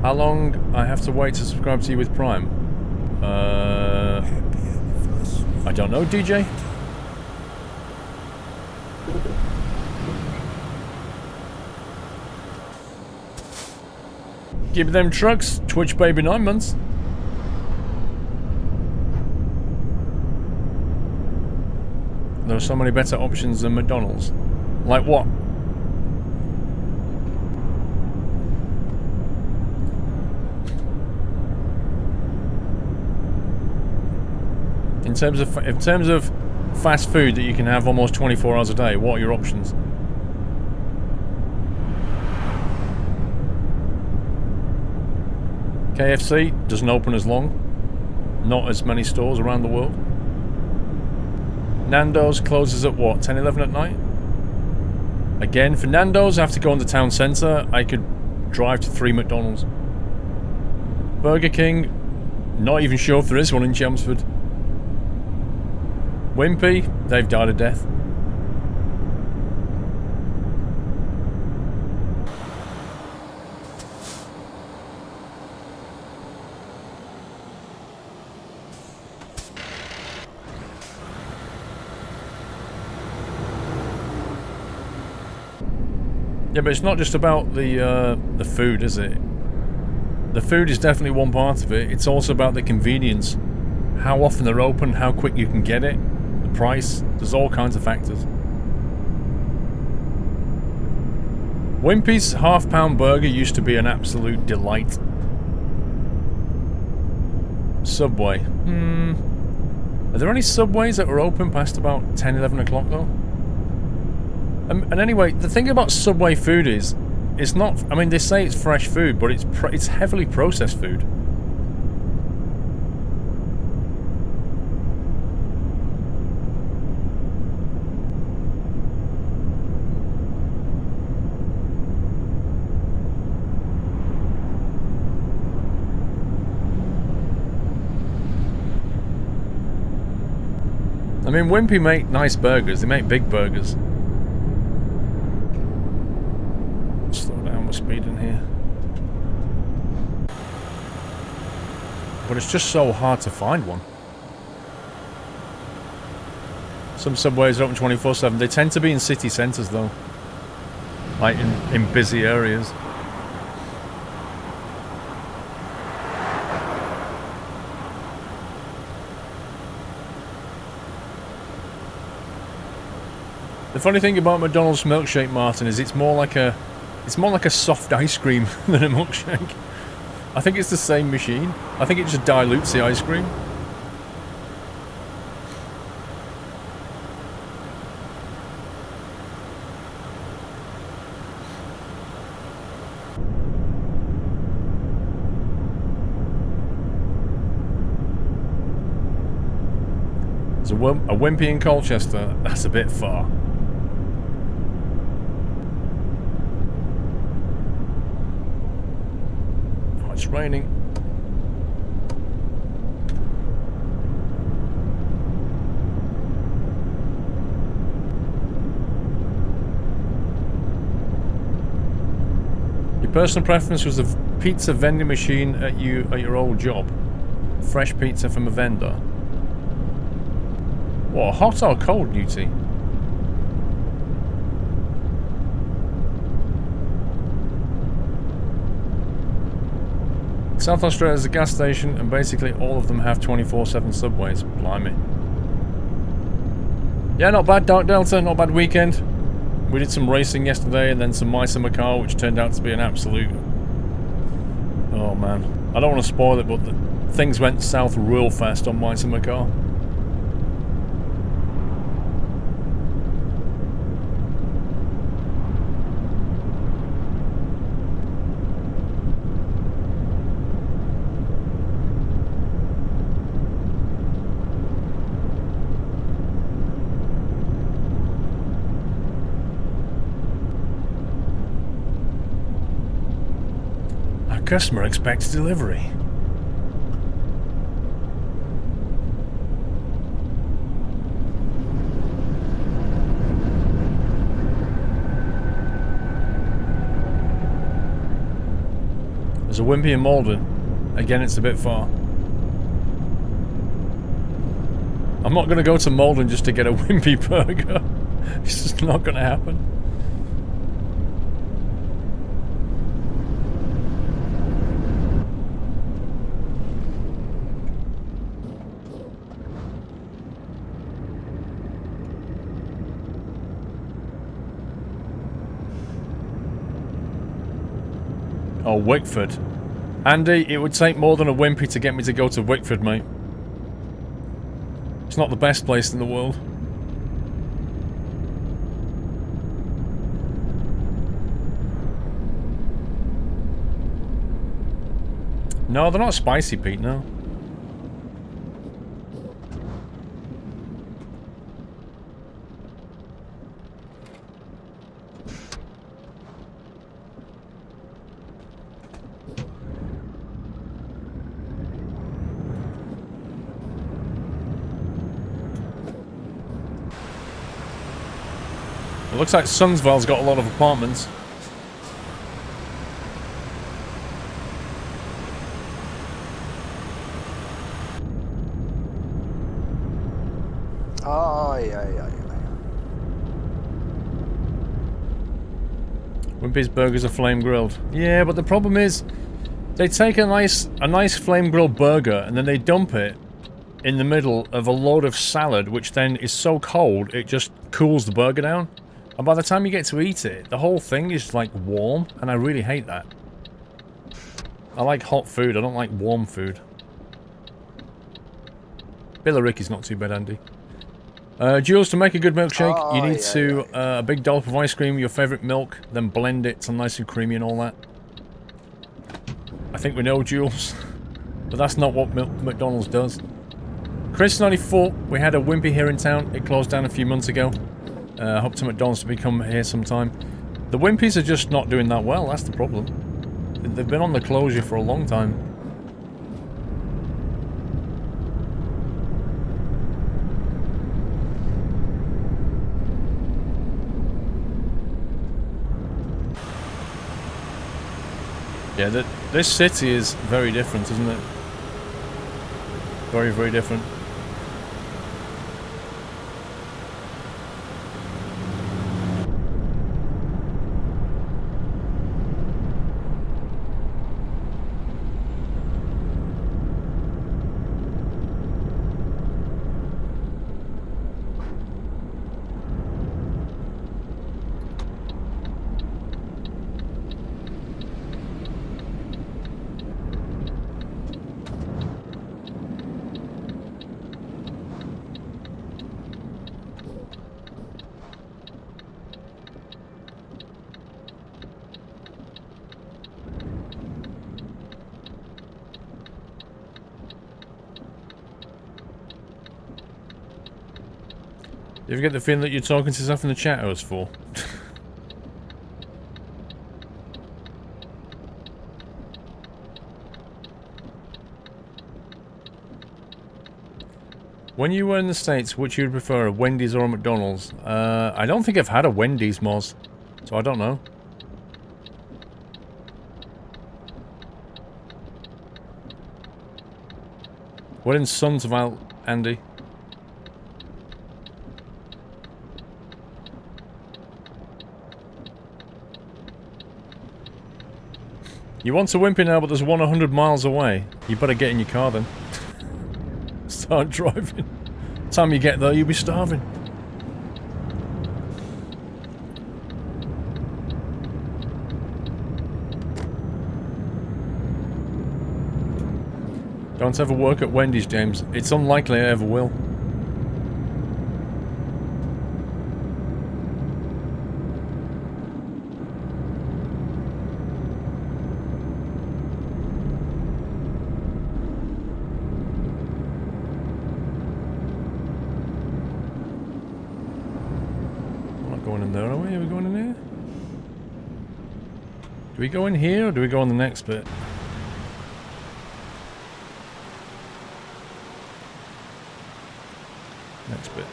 How long I have to wait to subscribe to you with Prime? I don't know, DJ. Give me them trucks, Twitch baby 9 months. There are so many better options than McDonald's. Like what? In terms of fast food that you can have almost 24 hours a day, what are your options? KFC doesn't open as long. Not as many stores around the world. Nando's closes at what, 10, 11 at night? Again, for Nando's I have to go into town centre. I could drive to 3 McDonald's. Burger King, not even sure if there is one in Chelmsford. Wimpy, they've died a death. Yeah, but it's not just about the food, is it? The food is definitely one part of it. It's also about the convenience. How often they're open, how quick you can get it, the price. There's all kinds of factors. Wimpy's half-pound burger used to be an absolute delight. Subway. Are there any Subways that are open past about 10, 11 o'clock though? And anyway, the thing about Subway food is, it's not, I mean, they say it's fresh food, but it's heavily processed food. I mean, Wimpy make nice burgers. They make big burgers. Slow down with speed in here. But it's just so hard to find one. Some subways are open 24/7. They tend to be in city centres though. Like in busy areas. The funny thing about McDonald's milkshake, Martin, is it's more like a soft ice cream than a milkshake. I think it's the same machine. I think it just dilutes the ice cream. There's a Wimpy in Colchester. That's a bit far. It's raining. Your personal preference was the pizza vending machine at your old job. Fresh pizza from a vendor. What, hot or cold, Newty? South Australia is a gas station, and basically all of them have 24/7 subways. Blimey. Yeah, not bad, Dark Delta. Not bad weekend. We did some racing yesterday, and then some Mice in Macau, which turned out to be an absolute... Oh, man. I don't want to spoil it, but things went south real fast on Mice in Macau. Customer expects delivery. There's a Wimpy in Malden. Again, it's a bit far. I'm not going to go to Malden just to get a Wimpy burger. It's just not going to happen. Oh, Wickford. Andy, it would take more than a Wimpy to get me to go to Wickford, mate. It's not the best place in the world. No, they're not spicy, Pete, no. It looks like Sunsville's got a lot of apartments. Wimpy's burgers are flame grilled. Yeah, but the problem is, they take a nice flame grilled burger and then they dump it in the middle of a load of salad, which then is so cold it just cools the burger down. And by the time you get to eat it, the whole thing is like warm, and I really hate that. I like hot food, I don't like warm food. Billericay's not too bad, Andy. Jules, to make a good milkshake, you need a big dollop of ice cream, your favourite milk, then blend it so nice and creamy and all that. I think we know, Jules. But that's not what McDonald's does. Chris94, we had a Wimpy here in town. It closed down a few months ago. Hope to McDonald's to become here sometime. The Wimpies are just not doing that well, that's the problem. They've been on the closure for a long time. Yeah, this city is very different, isn't it? Very, very different. You ever get the feeling that you're talking to yourself in the chat hours for? When you were in the States, which you'd prefer, a Wendy's or a McDonald's? I don't think I've had a Wendy's, Moz, so I don't know. We're in Sundsvall, Andy. You want to Wimpy now, but there's one 100 miles away. You better get in your car then. Start driving. Time you get there, you'll be starving. Don't ever work at Wendy's, James. It's unlikely I ever will. Do we go in here, or do we go on the next bit? Next bit.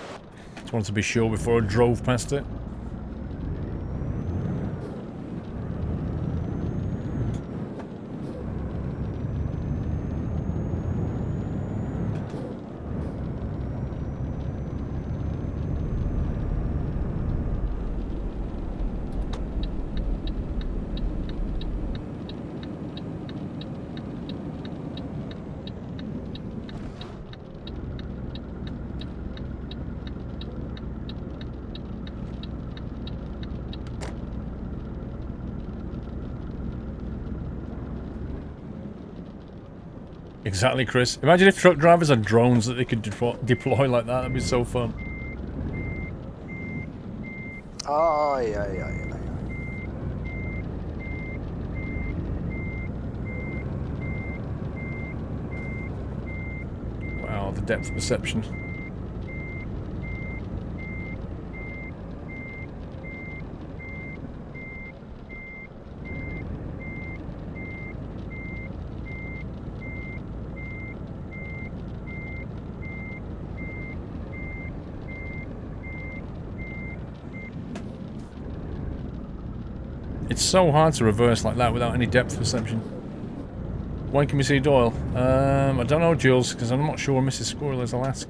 Just wanted to be sure before I drove past it. Exactly, Chris. Imagine if truck drivers had drones that they could deploy like that. That'd be so fun. Oh, yeah. Wow, the depth perception. It's so hard to reverse like that without any depth perception. When can we see Doyle? I don't know, Jules, because I'm not sure where Mrs. Squirrel is, I'll ask.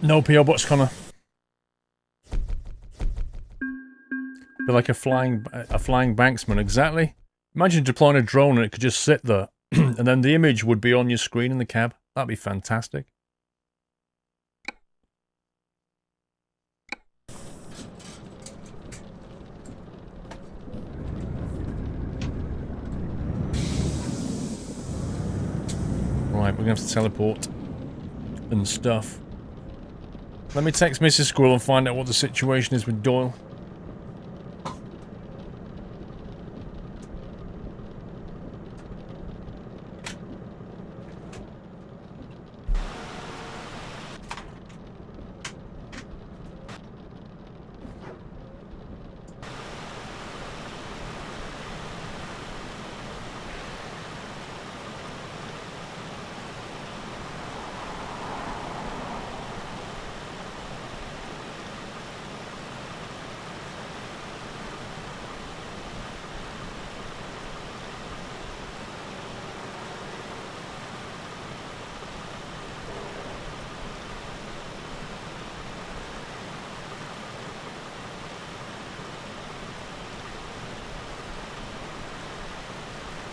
No PO box, Connor. Be like a flying banksman, exactly. Imagine deploying a drone and it could just sit there, and then the image would be on your screen in the cab. That'd be fantastic. Right, we're gonna have to teleport and stuff. Let me text Mrs. Squirrel and find out what the situation is with Doyle.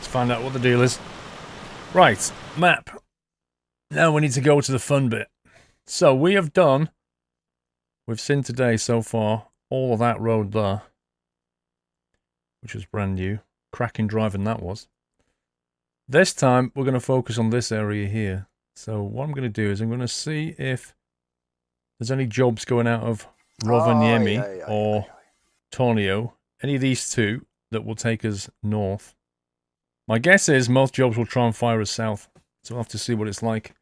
Let's find out what the deal is. Right, map. Now we need to go to the fun bit. So we have done, we've seen today so far, all of that road there, which was brand new. Cracking driving that was. This time we're going to focus on this area here. So what I'm going to do is I'm going to see if there's any jobs going out of Rovaniemi or Tornio, any of these two that will take us north. My guess is most jobs will try and fire us south, so we'll have to see what it's like.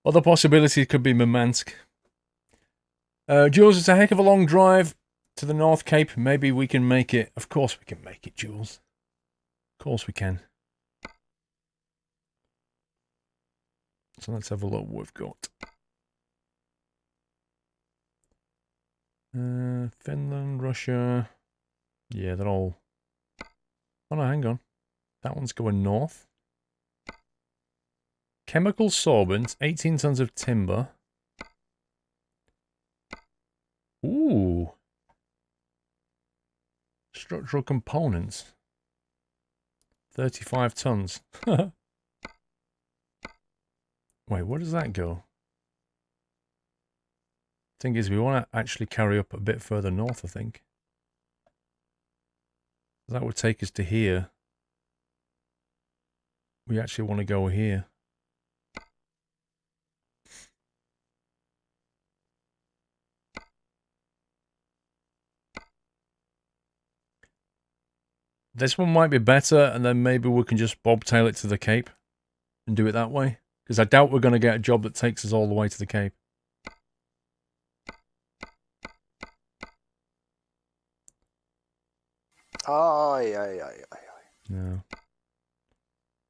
Other possibilities could be Murmansk. Jules, it's a heck of a long drive to the North Cape. Maybe we can make it. Of course we can make it, Jules. Of course we can. So let's have a look what we've got. Finland, Russia. Yeah, they're all... Oh no, hang on. That one's going north. Chemical sorbent, 18 tons of timber. Ooh. Structural components. 35 tons. Wait, where does that go? Thing is, we want to actually carry up a bit further north, I think. That would take us to here. We actually want to go here. This one might be better, and then maybe we can just bobtail it to the Cape and do it that way. Because I doubt we're going to get a job that takes us all the way to the Cape. Aye. No.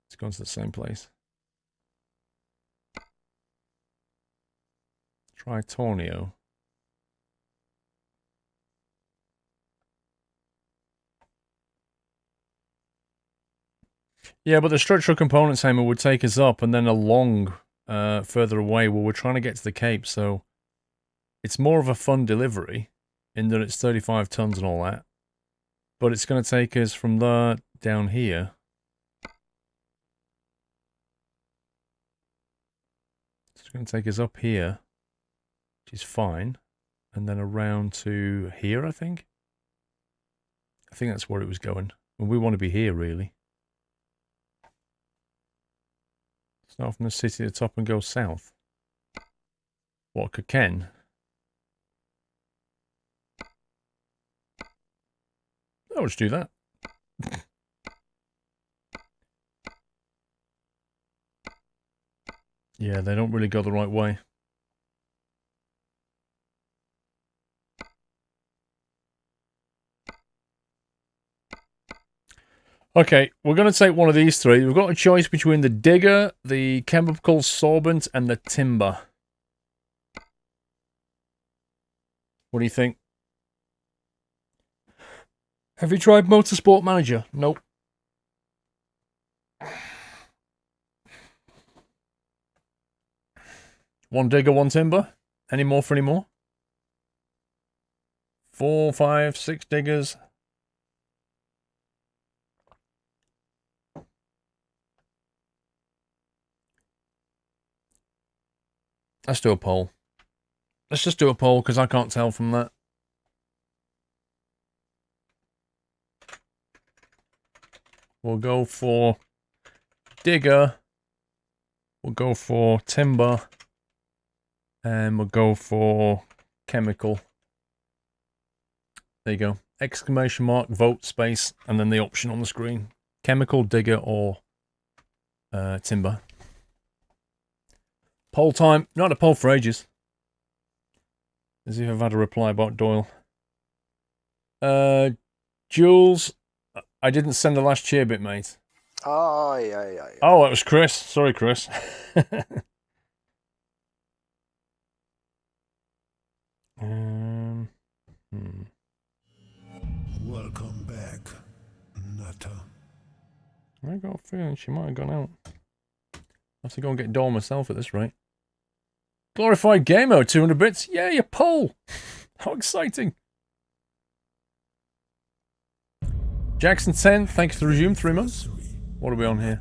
It's gone to the same place. Try Tornio. Yeah, but the structural components, Hammer, would take us up and then along further away where we're trying to get to the Cape, so it's more of a fun delivery in that it's 35 tons and all that. But it's going to take us from there down here. It's going to take us up here, which is fine, and then around to here, I think. I think that's where it was going. And we want to be here, really. Start from the city at the top and go south. What, Ken? I'll just do that. Yeah, they don't really go the right way. Okay, we're going to take one of these three. We've got a choice between the digger, the chemical sorbent, and the timber. What do you think? Have you tried Motorsport Manager? Nope. One digger, one timber? Any more for any more? 4, 5, 6 diggers. Let's do a poll. Let's just do a poll because I can't tell from that. We'll go for digger. We'll go for timber. And we'll go for chemical. There you go. Exclamation mark, vote, space, and then the option on the screen. Chemical, digger, or timber. Poll time. Not a poll for ages. As if I've had a reply about Doyle. Jules, I didn't send the last cheer bit, mate. Aye. Oh, it was Chris. Sorry, Chris. Welcome back, Nutter. I got a feeling she might have gone out. I have to go and get Doyle myself at this rate. Glorified Gamer, 200 bits. Yeah, your poll. How exciting. Jackson 10, thank you for the resume, 3 months. What are we on here?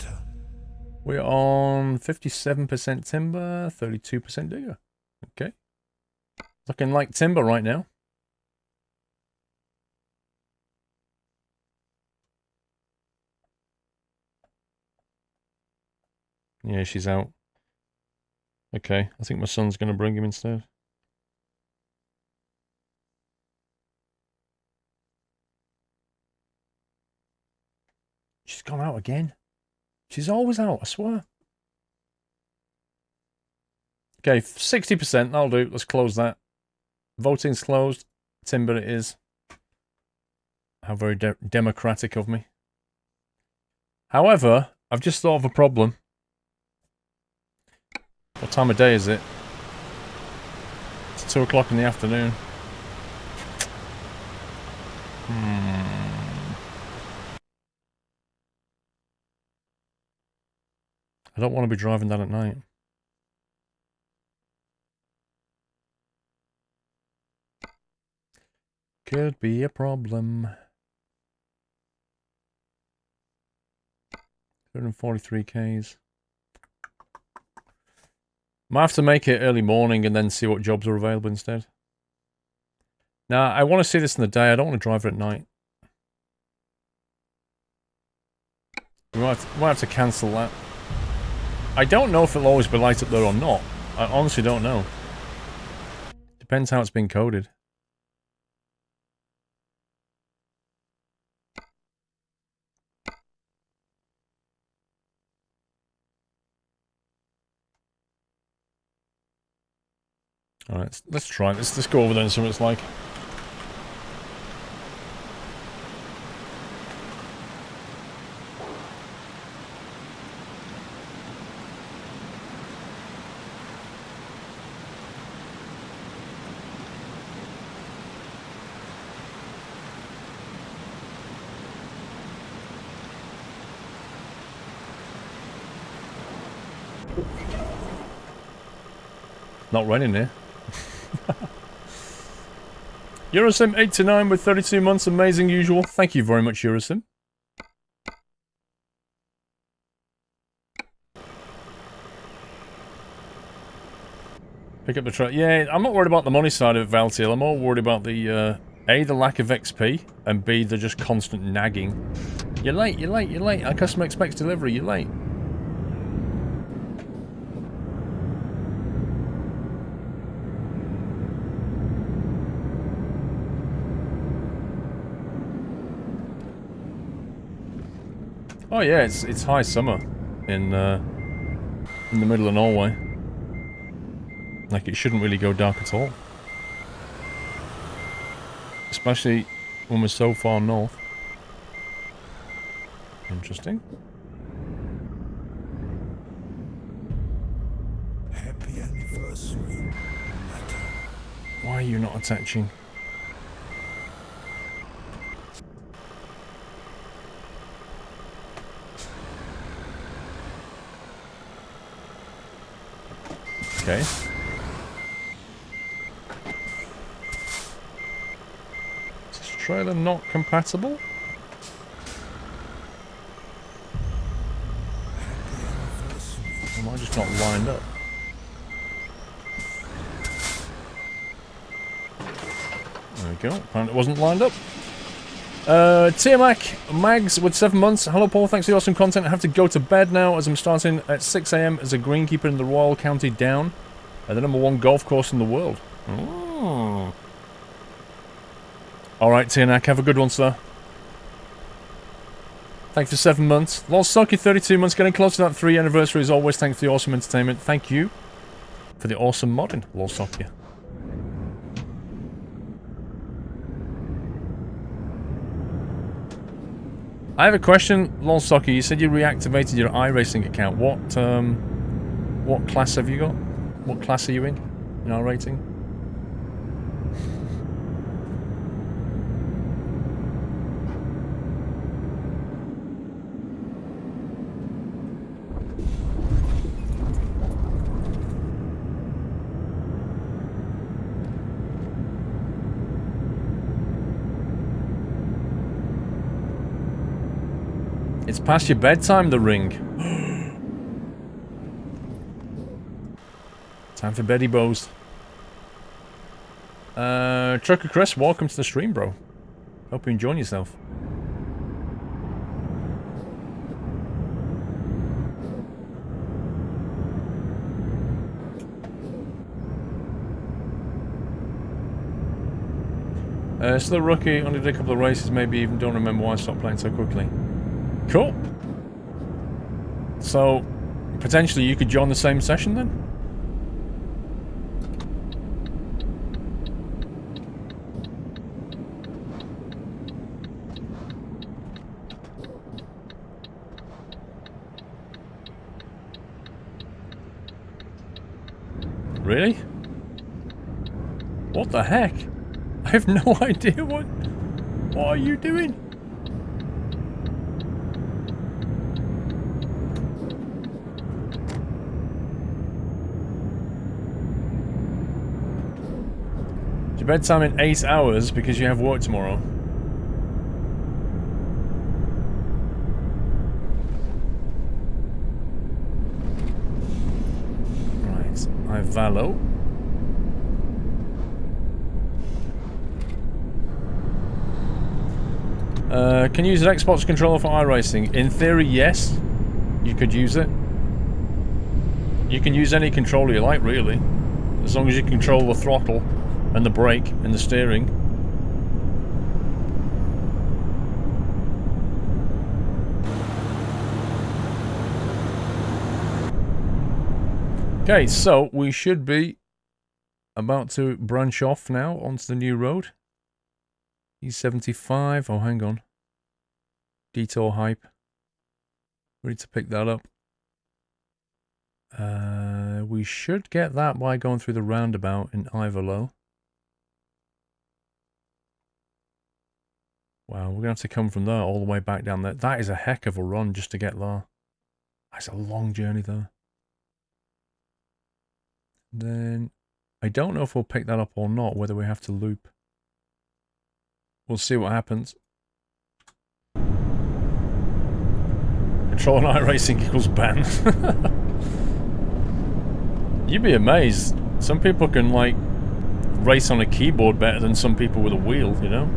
We're on 57% timber, 32% digger. Okay. Looking like timber right now. Yeah, she's out. Okay, I think my son's going to bring him instead. She's gone out again. She's always out, I swear. Okay, 60%, that'll do. Let's close that. Voting's closed. Timber it is. How very democratic of me. However, I've just thought of a problem. What time of day is it? It's 2 o'clock in the afternoon. I don't want to be driving that at night. Could be a problem. 243 Ks. Might have to make it early morning and then see what jobs are available instead. Now, I want to see this in the day. I don't want to drive it at night. We might have to cancel that. I don't know if it'll always be light up there or not. I honestly don't know. Depends how it's been coded. Alright, let's try it. Let's go over there and see what it's like. Not raining here. Eurosim 89 with 32 months, amazing usual. Thank you very much, Eurosim. Pick up the truck. Yeah, I'm not worried about the money side of it, Valtiel. I'm more worried about the, A, the lack of XP, and B, the just constant nagging. You're late, you're late, you're late. Our customer expects delivery, you're late. Oh yeah, it's high summer in the middle of Norway. Like, it shouldn't really go dark at all. Especially when we're so far north. Interesting. Happy anniversary. Why are you not attaching? Okay. Is this trailer not compatible? Or am I just not lined up? There we go. Apparently it wasn't lined up. Tiamak Mags with 7 months. Hello Paul, thanks for the awesome content. I have to go to bed now as I'm starting at 6 AM as a greenkeeper in the Royal County Down. The #1 golf course in the world. Oh. Alright Tiamak, have a good one sir. Thanks for 7 months. Lolsocky 32 months, getting close to that 3 anniversary as always. Thanks for the awesome entertainment. Thank you for the awesome modding, Lolsocky. I have a question, Lolsocky. You said you reactivated your iRacing account. What class have you got? What class are you in iRacing? It's past your bedtime, the ring. Time for Betty Bows. Trucker Chris, welcome to the stream, bro. Hope you're enjoying yourself. Still a rookie, only did a couple of races, maybe even don't remember why I stopped playing so quickly. Cool. So, potentially you could join the same session then? Really? What the heck? I have no idea what are you doing? It's your bedtime in 8 hours because you have work tomorrow. Right, IVECO. Can you use an Xbox controller for iRacing? In theory, yes. You could use it. You can use any controller you like, really. As long as you control the throttle and the brake and the steering. Okay, so we should be about to branch off now onto the new road. E75. Oh, hang on. Detour hype. Ready to pick that up. We should get that by going through the roundabout in IVECO. Wow, we're going to have to come from there all the way back down there. That is a heck of a run just to get there. That's a long journey there. Then, I don't know if we'll pick that up or not, whether we have to loop. We'll see what happens. Control and iRacing equals ban. You'd be amazed. Some people can, like, race on a keyboard better than some people with a wheel, you know?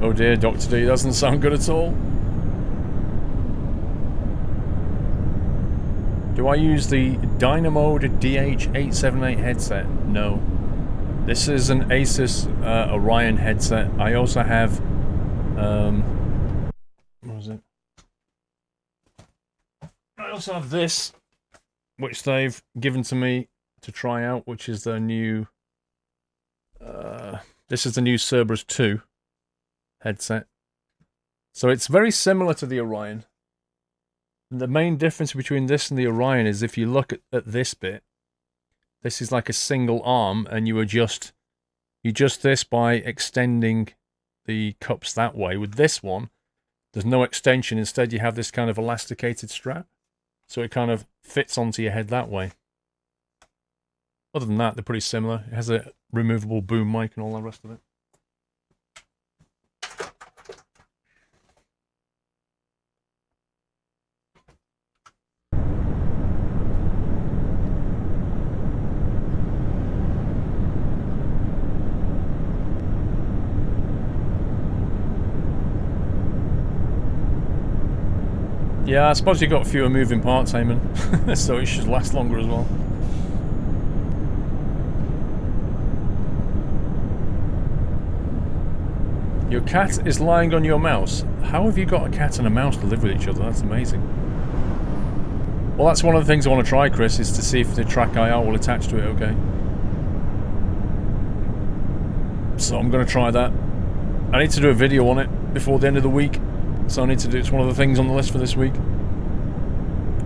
Oh dear, Dr. D, doesn't sound good at all. Do I use the Dynamo DH878 headset? No. This is an Asus Orion headset. I also have, what was it? I also have this, which they've given to me to try out, which is their new, this is the new Cerberus 2 headset. So it's very similar to the Orion. The main difference between this and the Orion is if you look at this bit, this is like a single arm and you adjust this by extending the cups that way. With this one, there's no extension. Instead, you have this kind of elasticated strap. So it kind of fits onto your head that way. Other than that, they're pretty similar. It has a removable boom mic and all the rest of it. Yeah, I suppose you've got fewer moving parts, Eamon, so it should last longer as well. Your cat is lying on your mouse. How have you got a cat and a mouse to live with each other? That's amazing. Well, that's one of the things I want to try, Chris, is to see if the track IR will attach to it, okay? So I'm going to try that. I need to do a video on it before the end of the week. So I need to do, it's one of the things on the list for this week.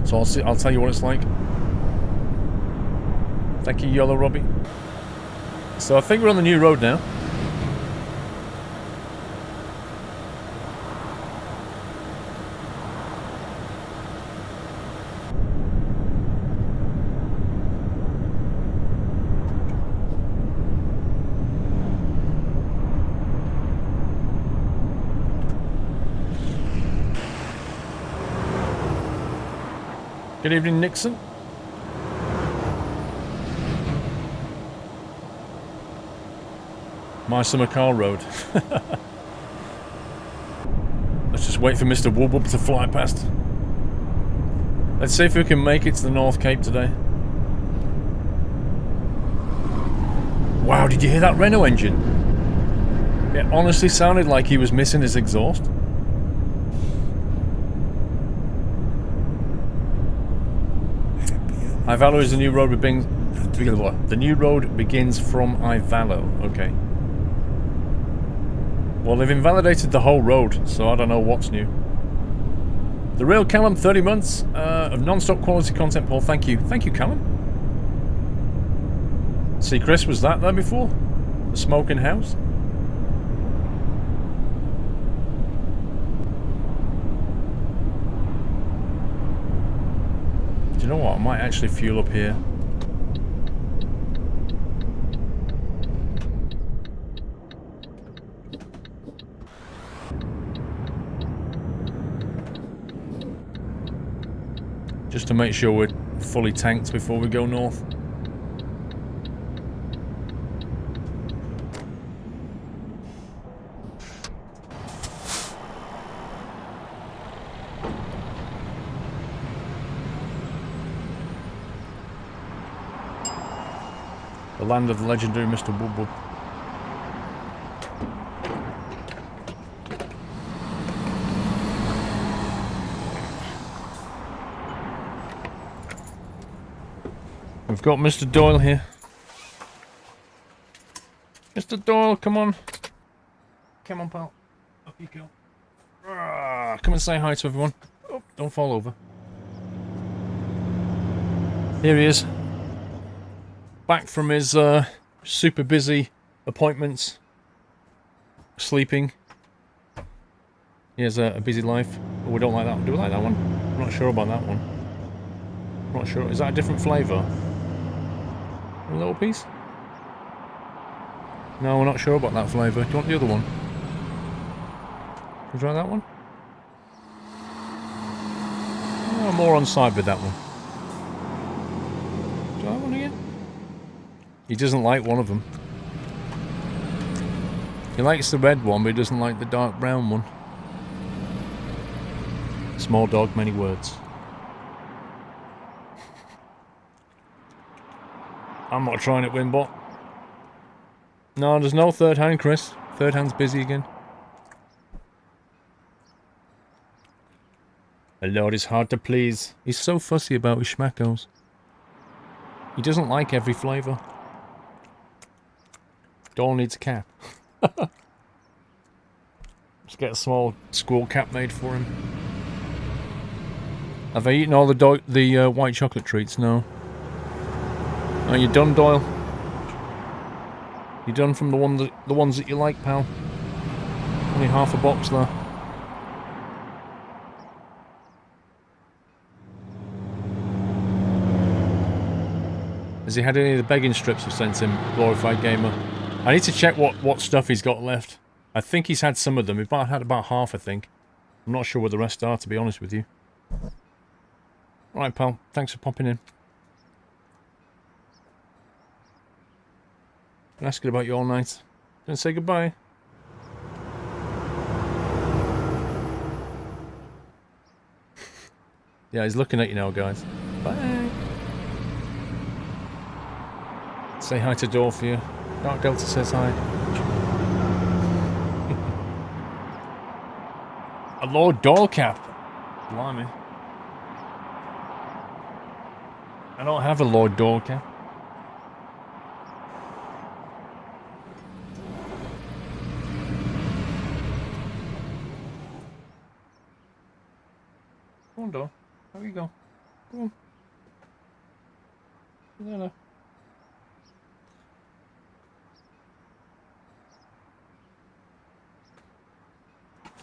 So I'll tell you what it's like. Thank you, Yellow Robbie. So I think we're on the new road now. Good evening, Nixon. My summer car road. Let's just wait for Mr. Wub Wub to fly past. Let's see if we can make it to the North Cape today. Wow, did you hear that Renault engine? It honestly sounded like he was missing his exhaust. IVECO is the new road begins. The new road begins from IVECO. Okay. Well, they've invalidated the whole road, so I don't know what's new. The real Callum, 30 months of non-stop quality content, Paul. Thank you. Thank you, Callum. See, Chris, was that there before? The smoking house? Do you know what? I might actually fuel up here. Just to make sure we're fully tanked before we go north. The land of the legendary Mr. Wub Wub. We've got Mr. Doyle here. Mr. Doyle, come on. Come on, pal. Up you go. Come and say hi to everyone. Oh, don't fall over. Here he is. Back from his super busy appointments. Sleeping. He has a busy life. Oh, we don't like that. Do we like that one? I'm not sure about that one. I'm not sure. Is that a different flavour? A little piece? No, we're not sure about that flavour. Do you want the other one? Would you try that one? Oh, I'm more on side with that one. Do you like that one again? He doesn't like one of them. He likes the red one, but he doesn't like the dark brown one. Small dog, many words. I'm not trying it, Winbot. No, there's no third hand, Chris. Third hand's busy again. The Lord is hard to please. He's so fussy about his schmackos. He doesn't like every flavour. Doyle needs a cap. Let's get a small squirrel cap made for him. Have I eaten all the white chocolate treats? No. Are you done, Doyle? You done from the ones that you like, pal? Only half a box there. Has he had any of the begging strips I've sent him, Glorified Gamer? I need to check what stuff he's got left. I think he's had some of them. He's had about half, I think. I'm not sure where the rest are, to be honest with you. Alright, pal. Thanks for popping in. Been asking about you all night. Gonna say goodbye. Yeah, he's looking at you now, guys. Bye. Say hi to Doyle for you. Dark Delta says hi. A Lord Doyle cap. Blimey. I don't have a Lord Doyle cap. Come on, Doyle. How you go? Come on. There.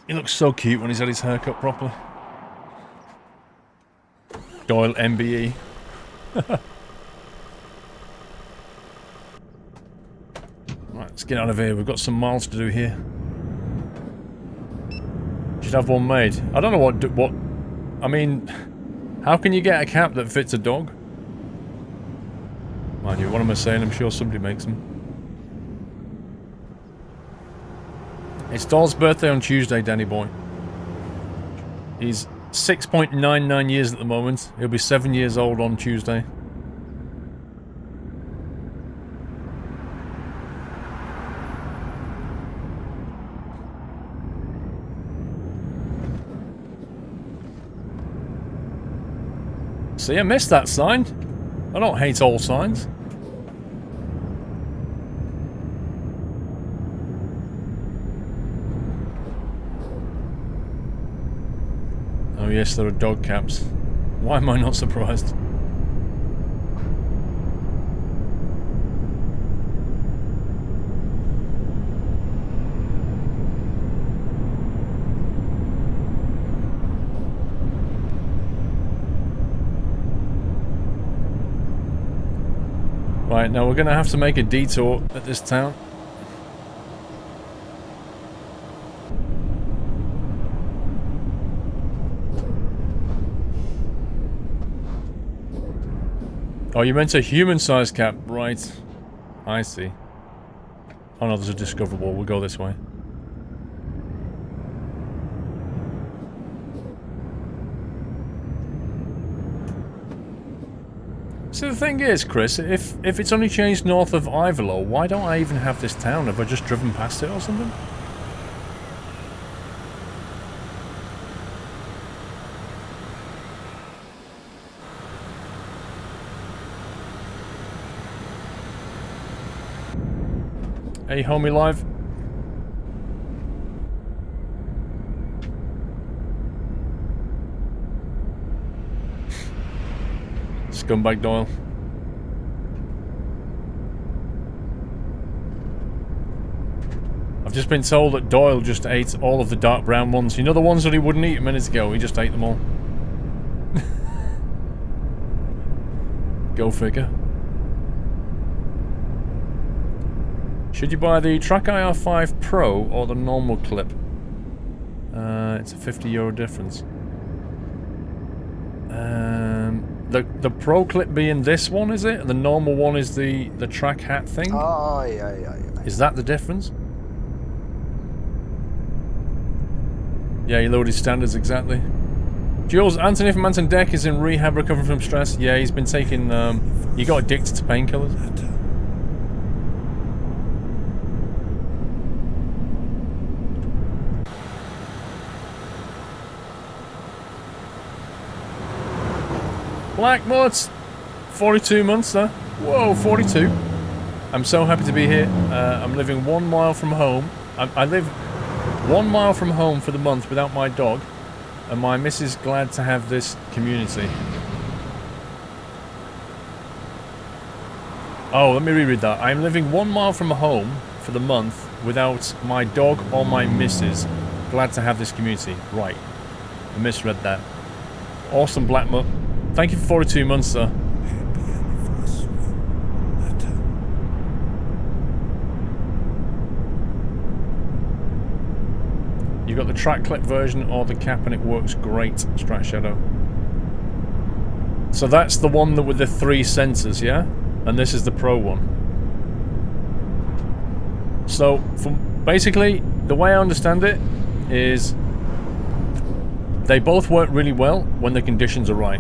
He looks so cute when he's had his haircut properly. Doyle MBE. Right, let's get out of here. We've got some miles to do here. Should have one made. I don't know what. I mean, How can you get a cap that fits a dog? Mind you, what am I saying? I'm sure somebody makes them. It's Doyle's birthday on Tuesday, Danny boy. He's 6.99 years at the moment. He'll be 7 years old on Tuesday. See, I missed that sign. I don't hate all signs. Oh yes, there are dog caps. Why am I not surprised? Right, now we're going to have to make a detour at this town. Oh, you meant a human-sized cap, right. I see. Oh no, there's a discoverable. We'll go this way. So the thing is, Chris, if it's only changed north of IVECO, why don't I even have this town? Have I just driven past it or something? Hey, homie live. Scumbag Doyle. I've just been told that Doyle just ate all of the dark brown ones. You know the ones that he wouldn't eat a minute ago? He just ate them all. Go figure. Should you buy the Track IR5 Pro or the normal clip? It's a €50 difference. The Pro clip being this one, is it? And the normal one is the track hat thing? Aye, aye, aye. Is that the difference? Yeah, he lowered his standards, exactly. Jules, Anthony from Anton Deck is in rehab recovering from stress. Yeah, he's been taking, he got addicted to painkillers. Black Mutts! 42 months, sir. Whoa, 42. I'm so happy to be here. I'm living 1 mile from home. I live 1 mile from home for the month without my dog. And my missus glad to have this community. Oh, let me reread that. I'm living 1 mile from home for the month without my dog or my missus. Glad to have this community. Right. I misread that. Awesome, Black Mutt. Thank you for 42 months, sir. Happy anniversary, banter. You got the track clip version or the cap and it works great, Strat Shadow. So that's the one that with the 3 sensors, yeah? And this is the Pro one. So, basically, the way I understand it is they both work really well when the conditions are right.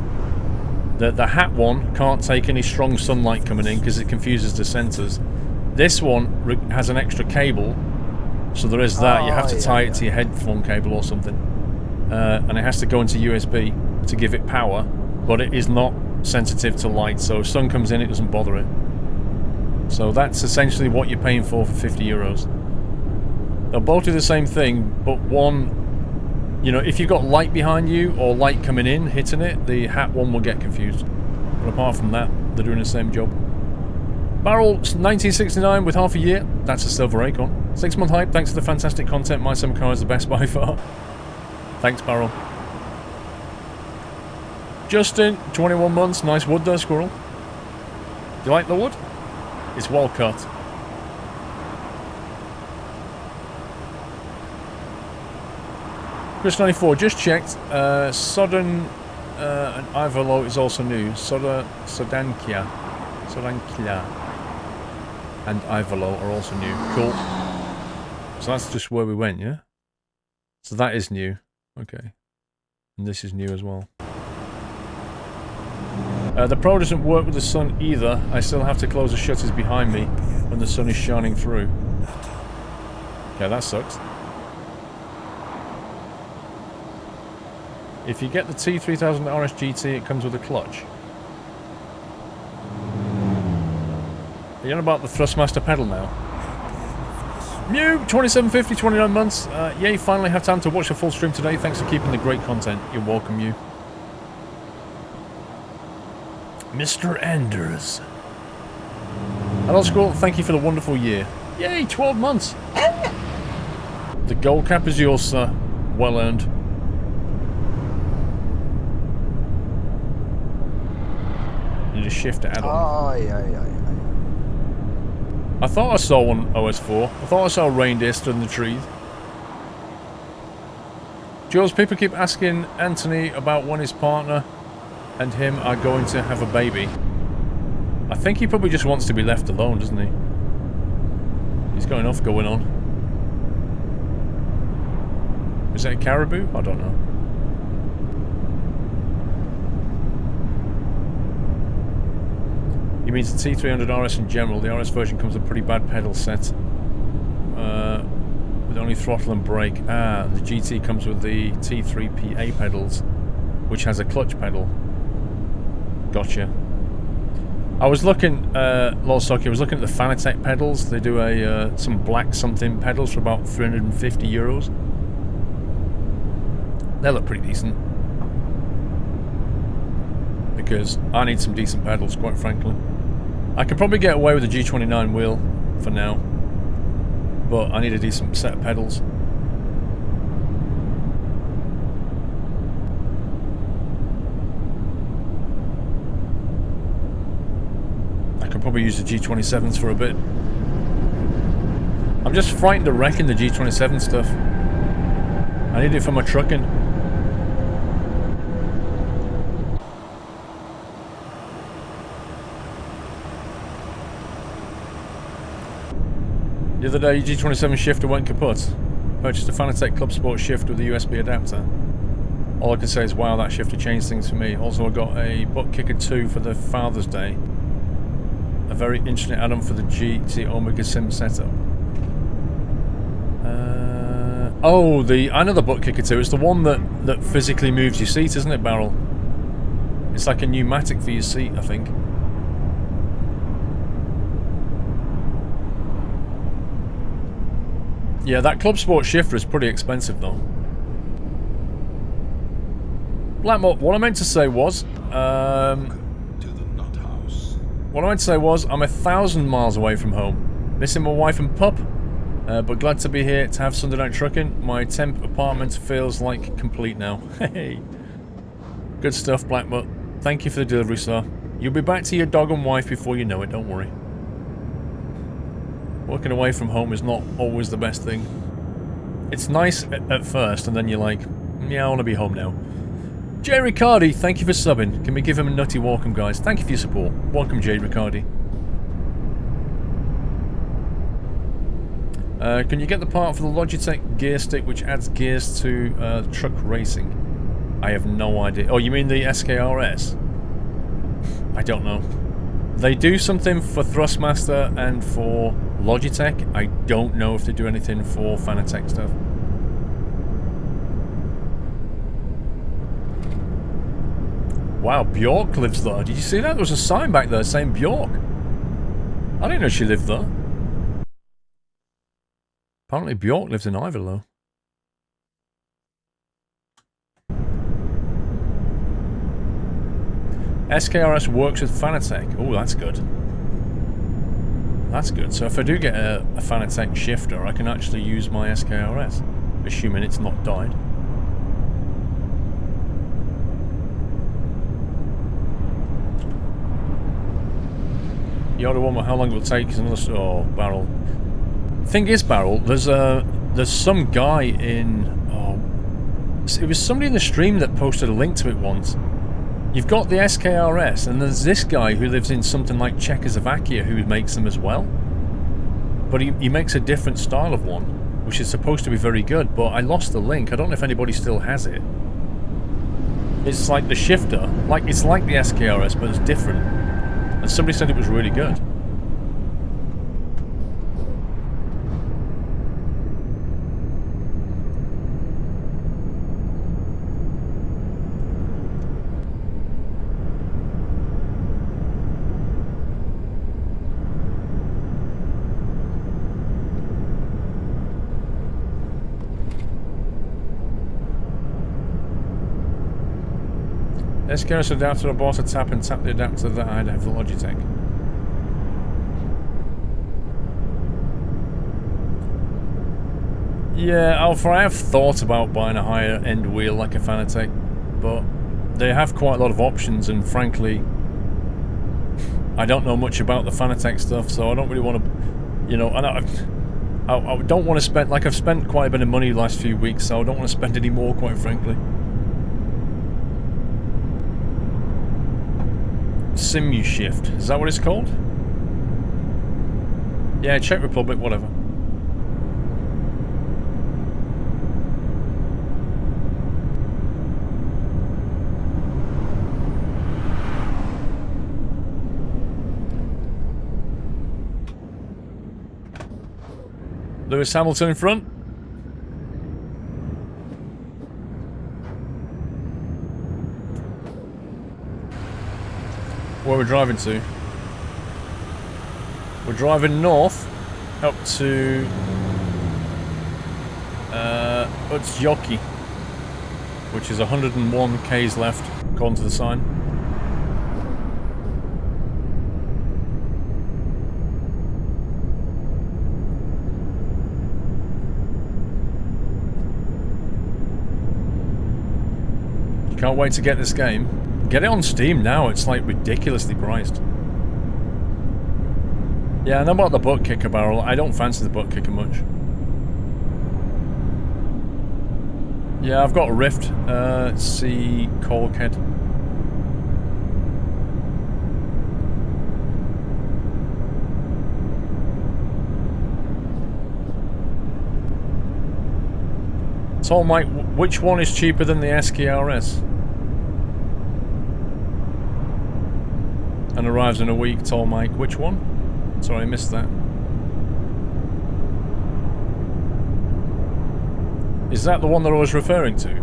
The hat one can't take any strong sunlight coming in because it confuses the sensors. This one has an extra cable, so there is that. You have to tie it to your headphone cable or something. And it has to go into USB to give it power, but it is not sensitive to light, so if sun comes in, it doesn't bother it. So that's essentially what you're paying for €50. They'll both do the same thing, but one... You know, if you've got light behind you or light coming in, hitting it, the hat one will get confused. But apart from that, they're doing the same job. Barrel 1969 with half a year. That's a silver acorn. 6 month hype. Thanks for the fantastic content. My summer car is the best by far. Thanks, Barrel. Justin, 21 months. Nice wood there, Squirrel. Do you like the wood? It's well cut. Chris94, just checked. Sodden and IVECO is also new. Sodankia and IVECO are also new. Cool. So that's just where we went, yeah? So that is new. Okay. And this is new as well. The Pro doesn't work with the sun either. I still have to close the shutters behind me when the sun is shining through. Okay, that sucks. If you get the T3000 RS GT, it comes with a clutch. Are you on about the Thrustmaster pedal now? Mew, 2750, 29 months. Yay, finally have time to watch the full stream today. Thanks for keeping the great content. You're welcome, Mew. Mr. Anders. Hello, Squirrel. Thank you for the wonderful year. Yay, 12 months. The gold cap is yours, sir. Well earned. Need a shift to add on. I thought I saw one OS4. I thought I saw a reindeer stood in the trees. Jules, people keep asking Anthony about when his partner and him are going to have a baby. I think he probably just wants to be left alone, doesn't he? He's got enough going on. Is that a caribou? I don't know. He means the T300 RS in general. The RS version comes with a pretty bad pedal set. With only throttle and brake. Ah, the GT comes with the T3 PA pedals, which has a clutch pedal. Gotcha. I was looking, Lolsocky, I was looking at the Fanatec pedals. They do some black something pedals for about 350 euros. They look pretty decent. Because I need some decent pedals, quite frankly. I could probably get away with a G29 wheel for now, but I need a decent set of pedals. I could probably use the G27s for a bit. I'm just frightened of wrecking the G27 stuff. I need it for my trucking. The other day, G27 shifter went kaput. Purchased a Fanatec Club Sport shift with a USB adapter. All I can say is, wow, that shifter changed things for me. Also, I got a Butt Kicker 2 for the Father's Day. A very interesting add-on for the GT Omega Sim setup. Oh, I know the Butt Kicker 2. It's the one that physically moves your seat, isn't it, Barrel? It's like a pneumatic for your seat, I think. Yeah, that Club Sport shifter is pretty expensive, though. Blackmore, what I meant to say was, what I meant to say was, I'm 1,000 miles away from home. Missing my wife and pup, but glad to be here to have Sunday night trucking. My temp apartment feels like complete now. Hey, good stuff, Blackmore. Thank you for the delivery, sir. You'll be back to your dog and wife before you know it, don't worry. Working away from home is not always the best thing. It's nice at first, and then you're like, yeah, I want to be home now. Jay Riccardi, thank you for subbing. Can we give him a nutty welcome, guys? Thank you for your support. Welcome, Jay Riccardi. Can you get the part for the Logitech gear stick which adds gears to truck racing? I have no idea. Oh, you mean the SKRS? I don't know. They do something for Thrustmaster and for Logitech. I don't know if they do anything for Fanatec stuff. Wow, Bjork lives there. Did you see that? There was a sign back there saying Bjork. I didn't know she lived there. Apparently Bjork lives in Iverlow. SKRS works with Fanatec. Oh, that's good. That's good. So if I do get a Fanatec shifter, I can actually use my SKRS, assuming it's not died. Yoda one, how long it will take is another. Oh, Barrel. Thing is, Barrel, there's some guy in. Oh, it was somebody in the stream that posted a link to it once. You've got the SKRS, and there's this guy who lives in something like Czechoslovakia who makes them as well. But he makes a different style of one, which is supposed to be very good, but I lost the link. I don't know if anybody still has it. It's like the shifter, it's like the SKRS, but it's different. And somebody said it was really good. SKRS adapter, I bought a tap and tap the adapter that I have the Logitech. Yeah, Alpha, I have thought about buying a higher end wheel like a Fanatec, but they have quite a lot of options, and frankly, I don't know much about the Fanatec stuff, so I don't really want to, you know, and I don't want to spend, like I've spent quite a bit of money the last few weeks, so I don't want to spend any more, quite frankly. SimuShift, is that what it's called? Yeah, Czech Republic, whatever. Lewis Hamilton in front. Where we're driving to? We're driving north up to Utsjoki, which is 101 k's left, according to the sign. Can't wait to get this game. Get it on Steam now, it's like ridiculously priced. Yeah, I know about the butt kicker barrel. I don't fancy the butt kicker much. Yeah, I've got a Rift. Let's see, Colkhead. Tall Mike, which one is cheaper than the SKRS? And arrives in a week, Tall Mike. Which one? Sorry, I missed that. Is that the one that I was referring to?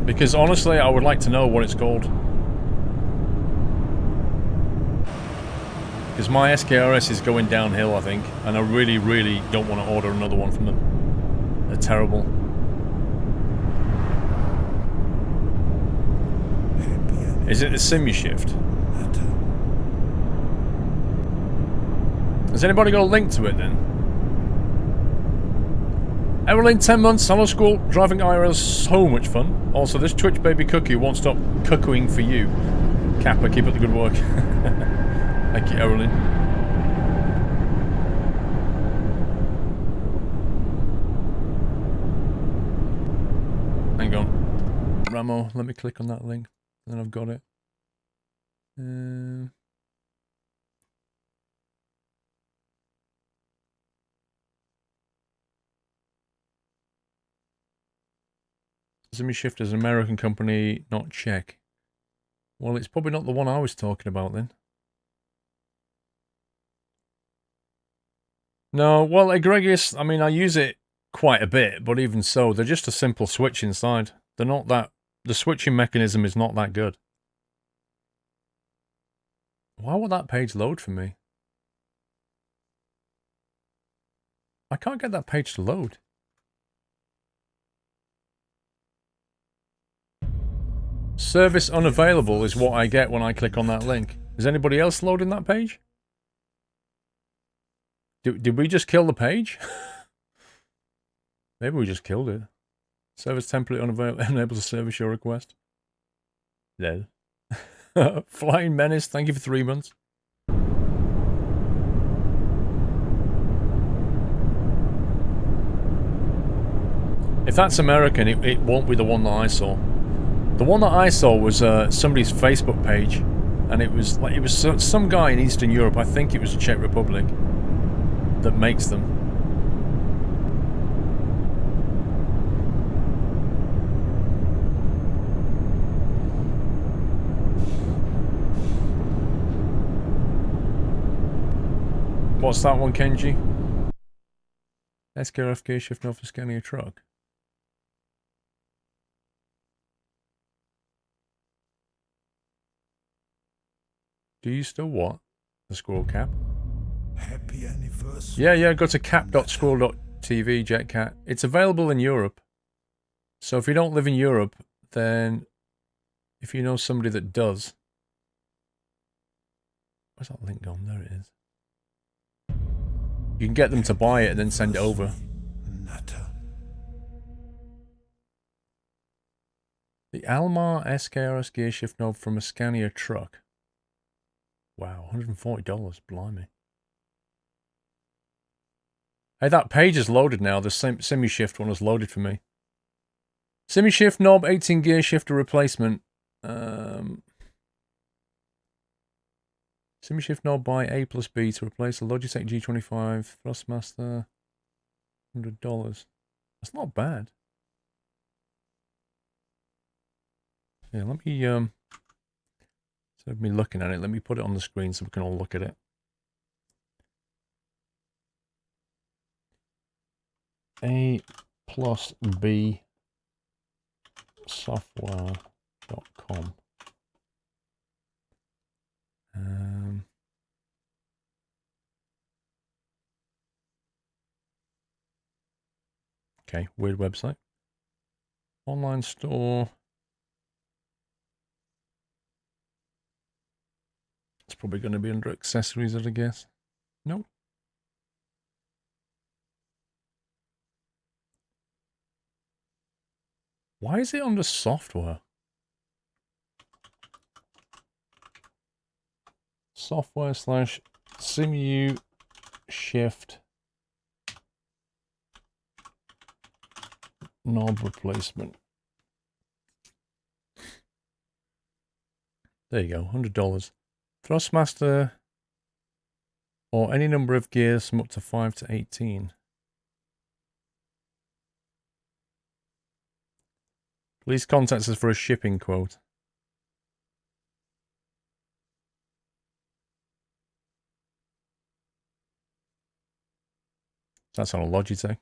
Because honestly, I would like to know what it's called. Because my SKRS is going downhill, I think, and I really, really don't want to order another one from them. They're terrible. Is it the SimuShift? Has anybody got a link to it then? Everlyn, 10 months, hello school, driving IRL is so much fun. Also, this Twitch baby cookie won't stop cuckooing for you. Kappa, keep up the good work. Thank you, Everlyn. Hang on. Ramo, let me click on that link. Then I've got it. SimuShift is an American company, not Czech. Well, it's probably not the one I was talking about then. No, well, Egregious, I mean, I use it quite a bit, but even so, they're just a simple switch inside. They're not that... The switching mechanism is not that good. Why would that page load for me? I can't get that page to load. Service unavailable is what I get when I click on that link. Is anybody else loading that page? Did we just kill the page? Maybe we just killed it. Service template unavailable, unable to service your request. Lol. Flying Menace, thank you for 3 months. If that's American, it won't be the one that I saw. The one that I saw was somebody's Facebook page, and it was some guy in Eastern Europe. I think it was the Czech Republic that makes them. What's that one, Kenji? SKRF gear shift off for scanning a truck. Do you still what? The Squirrel Cap? Happy anniversary. Yeah, go to cap.squirrel.tv, Jetcat. It's available in Europe. So if you don't live in Europe, then if you know somebody that does. Where's that link gone? There it is. You can get them to buy it and then send it over. The Almar SKRS gear shift knob from a Scania truck. Wow, $140, blimey. Hey, that page is loaded now. The SimuShift one was loaded for me. SimuShift knob, 18 gear shifter replacement. SimuShift knob by A plus B to replace the Logitech G25 Thrustmaster. $100. That's not bad. Yeah, let me instead of me looking at it, let me put it on the screen so we can all look at it. A plus B software.com. Okay, weird website. Online store. It's probably going to be under accessories, I'd guess. No. Why is it under software? Software slash SimuShift knob replacement. There you go, $100. Thrustmaster or any number of gears from up to 5 to 18. Please contact us for a shipping quote. That's on a Logitech.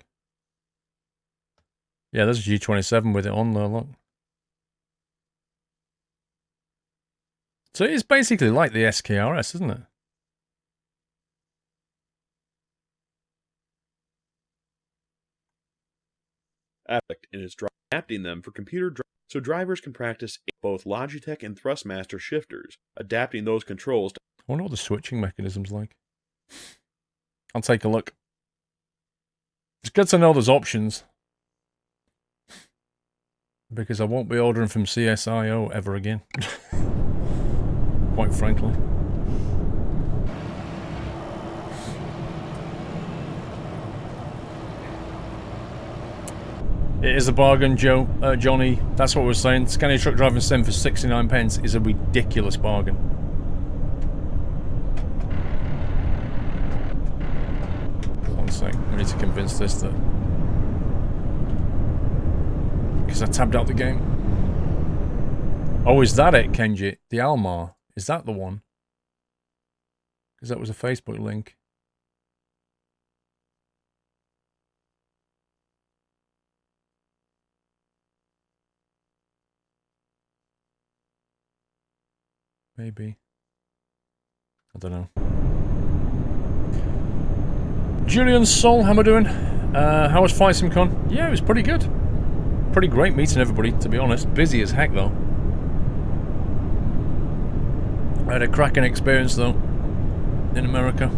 Yeah, there's a G27 with it on there, look. So it's basically like the SKRS, isn't it? Aspect in its adapting them for computer so drivers can practice both Logitech and Thrustmaster shifters, adapting those controls to... I wonder what the switching mechanism's like. I'll take a look. It's good to know there's options. Because I won't be ordering from CSIO ever again. Quite frankly. It is a bargain, Johnny. That's what we're saying. Scania truck driving sim for 69 pence is a ridiculous bargain. One sec. I need to convince this that... Because I tabbed out the game. Oh, is that it, Kenji? The Almar? Is that the one? Because that was a Facebook link. Maybe. I don't know. Julian Sol, how am I doing? How was Flight SimCon? Yeah, it was pretty good. Pretty great meeting everybody, to be honest. Busy as heck, though. I had a cracking experience, though, in America.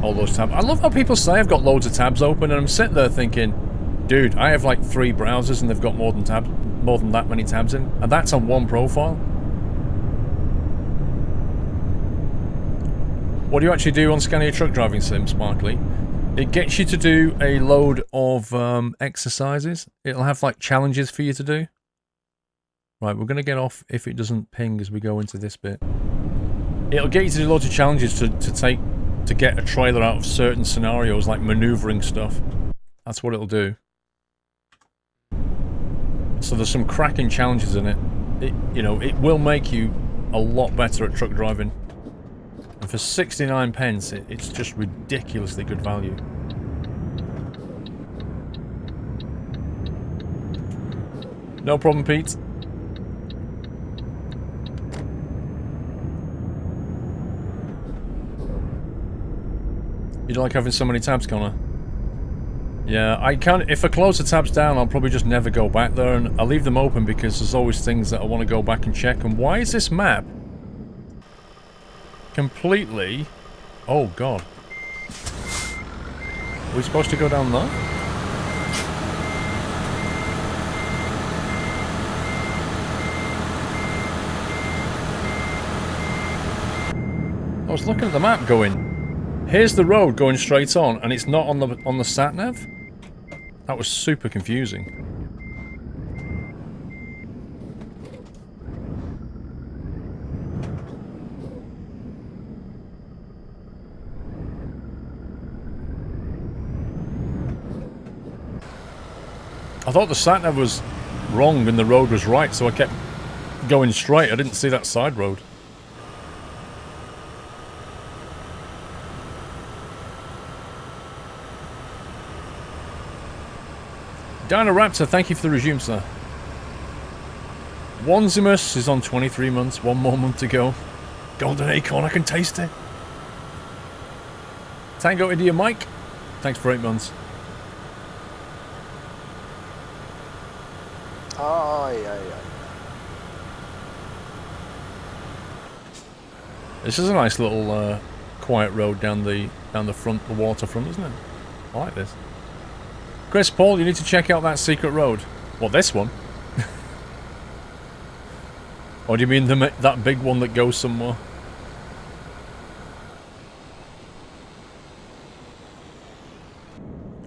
All those tabs. I love how people say I've got loads of tabs open, and I'm sitting there thinking, dude, I have like 3 browsers, and they've got more than that many tabs in, and that's on one profile. What do you actually do on Scania Truck Driving Sim, Sparkly? It gets you to do a load of exercises. It'll have like challenges for you to do. Right, we're going to get off if it doesn't ping as we go into this bit. It'll get you to do loads of challenges to get a trailer out of certain scenarios, like maneuvering stuff. That's what it'll do. So there's some cracking challenges in it. It will make you a lot better at truck driving. And for 69 pence, it's just ridiculously good value. No problem, Pete. You don't like having so many tabs, Connor? Yeah, I can't. If I close the tabs down, I'll probably just never go back there, and I'll leave them open because there's always things that I want to go back and check. And why is this map completely... Oh, God. Are we supposed to go down there? I was looking at the map going, here's the road going straight on, and it's not on the sat-nav? That was super confusing. I thought the sat-nav was wrong and the road was right, so I kept going straight. I didn't see that side road. Dinaraptor, thank you for the resume, sir. Wanzimus is on 23 months, 1 more month to go. Golden Acorn, I can taste it. Tango India Mike, thanks for 8 months. This is a nice little quiet road down the front, the waterfront, isn't it? I like this. Chris, Paul, you need to check out that secret road. What, this one? Or do you mean that big one that goes somewhere?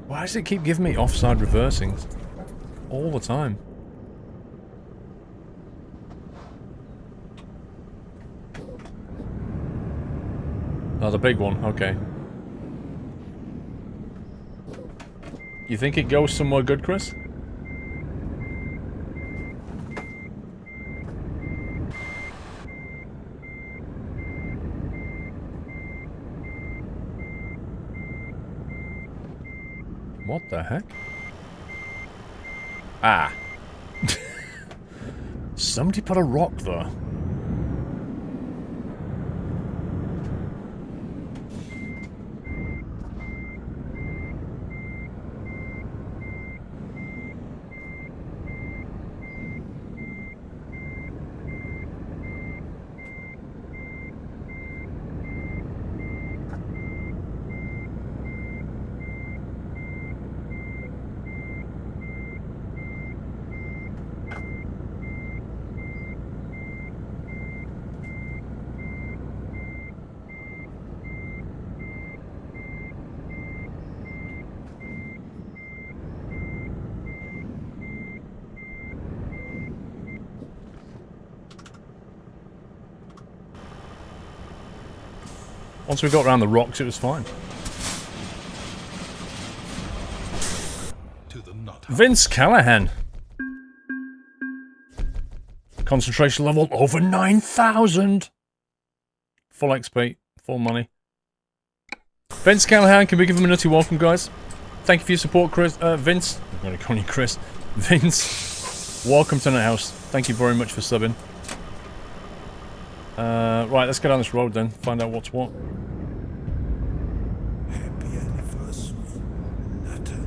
Why does it keep giving me offside reversing? All the time. Oh, the big one, okay. You think it goes somewhere good, Chris? What the heck? Ah. Somebody put a rock there. Once we got around the rocks, it was fine. Vince Callahan. Concentration level over 9,000. Full XP, full money. Vince Callahan, can we give him a nutty welcome, guys? Thank you for your support, Chris. Vince. I'm going to call you Chris. Vince, welcome to the house. Thank you very much for subbing. Right, let's go down this road then, find out what's what. Happy anniversary, Nutter.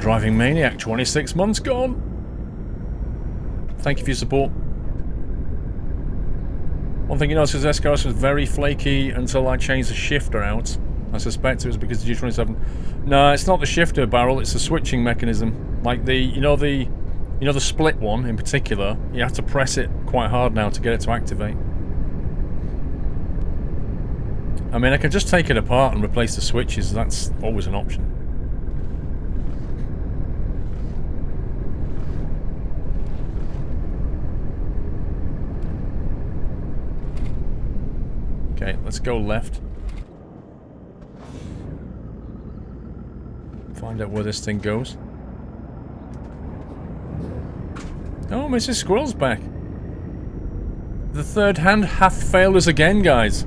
Driving Maniac, 26 months gone. Thank you for your support. One thing you notice is SKS was very flaky until I changed the shifter out. I suspect it was because of G27. No, it's not the shifter barrel, it's the switching mechanism. Like the, you know the split one in particular, you have to press it quite hard now to get it to activate. I mean, I can just take it apart and replace the switches. That's always an option. Okay, let's go left. Find out where this thing goes. Oh, Mrs. Squirrel's back. The third hand hath failed us again, guys.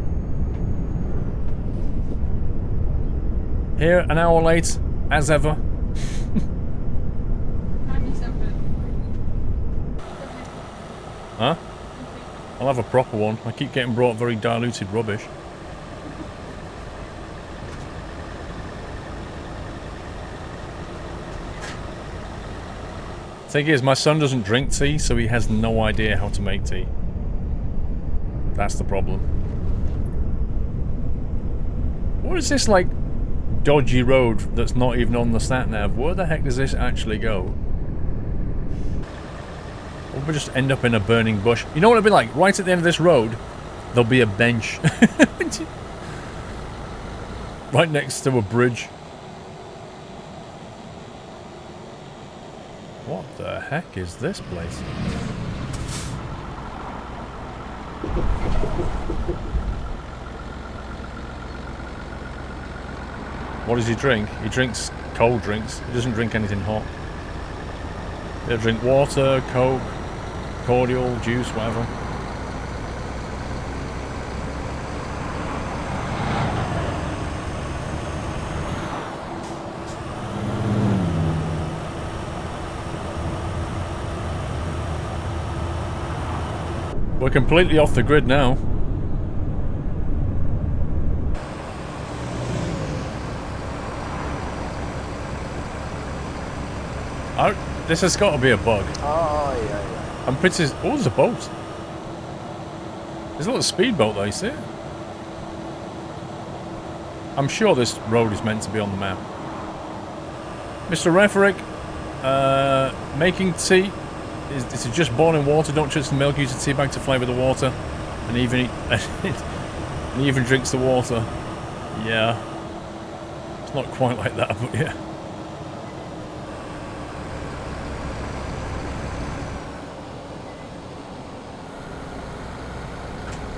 Here, an hour late, as ever. Huh? I'll have a proper one. I keep getting brought very diluted rubbish. Thing is, my son doesn't drink tea, so he has no idea how to make tea. That's the problem. What is this, like, dodgy road that's not even on the sat-nav? Where the heck does this actually go? Or we'll just end up in a burning bush. You know what it'd be like? Right at the end of this road, there'll be a bench. Right next to a bridge. What the heck is this place? What does he drink? He drinks cold drinks. He doesn't drink anything hot. He'll drink water, Coke, cordial, juice, whatever. We're completely off the grid now. This has got to be a bug. Oh, yeah. I'm pretty... Oh, there's a boat. There's a little speedboat though, you see it? I'm sure this road is meant to be on the map. Mr. Refueling, making tea. Is it just boiling water? Don't touch the milk. Use a tea bag to flavour the water, and even and he even drinks the water. Yeah, it's not quite like that, but yeah.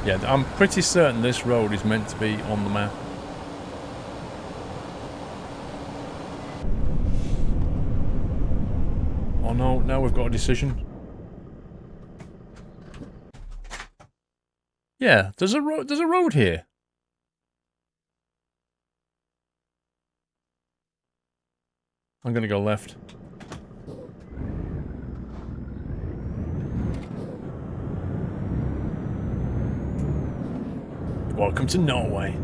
Yeah, I'm pretty certain this road is meant to be on the map. Oh no, now we've got a decision. Yeah, there's a road here. I'm gonna go left. Welcome to Norway.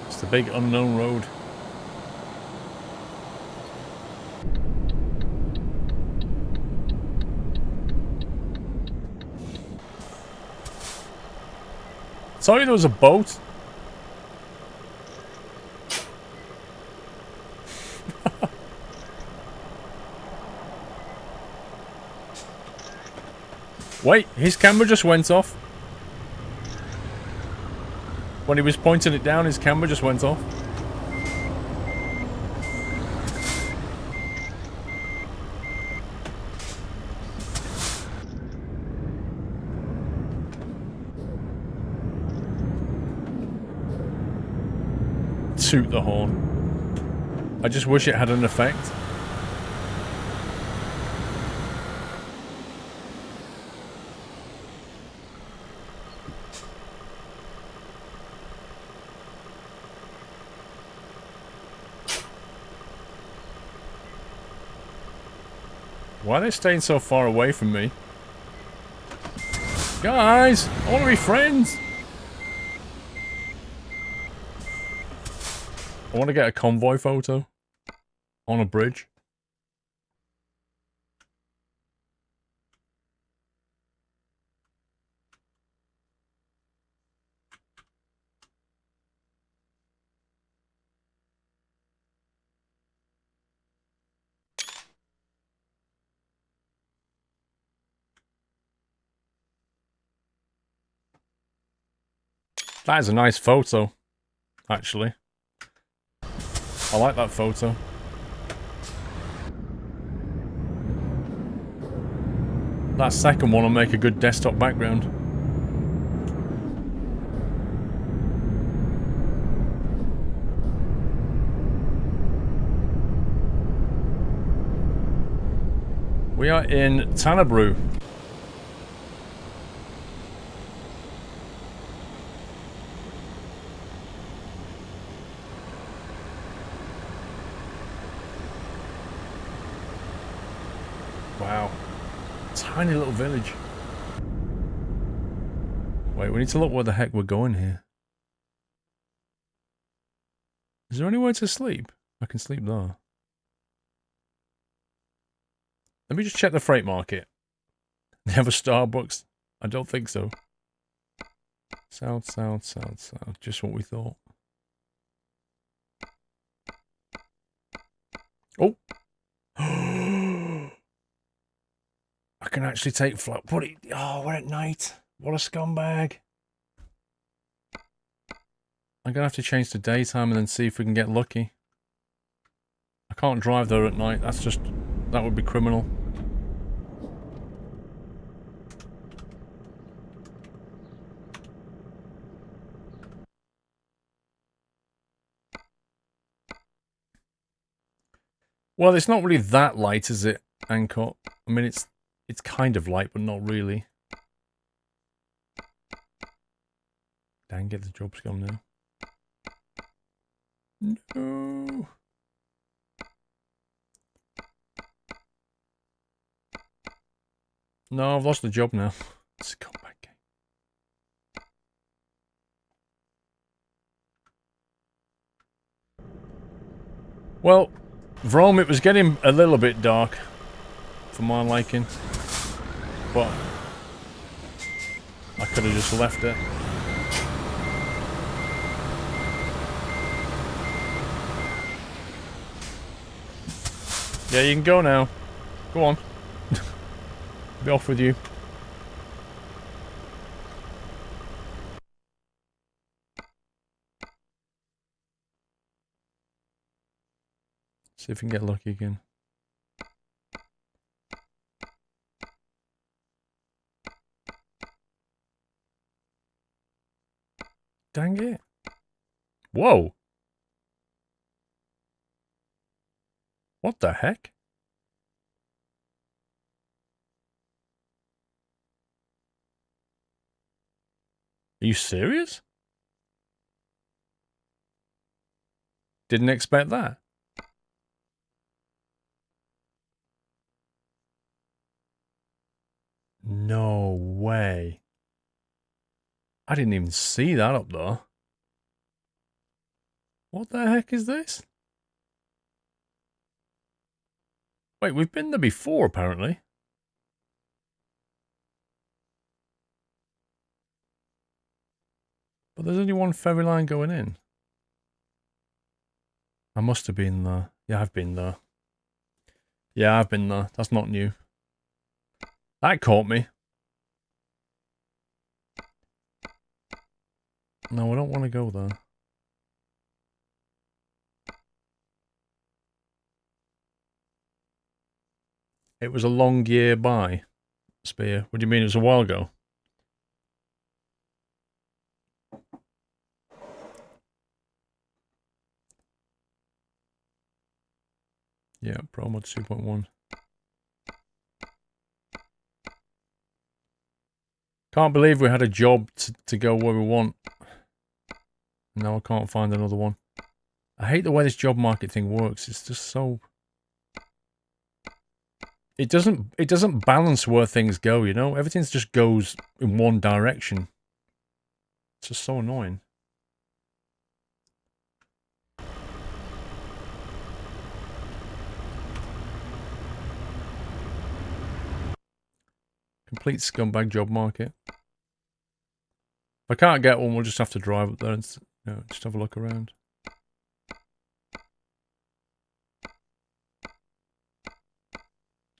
It's the big unknown road. Sorry, there was a boat. Wait, his camera just went off. When he was pointing it down, his camera just went off. Toot the horn. I just wish it had an effect. Why are they staying so far away from me? Guys, I want to be friends. I want to get a convoy photo on a bridge. That is a nice photo, actually. I like that photo. That second one will make a good desktop background. We are in Tannebrew. Wow. Tiny little village. Wait, we need to look where the heck we're going here. Is there anywhere to sleep? I can sleep there. Let me just check the freight market. They have a Starbucks? I don't think so. South, south, south, south. Just what we thought. Oh! I can actually take flight. Oh, we're at night. What a scumbag. I'm gonna have to change to daytime and then see if we can get lucky. I can't drive there at night. That would be criminal. Well, it's not really that light, is it, Ancot? I mean, it's kind of light, but not really. Dang it, the job's gone now. No. No, I've lost the job now. Let's go back. Well, Vrome, it was getting a little bit dark for my liking, but I could have just left it. Yeah, you can go now. Go on. Be off with you. See if we can get lucky again. Dang it. Whoa. What the heck? Are you serious? Didn't expect that. No way. I didn't even see that up there. What the heck is this? Wait, we've been there before, apparently. But there's only one ferry line going in. I must have been there. Yeah, I've been there. Yeah, I've been there. That's not new. That caught me. No, I don't want to go there. It was a long year by, Spear. What do you mean it was a while ago? Yeah, Promods 2.1. Can't believe we had a job to go where we want. Now I can't find another one. I hate the way this job market thing works. It's just so... It doesn't balance where things go, you know? Everything just goes in one direction. It's just so annoying. Complete scumbag job market. If I can't get one, we'll just have to drive up there and just have a look around.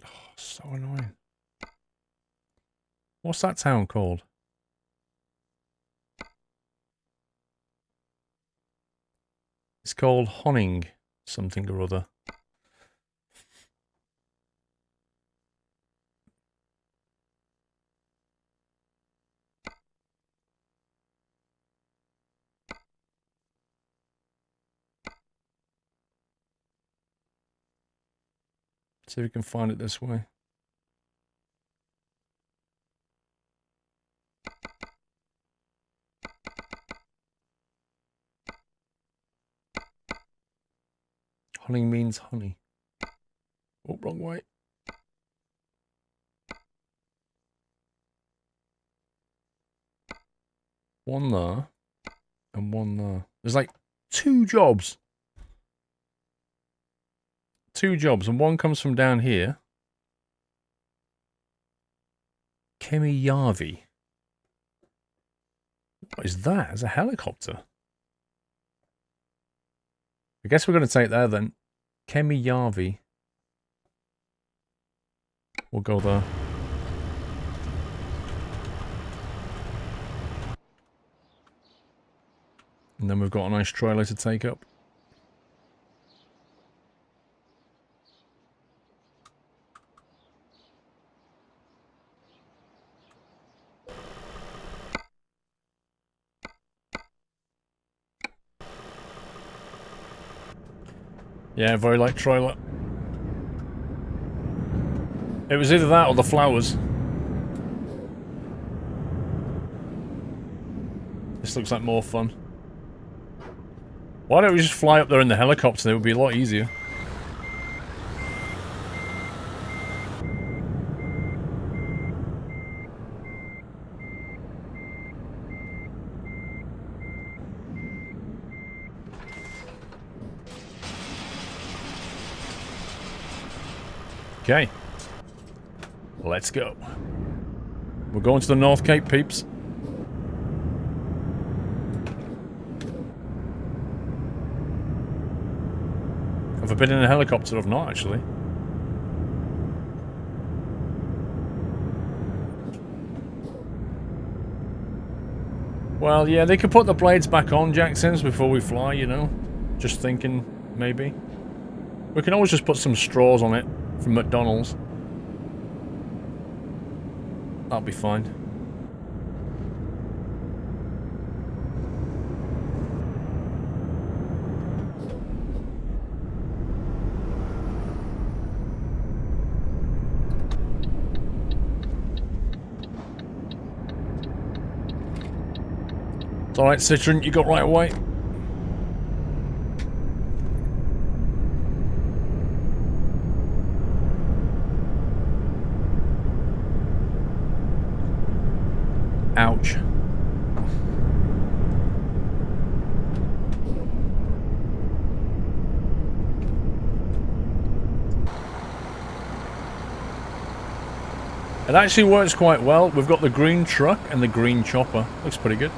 Oh, so annoying. What's that town called? called Honning something or other. See if we can find it this way. Honey means honey. Oh, wrong way. One there. And one there. There's like 2 jobs. 2 jobs, and one comes from down here. Kemijärvi. What is that? It's a helicopter. I guess we're going to take that then. Kemijärvi. We'll go there. And then we've got a nice trailer to take up. Yeah, very light trailer. It was either that or the flowers. This looks like more fun. Why don't we just fly up there in the helicopter? It would be a lot easier. Okay. Let's go. We're going to the North Cape, peeps. Have I been in a helicopter? I've not, actually. Well, yeah, they could put the blades back on, Jacksons, before we fly, you know. Just thinking, maybe. We can always just put some straws on it from McDonald's. That'll be fine. It's alright, Citroen, you got right away. Ouch. It actually works quite well. We've got the green truck and the green chopper. Looks pretty good.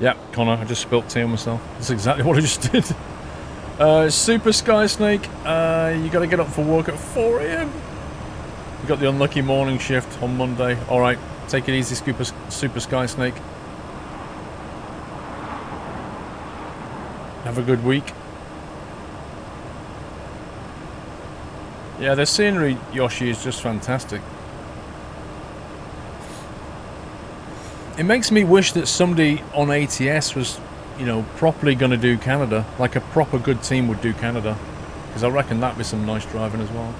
Yep, Connor, I just spilt tea on myself. That's exactly what I just did. Super Sky Snake, you gotta get up for work at 4 AM. You got the unlucky morning shift on Monday. Alright, take it easy, Super Sky Snake. Have a good week. Yeah, the scenery, Yoshi, is just fantastic. It makes me wish that somebody on ATS was, you know, properly going to do Canada. Like a proper good team would do Canada. Because I reckon that'd be some nice driving as well.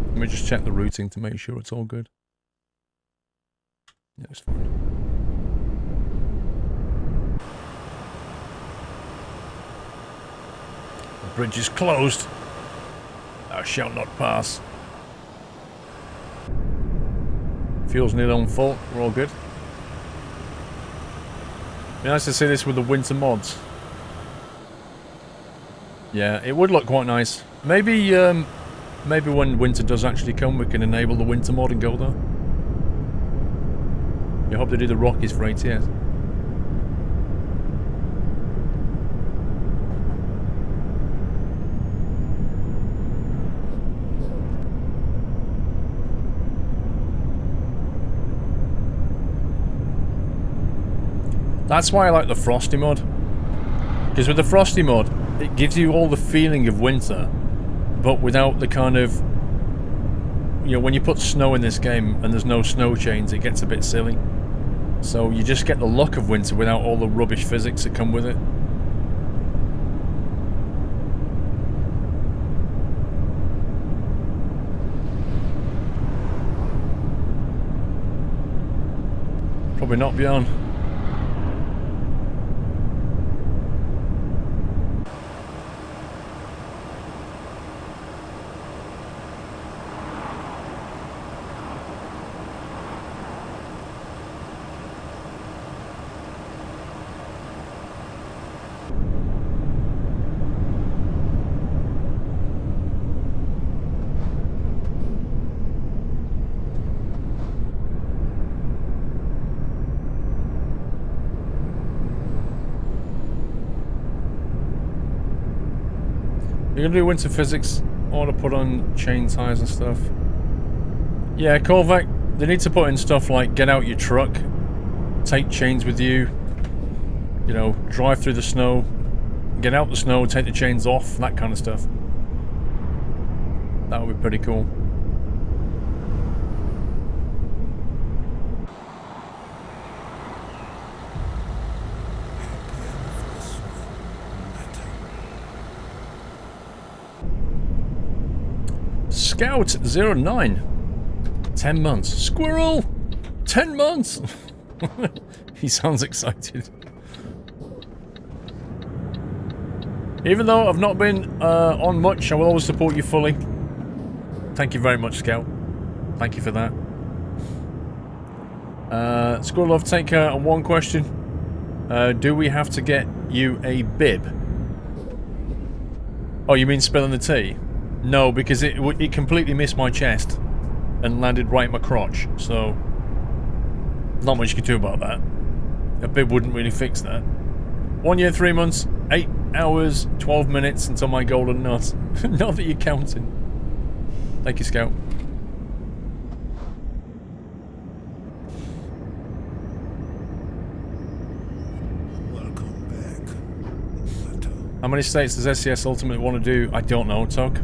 Let me just check the routing to make sure it's all good. Yeah, it's fine. The bridge is closed. Thou shalt not pass. Fuel's nearly on full. We're all good. Be nice to see this with the winter mods. Yeah, it would look quite nice. Maybe, maybe when winter does actually come, we can enable the winter mod and go there. I hope they do the Rockies for ATS. That's why I like the Frosty mod. Because with the Frosty mod, it gives you all the feeling of winter, but without the kind of... You know, when you put snow in this game and there's no snow chains, it gets a bit silly. So you just get the look of winter without all the rubbish physics that come with it. Probably not, Bjorn. You're gonna do winter physics, or to put on chain tires and stuff. Yeah, Corvac, they need to put in stuff like get out your truck, take chains with you, you know, drive through the snow, get out the snow, take the chains off, that kind of stuff. That would be pretty cool. Scout09. 10 months. Squirrel! 10 months! He sounds excited. Even though I've not been on much, I will always support you fully. Thank you very much, Scout. Thank you for that. Squirrel Love, take on one question. Do we have to get you a bib? Oh, you mean spilling the tea? No, because it completely missed my chest and landed right in my crotch, so not much you can do about that. A bib wouldn't really fix that. 1 year, 3 months, 8 hours, 12 minutes until my golden nut. Not that you're counting. Thank you, Scout. Welcome back. How many states does SCS Ultimate want to do? I don't know, Tug.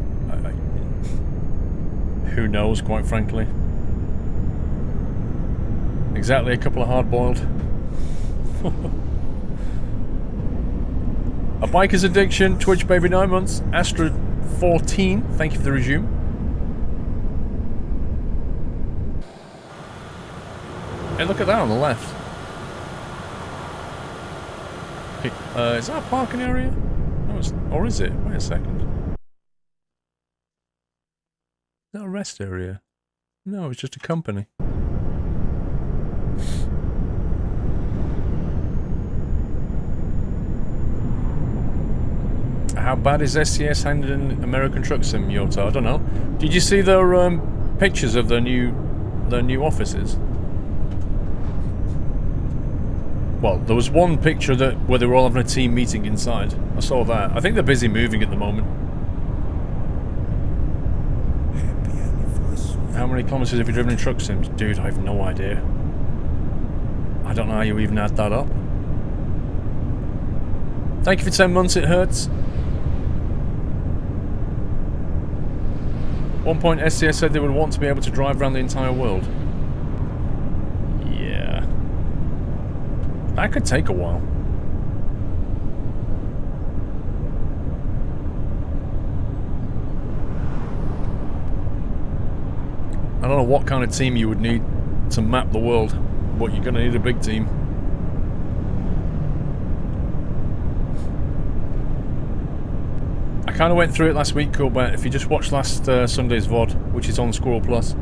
Who knows, quite frankly. Exactly, a couple of hard-boiled. A biker's addiction, Twitch baby 9 months, Astra 14, thank you for the resume. Hey, look at that on the left. Is that a parking area? No, or is it? Wait a second. Is that a rest area? No, it's just a company. How bad is SCS handling American Truck Sim, Yota? I don't know. Did you see their pictures of their new offices? Well, there was one picture where they were all having a team meeting inside. I saw that. I think they're busy moving at the moment. How many kilometers have you driven in Truck Sims? Dude, I have no idea. I don't know how you even add that up. Thank you for 10 months, it hurts. One point SCS said they would want to be able to drive around the entire world. Yeah. That could take a while. I don't know what kind of team you would need to map the world, but you're going to need a big team. I kind of went through it last week, Coolbet. If you just watched last Sunday's VOD, which is on SquirrelPlus,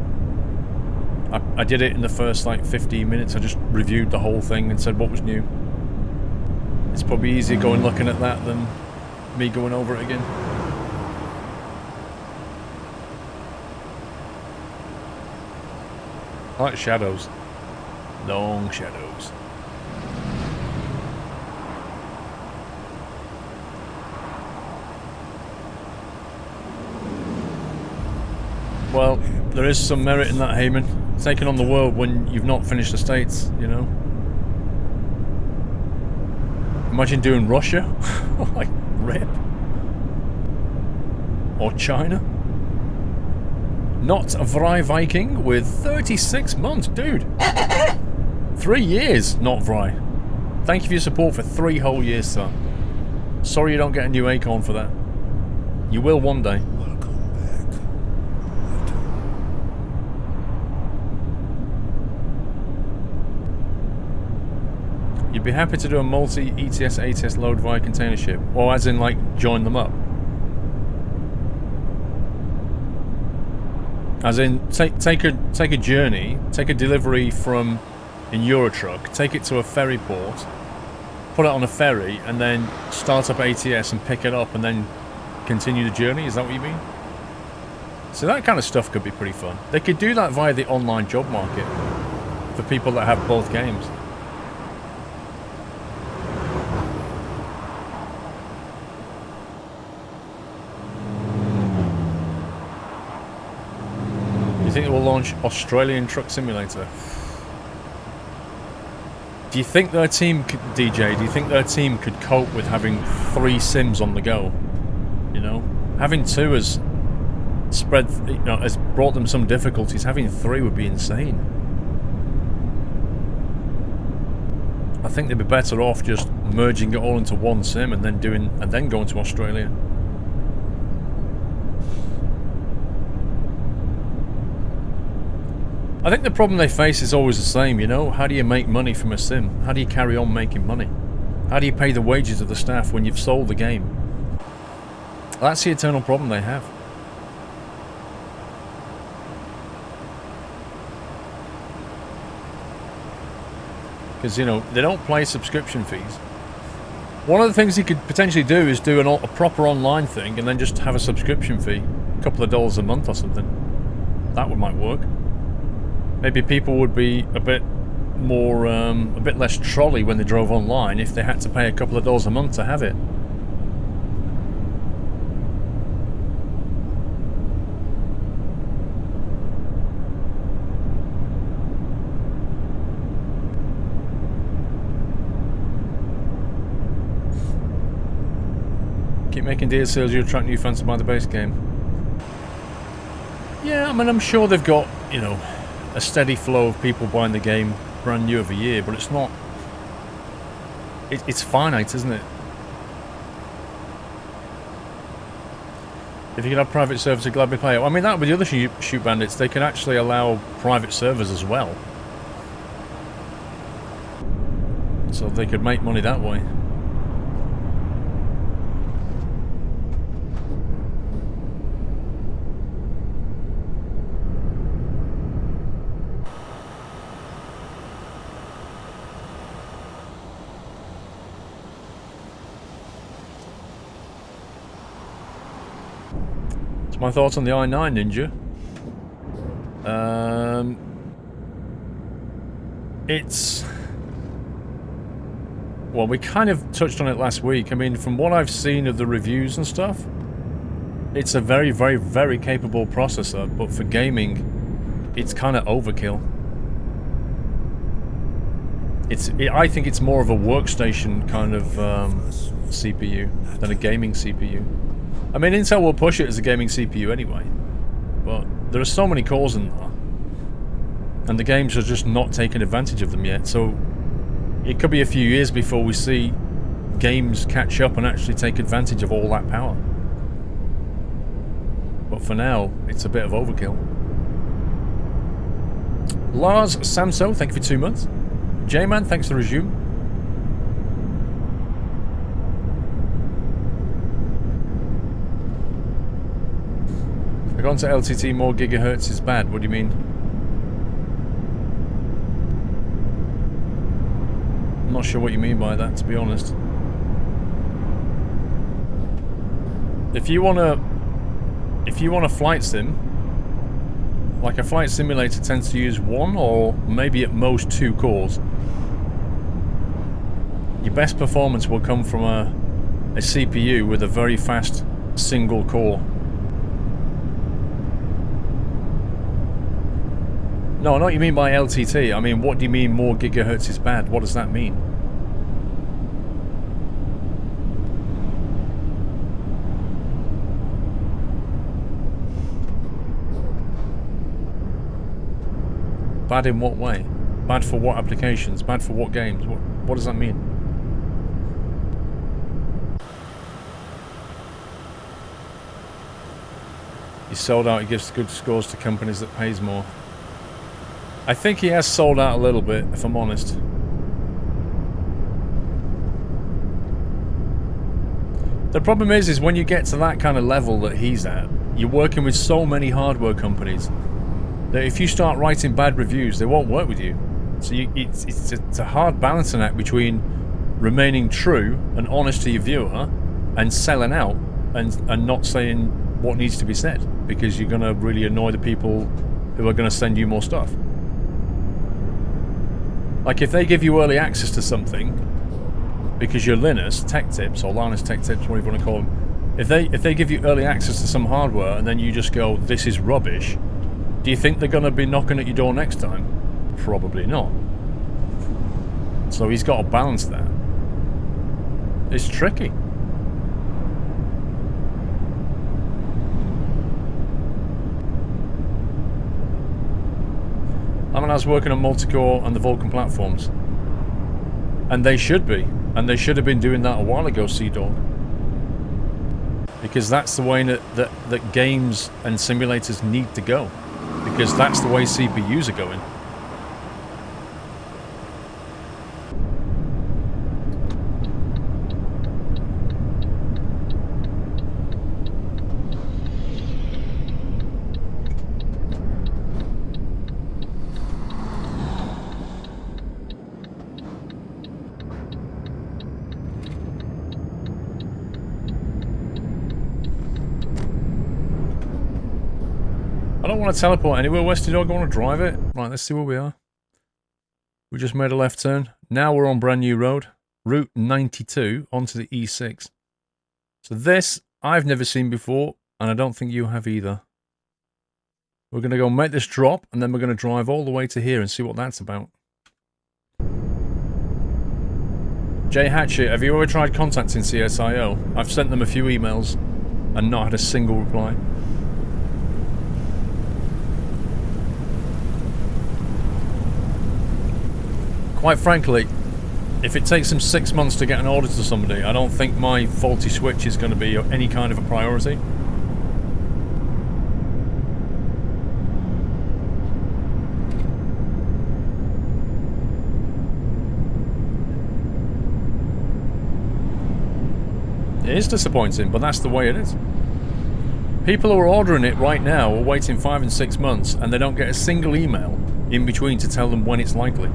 I did it in the first like 15 minutes. I just reviewed the whole thing and said what was new. It's probably easier going looking at that than me going over it again. I like shadows. Long shadows. Well, there is some merit in that, Heyman. Taking on the world when you've not finished the States, you know? Imagine doing Russia. Like, rip. Or China. Not Vry Viking with 36 months. Dude. 3 years, not Vry. Thank you for your support for 3 whole years, sir. Sorry you don't get a new acorn for that. You will one day. Welcome back. You'd be happy to do a multi-ETS, ATS load via container ship? Or as in, like, join them up? As in, take a journey, take a delivery from in Eurotruck, take it to a ferry port, put it on a ferry, and then start up ATS and pick it up, and then continue the journey. Is that what you mean? So that kind of stuff could be pretty fun. They could do that via the online job market for people that have both games. Do you think it will launch Australian Truck Simulator? Do you think their team could, DJ, do you think their team could cope with having 3 sims on the go? You know? Having 2 has spread, you know, has brought them some difficulties. Having 3 would be insane. I think they'd be better off just merging it all into one sim and then going to Australia. I think the problem they face is always the same, you know? How do you make money from a sim? How do you carry on making money? How do you pay the wages of the staff when you've sold the game? That's the eternal problem they have. Because, you know, they don't pay subscription fees. One of the things you could potentially do is do a proper online thing and then just have a subscription fee. A couple of dollars a month or something. That might work. Maybe people would be a bit more, a bit less trolley when they drove online if they had to pay a couple of dollars a month to have it. Keep making deal sales, you attract new fans to buy the base game. Yeah, I mean, I'm sure they've got, you know, a steady flow of people buying the game brand new every year, but it's not... It's finite, isn't it? If you could have private servers, I'd gladly play it. I mean, that with the other shoot bandits, they can actually allow private servers as well. So they could make money that way. My thoughts on the i9 Ninja. It's... Well, we kind of touched on it last week. I mean, from what I've seen of the reviews and stuff, it's a very, very, very capable processor, but for gaming, it's kind of overkill. I think it's more of a workstation kind of CPU than a gaming CPU. I mean, Intel will push it as a gaming CPU anyway, but there are so many cores in there, and the games are just not taking advantage of them yet, so it could be a few years before we see games catch up and actually take advantage of all that power. But for now, it's a bit of overkill. Lars Samso, thank you for 2 months. J-Man, thanks for the resume. I got into LTT, more gigahertz is bad. What do you mean? I'm not sure what you mean by that, to be honest. If you want a flight sim, like a flight simulator tends to use 1 or maybe at most 2 cores. Your best performance will come from a CPU with a very fast single core. No, I know what you mean by LTT. I mean, what do you mean more gigahertz is bad? What does that mean? Bad in what way? Bad for what applications? Bad for what games? What does that mean? He sold out, he gives good scores to companies that pays more. I think he has sold out a little bit, if I'm honest. The problem is when you get to that kind of level that he's at, you're working with so many hardware companies that if you start writing bad reviews, they won't work with you. So it's a hard balancing act between remaining true and honest to your viewer and selling out and not saying what needs to be said, because you're going to really annoy the people who are going to send you more stuff. Like if they give you early access to something because you're Linus Tech Tips or Linus Tech Tips, whatever you want to call them, if they give you early access to some hardware and then you just go, this is rubbish, do you think they're going to be knocking at your door next time? Probably not. So he's got to balance that. It's tricky. I mean, I was working on multi-core and the Vulcan platforms, and they should be, and they should have been doing that a while ago, Sea Dog, because that's the way that games and simulators need to go, because that's the way CPUs are going. I don't want to teleport anywhere, Westy Dog. I want to drive it. Right, let's see where we are. We just made a left turn. Now we're on brand new road. Route 92 onto the E6. So this, I've never seen before, and I don't think you have either. We're going to go make this drop, and then we're going to drive all the way to here and see what that's about. Jay Hatchet, have you ever tried contacting CSIO? I've sent them a few emails and not had a single reply. Quite frankly, if it takes them 6 months to get an order to somebody, I don't think my faulty switch is going to be any kind of a priority. It is disappointing, but that's the way it is. People who are ordering it right now are waiting 5 and 6 months, and they don't get a single email in between to tell them when it's likely.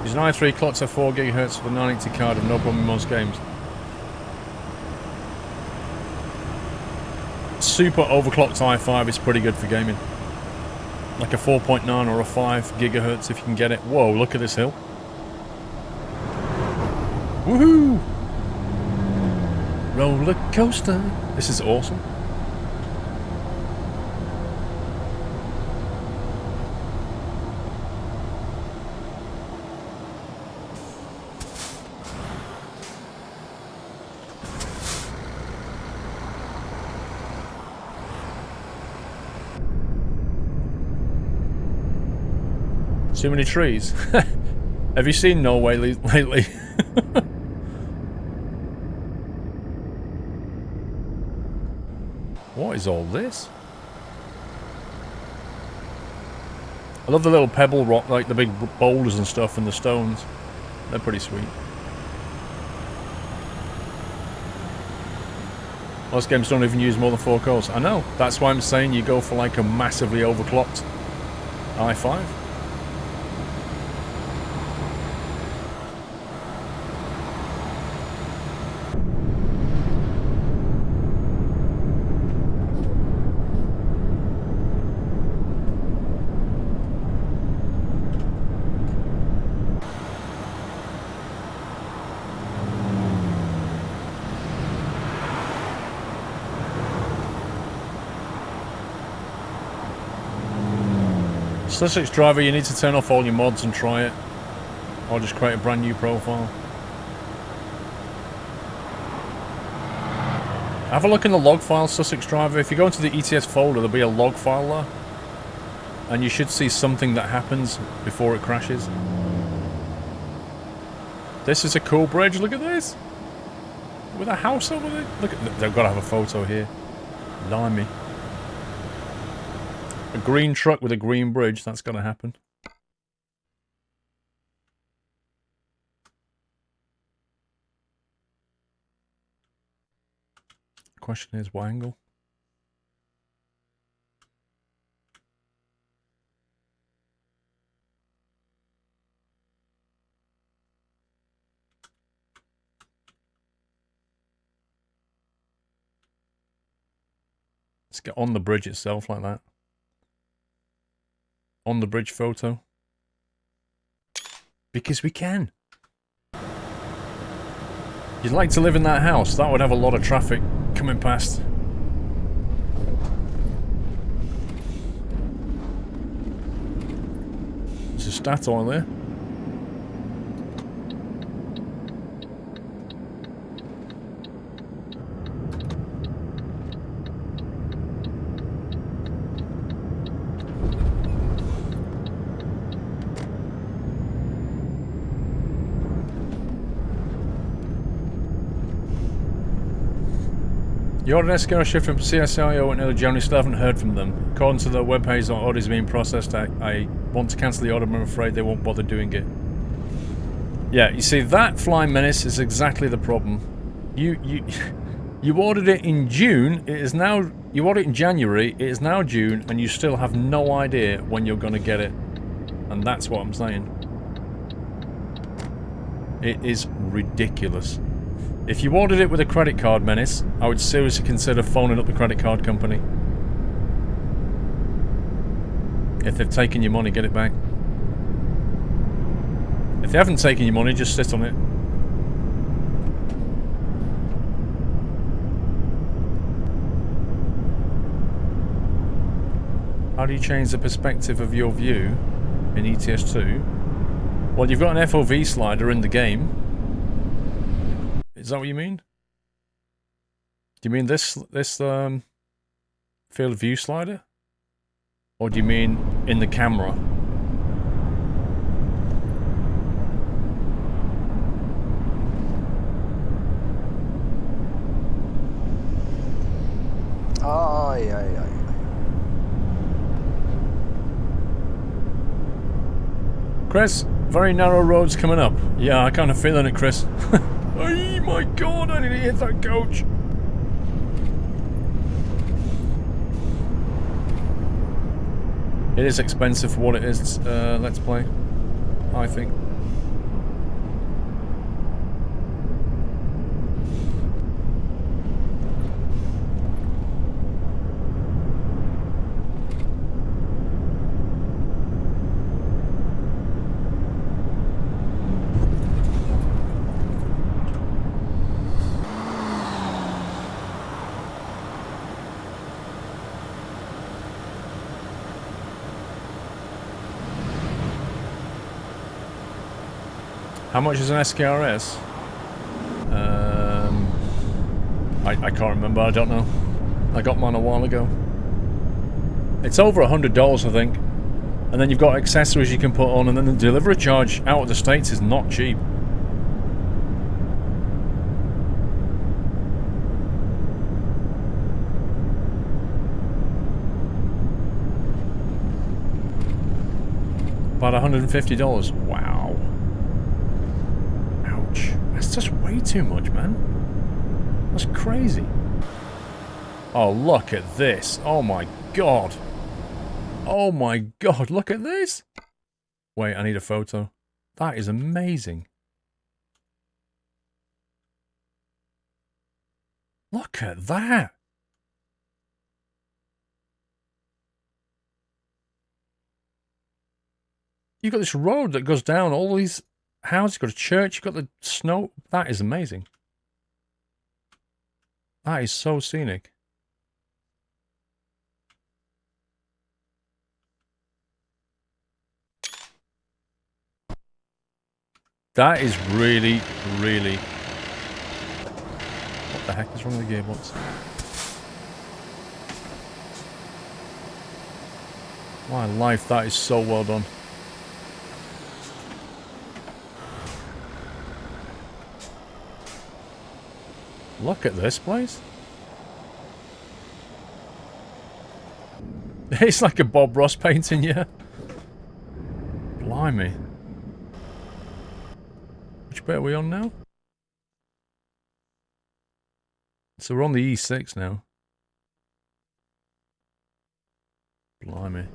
Use an i3 clock to 4 GHz for the 980 card and no problem in most games. Super overclocked i5 is pretty good for gaming. Like a 4.9 or a 5 GHz if you can get it. Whoa, look at this hill. Woohoo! Roller coaster. This is awesome. Too many trees. Have you seen Norway lately? What is all this? I love the little pebble rock, like the big boulders and stuff and the stones. They're pretty sweet. Most games don't even use more than 4 cores. I know. That's why I'm saying you go for like a massively overclocked i5. Sussex driver, you need to turn off all your mods and try it. Or just create a brand new profile. Have a look in the log file, Sussex driver. If you go into the ETS folder, there'll be a log file there. And you should see something that happens before it crashes. This is a cool bridge, look at this! With a house over there. Look at, they've got to have a photo here. Blimey. A green truck with a green bridge, that's got to happen. Question is, what angle? Let's get on the bridge itself like that. On the bridge photo. Because we can. You'd like to live in that house. That would have a lot of traffic coming past. There's a stat oil there. You ordered an SquirrelShift from CSIO and generally still haven't heard from them. According to the webpage, the order is being processed. I want to cancel the order, but I'm afraid they won't bother doing it. Yeah, you see, that Flying Menace is exactly the problem. You ordered it in June, it is now... You ordered it in January, it is now June, and you still have no idea when you're going to get it. And that's what I'm saying. It is ridiculous. If you ordered it with a credit card, Menace, I would seriously consider phoning up the credit card company. If they've taken your money, get it back. If they haven't taken your money, just sit on it. How do you change the perspective of your view in ETS2? Well, you've got an FOV slider in the game. Is that what you mean? Do you mean this field of view slider? Or do you mean in the camera? Aye, aye, aye. Chris, very narrow roads coming up. Yeah, I kind of feeling it, Chris. Oh my god, I need to hit that coach. It is expensive for what it is, Let's Play, I think. How much is an SKRS? I can't remember, I don't know. I got mine a while ago. It's over $100, I think. And then you've got accessories you can put on, and then the delivery charge out of the States is not cheap. About $150. Wow. Ouch. That's just way too much, man. That's crazy. Oh, look at this. Oh my god. Oh my god, look at this. Wait, I need a photo. That is amazing. Look at that. You've got this road that goes down, all these houses, you've got a church, you've got the snow. That is amazing. That is so scenic. That is really, really... What the heck is wrong with the gearbox? My life, that is so well done. Look at this place. It's like a Bob Ross painting, yeah. Blimey. Which bit are we on now? So we're on the E6 now. Blimey.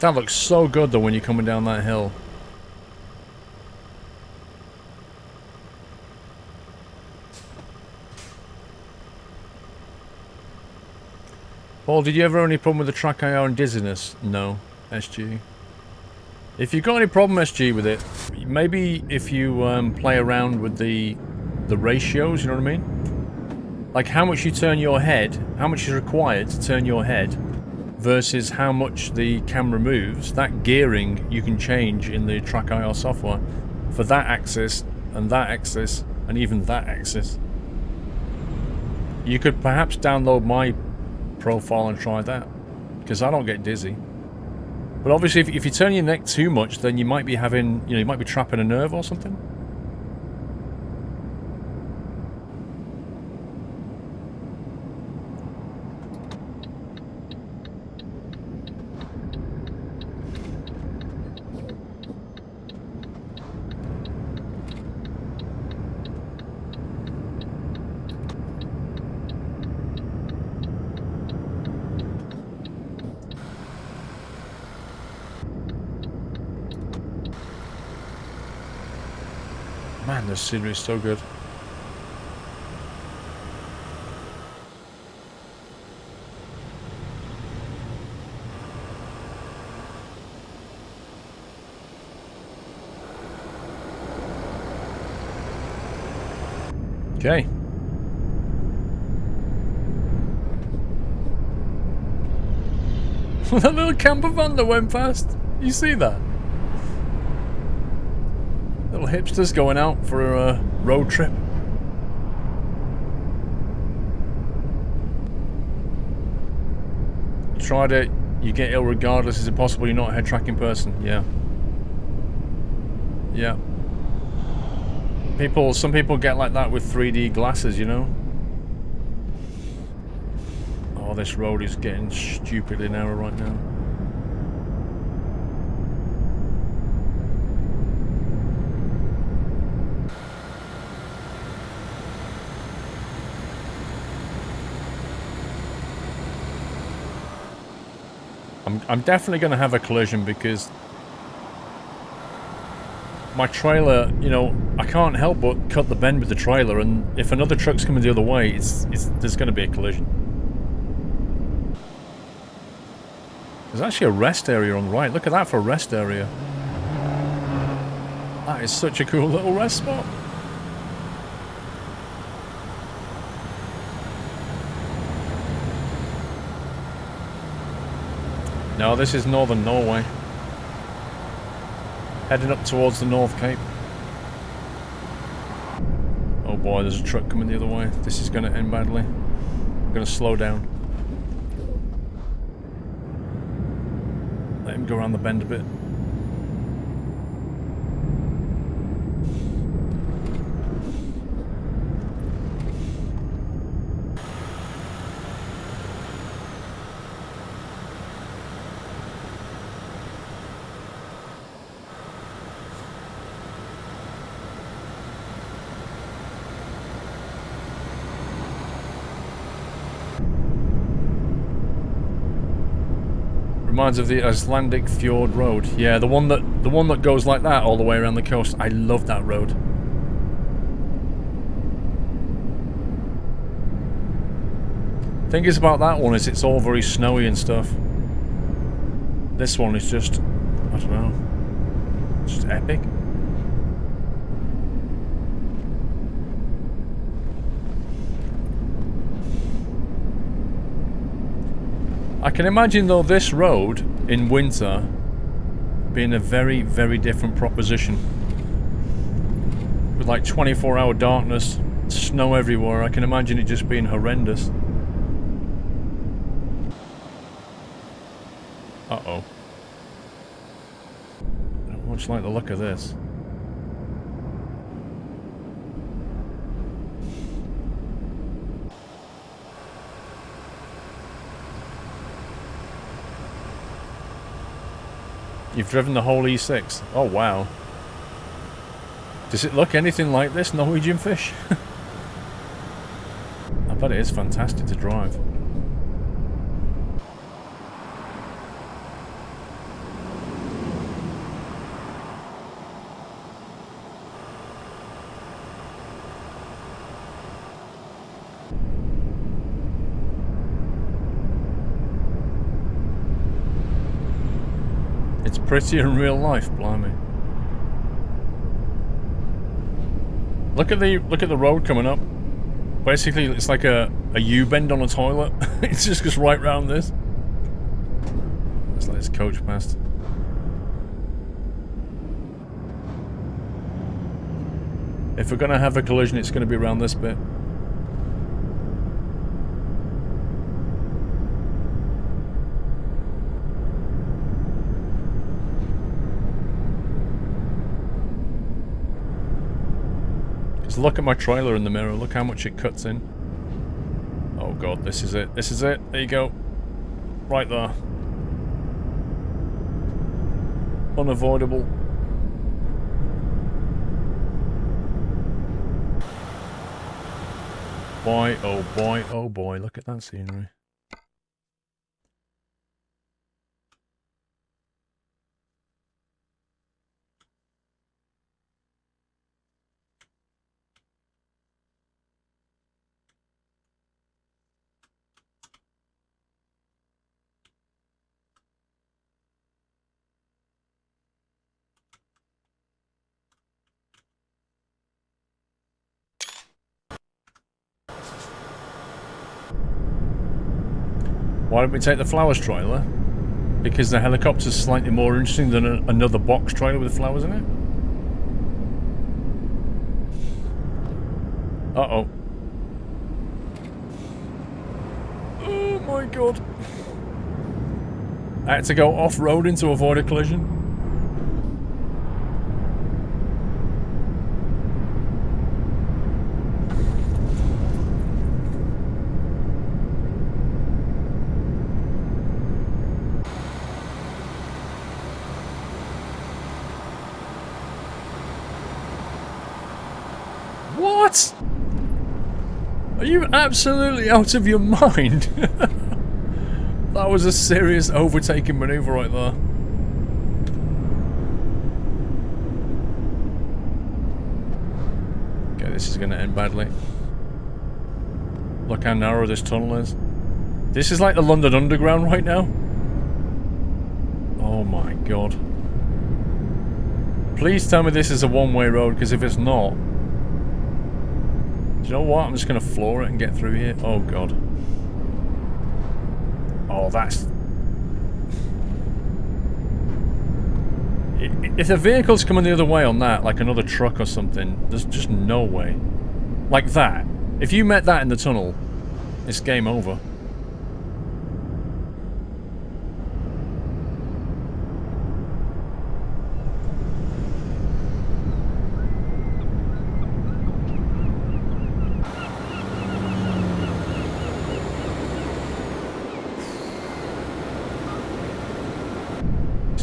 That looks so good though when you're coming down that hill. Paul, did you ever have any problem with the track IR and dizziness? No, SG. If you've got any problem, SG, with it, maybe if you play around with the ratios, you know what I mean? Like how much you turn your head, how much is required to turn your head, versus how much the camera moves. That gearing you can change in the track IR software for that axis, and even that axis. You could perhaps download my profile and try that, because I don't get dizzy. But obviously if you turn your neck too much, then you might be having, you know, you might be trapping a nerve or something. Man, the scenery is so good. Okay. That little camper van that went past. You see that? Little hipsters going out for a road trip. You tried it, you get ill regardless. Is it possible you're not a head tracking person? Yeah. Yeah. Some people get like that with 3D glasses, you know? Oh, this road is getting stupidly narrow right now. I'm definitely going to have a collision because my trailer, you know, I can't help but cut the bend with the trailer, and if another truck's coming the other way, there's going to be a collision. There's actually a rest area on the right. Look at that for a rest area. That is such a cool little rest spot. No, this is northern Norway. Heading up towards the North Cape. Oh boy, there's a truck coming the other way. This is going to end badly. I'm going to slow down. Let him go around the bend a bit. Reminds of the Icelandic Fjord Road. Yeah, the one that goes like that all the way around the coast. I love that road. Thing is about that one is it's all very snowy and stuff. This one is just, I don't know, just epic. I can imagine though this road in winter being a very, very different proposition. With like 24-hour darkness, snow everywhere, I can imagine it just being horrendous. Uh-oh. I don't much like the look of this. You've driven the whole E6. Oh, wow. Does it look anything like this Norwegian fish? I bet it is fantastic to drive. It's prettier in real life, blimey. Look at the road coming up. Basically, it's like a U-bend on a toilet. It just goes right round this. Let's let this coach past. If we're gonna have a collision, it's gonna be around this bit. Look at my trailer in the mirror, look how much it cuts in. Oh god, this is it, this is it, there you go. Right there. Unavoidable. Boy, oh boy, look at that scenery. Why don't we take the flowers trailer? Because the helicopter's slightly more interesting than another box trailer with flowers in it? Uh-oh. Oh my god. I had to go off-roading to avoid a collision. What? Are you absolutely out of your mind? That was a serious overtaking maneuver right there. Okay, this is going to end badly. Look how narrow this tunnel is. This is like the London Underground right now. Oh my god. Please tell me this is a one-way road, because if it's not... Do you know what? I'm just going to floor it and get through here. Oh god. Oh, that's... If the vehicle's coming the other way on that, like another truck or something, there's just no way. Like that. If you met that in the tunnel, it's game over.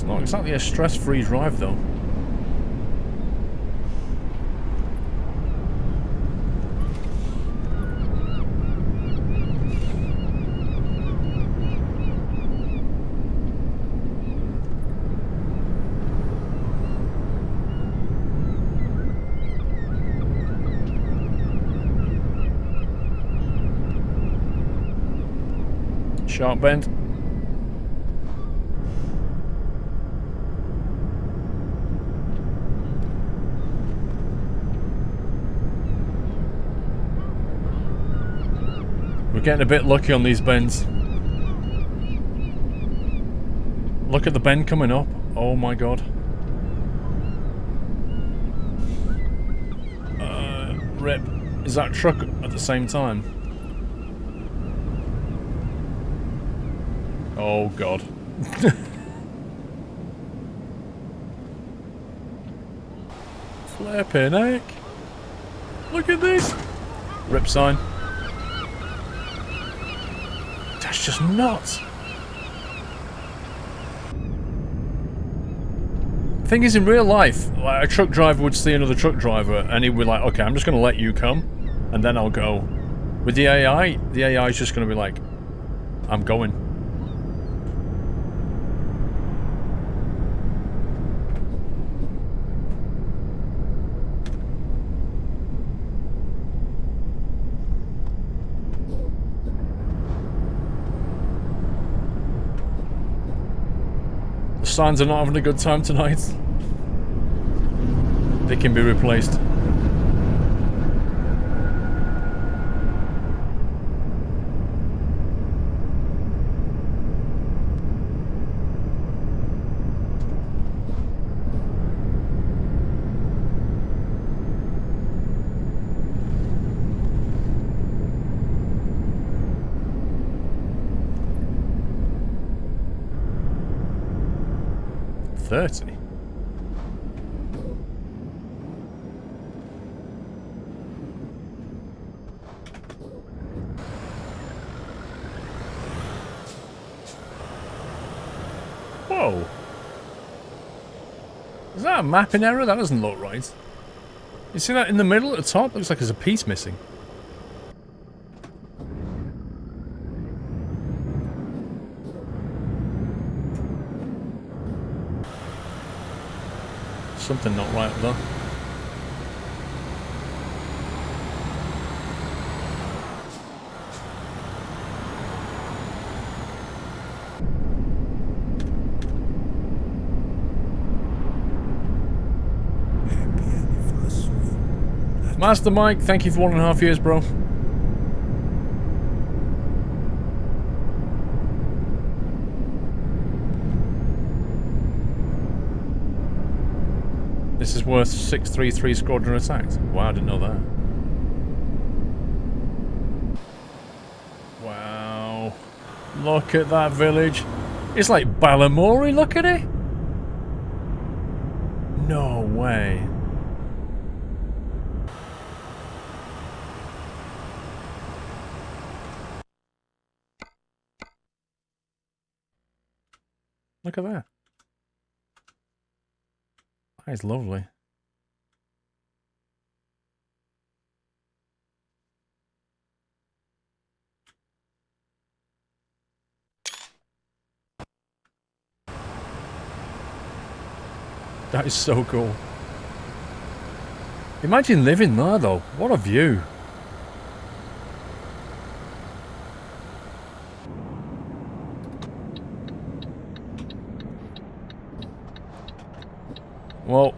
Not exactly a stress-free drive, though. Sharp bend. We're getting a bit lucky on these bends. Look at the bend coming up. Oh my god. Rip. Is that truck at the same time? Oh god. Flippin' heck. Look at this. Rip sign. That's just nuts. The thing is, in real life, like, a truck driver would see another truck driver and he'd be like, okay, I'm just going to let you come and then I'll go. With the AI is just going to be like, I'm going. The signs are not having a good time tonight. They can be replaced. Whoa. Is that a mapping error? That doesn't look right. You see that in the middle at the top? Looks like there's a piece missing. Something not right with that. Master Mike, thank you for 1.5 years, bro. This is worth 633 squadron attacks. Wow, I didn't know that. Wow. Look at that village. It's like Balamory, look at it. No way. Look at that. That is lovely. That is so cool. Imagine living there though. What a view. Well,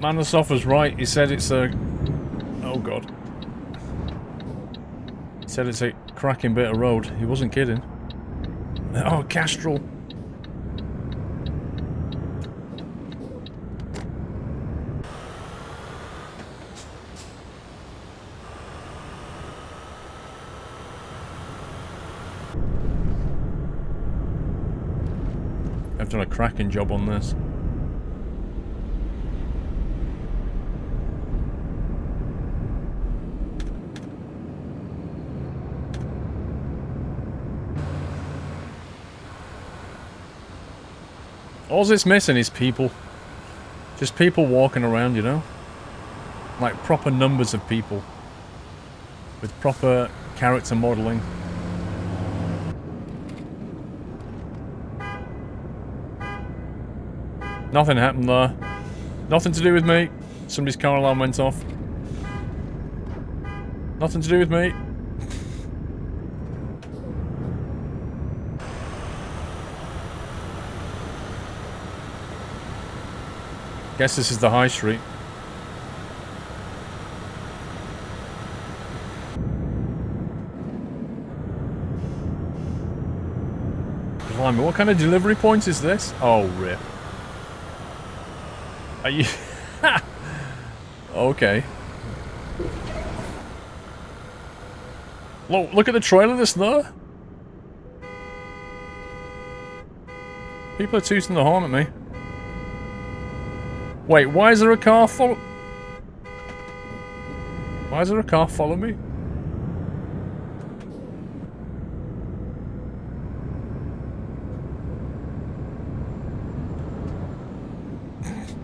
Manasoff was right. He said it's a... Oh god. He said it's a cracking bit of road. He wasn't kidding. Oh, Castrol. I've done a cracking job on this. All it's missing is people. Just people walking around, you know? Like proper numbers of people. With proper character modelling. Nothing happened there. Nothing to do with me. Somebody's car alarm went off. Nothing to do with me. Guess this is the high street. Blimey, what kind of delivery point is this? Oh, rip. Are you... Okay. Look at the trailer that's there. People are tooting the horn at me. Wait, why is there a car follow... Why is there a car follow me?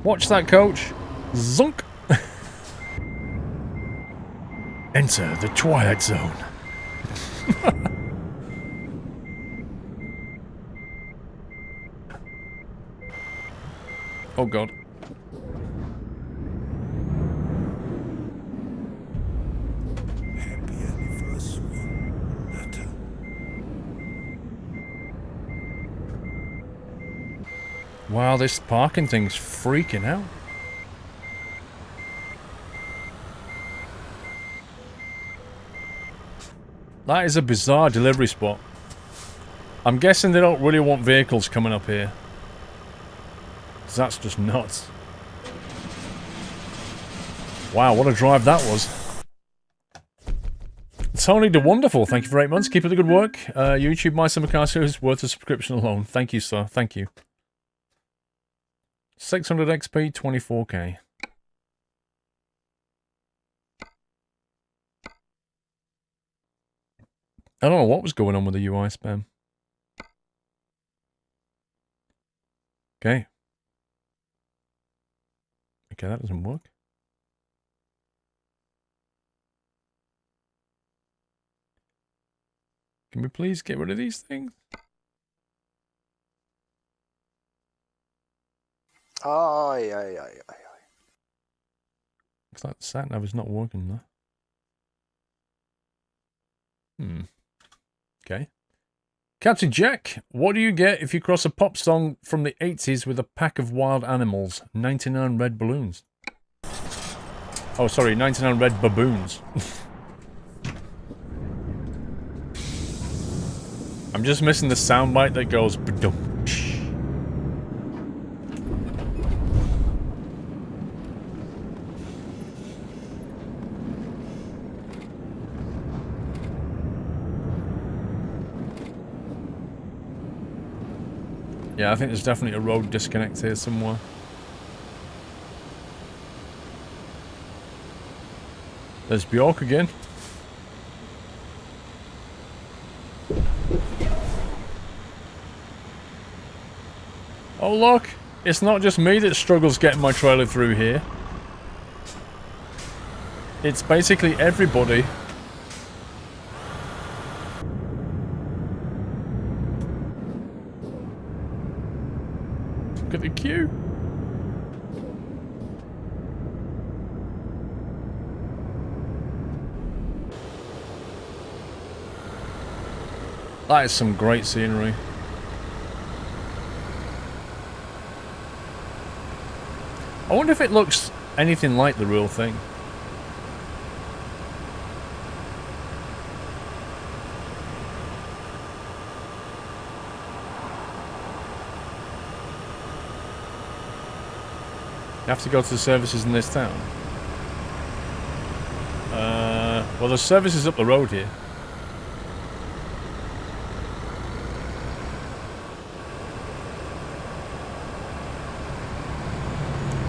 Watch that, coach. Zunk. Enter the Twilight Zone. Oh god. Happy anniversary, Nata. Wow, this parking thing's freaking out. That is a bizarre delivery spot. I'm guessing they don't really want vehicles coming up here. 'Cause that's just nuts. Wow, what a drive that was. Tony the Wonderful, thank you for 8 months. Keep up the good work. YouTube My Summer Car Show is worth a subscription alone. Thank you, sir. Thank you. 600 XP, 24k. I don't know what was going on with the UI spam. Okay. Okay, that doesn't work. Can we please get rid of these things? Aye, aye, aye, aye. Looks like the sat nav is not working though. Okay. Captain Jack, what do you get if you cross a pop song from the 80s with a pack of wild animals? 99 red balloons. Oh, sorry, 99 red baboons. I'm just missing the soundbite that goes ba-dum. Yeah, I think there's definitely a road disconnect here somewhere. There's Bjork again. Oh look, it's not just me that struggles getting my trailer through here. It's basically everybody. Look at the queue. That is some great scenery. I wonder if it looks anything like the real thing. You have to go to the services in this town. Well, there's services up the road here.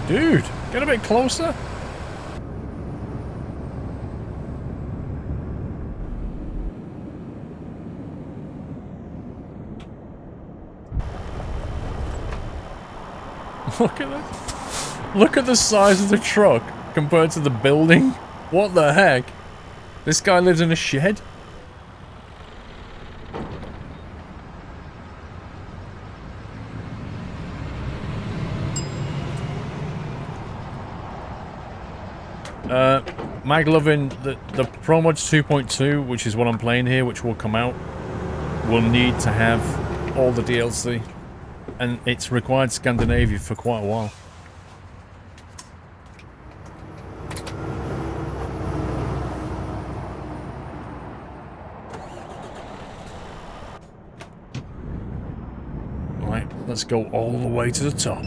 Dude, get a bit closer. Look at this. Look at the size of the truck compared to the building. What the heck? This guy lives in a shed? Maglovin, the Promods 2.2, which is what I'm playing here, which will come out, will need to have all the DLC. And it's required Scandinavia for quite a while. Let's go all the way to the top.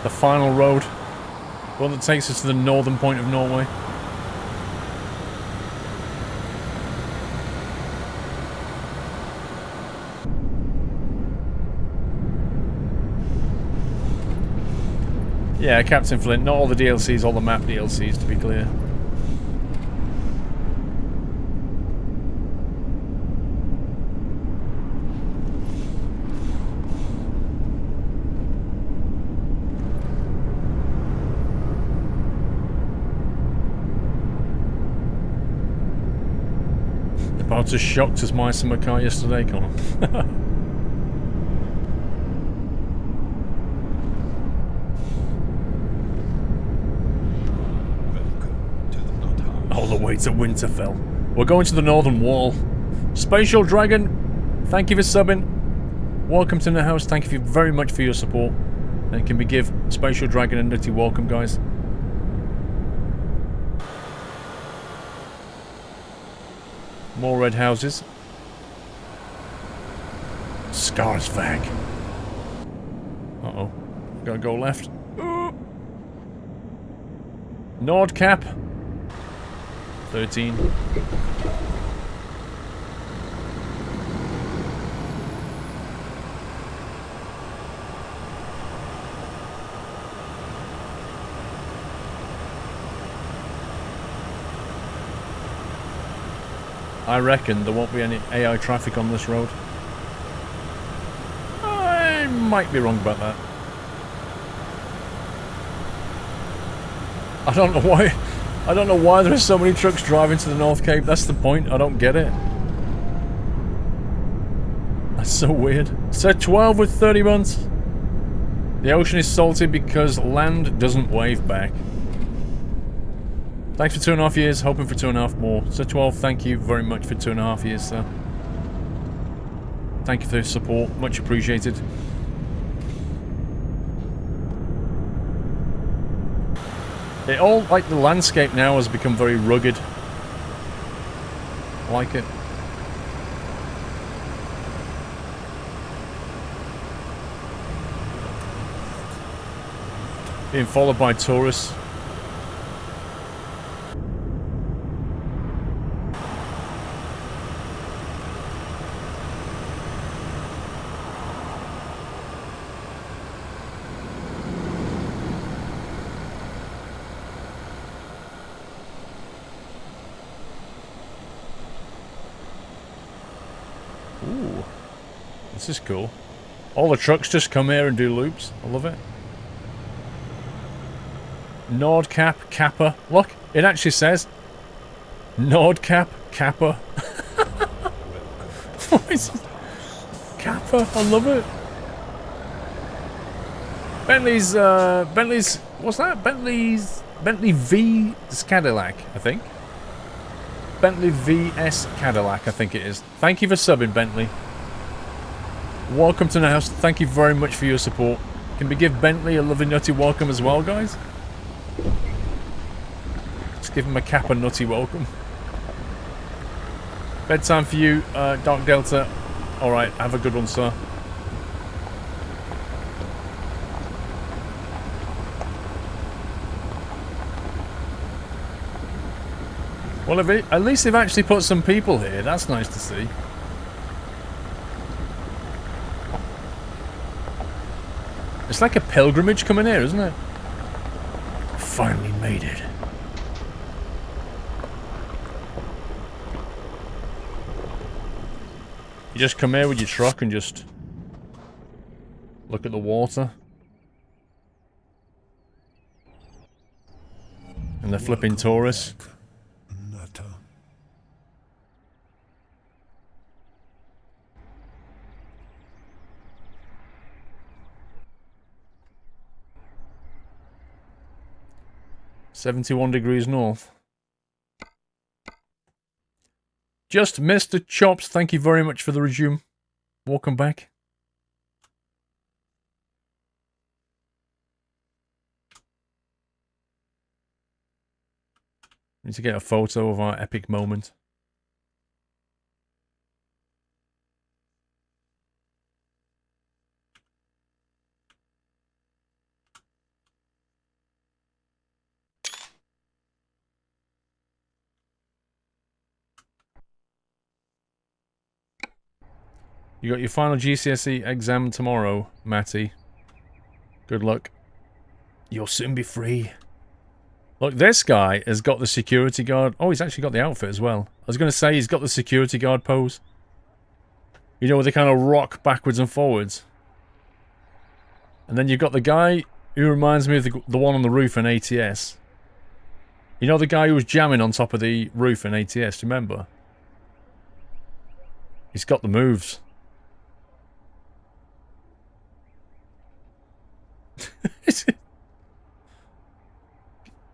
The final road. One that takes us to the northern point of Norway. Yeah, Captain Flint, not all the DLCs, all the map DLCs, to be clear. About as shocked as my summer car yesterday, Connor. All the way to Winterfell. We're going to the Northern Wall. Spatial Dragon, thank you for subbing. Welcome to the house. Thank you very much for your support. And can we give Spatial Dragon a nutty welcome, guys? More red houses. Skarsvag. Uh-oh. Gotta go left. Nordkap. 13. I reckon there won't be any AI traffic on this road. I might be wrong about that. I don't know why there are so many trucks driving to the North Cape. That's the point. I don't get it. That's so weird. Set 12 with 30 months. The ocean is salty because land doesn't wave back. Thanks for 2.5 years. Hoping for 2.5 more. Set 12, thank you very much for 2.5 years, sir. Thank you for the support. Much appreciated. It all, like, the landscape now has become very rugged. I like it. Being followed by tourists. This is cool. All the trucks just come here and do loops. I love it. Nordkap, Kappa. Look, it actually says Nordkap, Kappa. What is it? Kappa, I love it. Bentley's, what's that? Bentley V Cadillac, I think. Bentley VS Cadillac, I think it is. Thank you for subbing, Bentley. Welcome to the house. Thank you very much for your support. Can we give Bentley a lovely nutty welcome as well, guys? Let's give him a Kappa nutty welcome. Bedtime for you, Dark Delta. Alright, have a good one, sir. Well, at least they've actually put some people here. That's nice to see. It's like a pilgrimage coming here, isn't it? Finally made it. You just come here with your truck and just look at the water. And the flipping tourists. 71 degrees north. Just Mr. Chops, thank you very much for the resume. Welcome back. Need to get a photo of our epic moment. You got your final GCSE exam tomorrow, Matty. Good luck. You'll soon be free. Look, this guy has got the security guard. Oh, he's actually got the outfit as well. I was going to say he's got the security guard pose. You know, where they kind of rock backwards and forwards. And then you've got the guy who reminds me of the one on the roof in ATS. You know the guy who was jamming on top of the roof in ATS, do you remember? He's got the moves.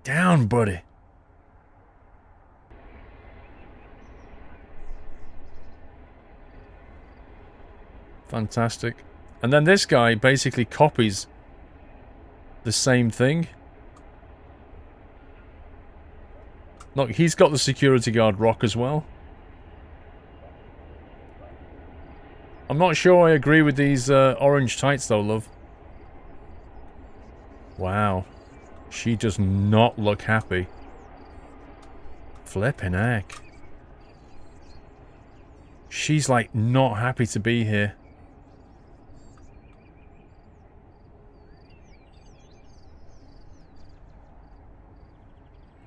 Down, buddy. Fantastic. And then this guy basically copies the same thing. Look, he's got the security guard rock as well. I'm not sure I agree with these orange tights though, love. Wow. She does not look happy. Flippin' heck. She's like not happy to be here.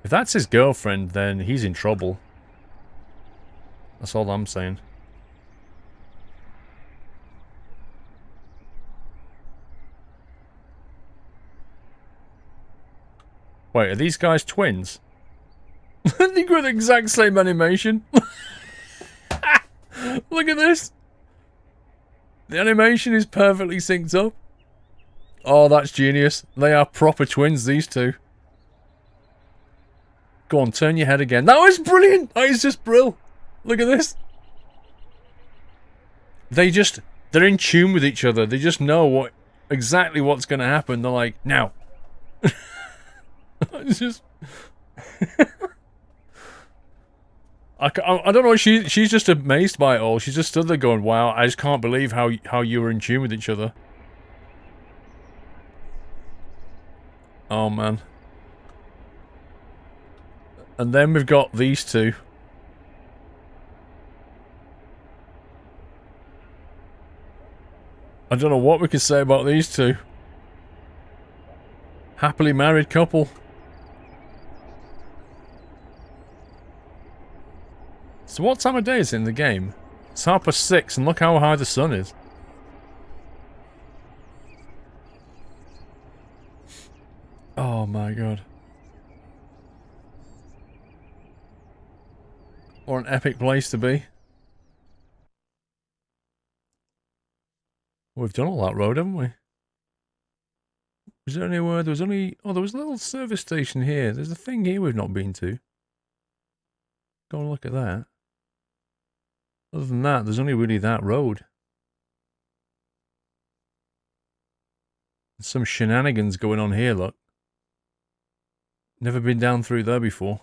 If that's his girlfriend, then he's in trouble. That's all I'm saying. Wait, are these guys twins? They got the exact same animation. Look at this. The animation is perfectly synced up. Oh, that's genius. They are proper twins, these two. Go on, turn your head again. That was brilliant. That is just brill. Look at this. They're in tune with each other. They just know exactly what's going to happen. They're like, now. It's just... I don't know, she's just amazed by it all. She's just stood there going, wow, I just can't believe how you were in tune with each other. Oh, man. And then we've got these two. I don't know what we can say about these two. Happily married couple. So what time of day is it in the game? It's 6:30 and look how high the sun is. Oh my god. What an epic place to be. We've done all that road, haven't we? Was there anywhere? There was only... Oh, there was a little service station here. There's a thing here we've not been to. Go and look at that. Other than that, there's only really that road. There's some shenanigans going on here, look. Never been down through there before.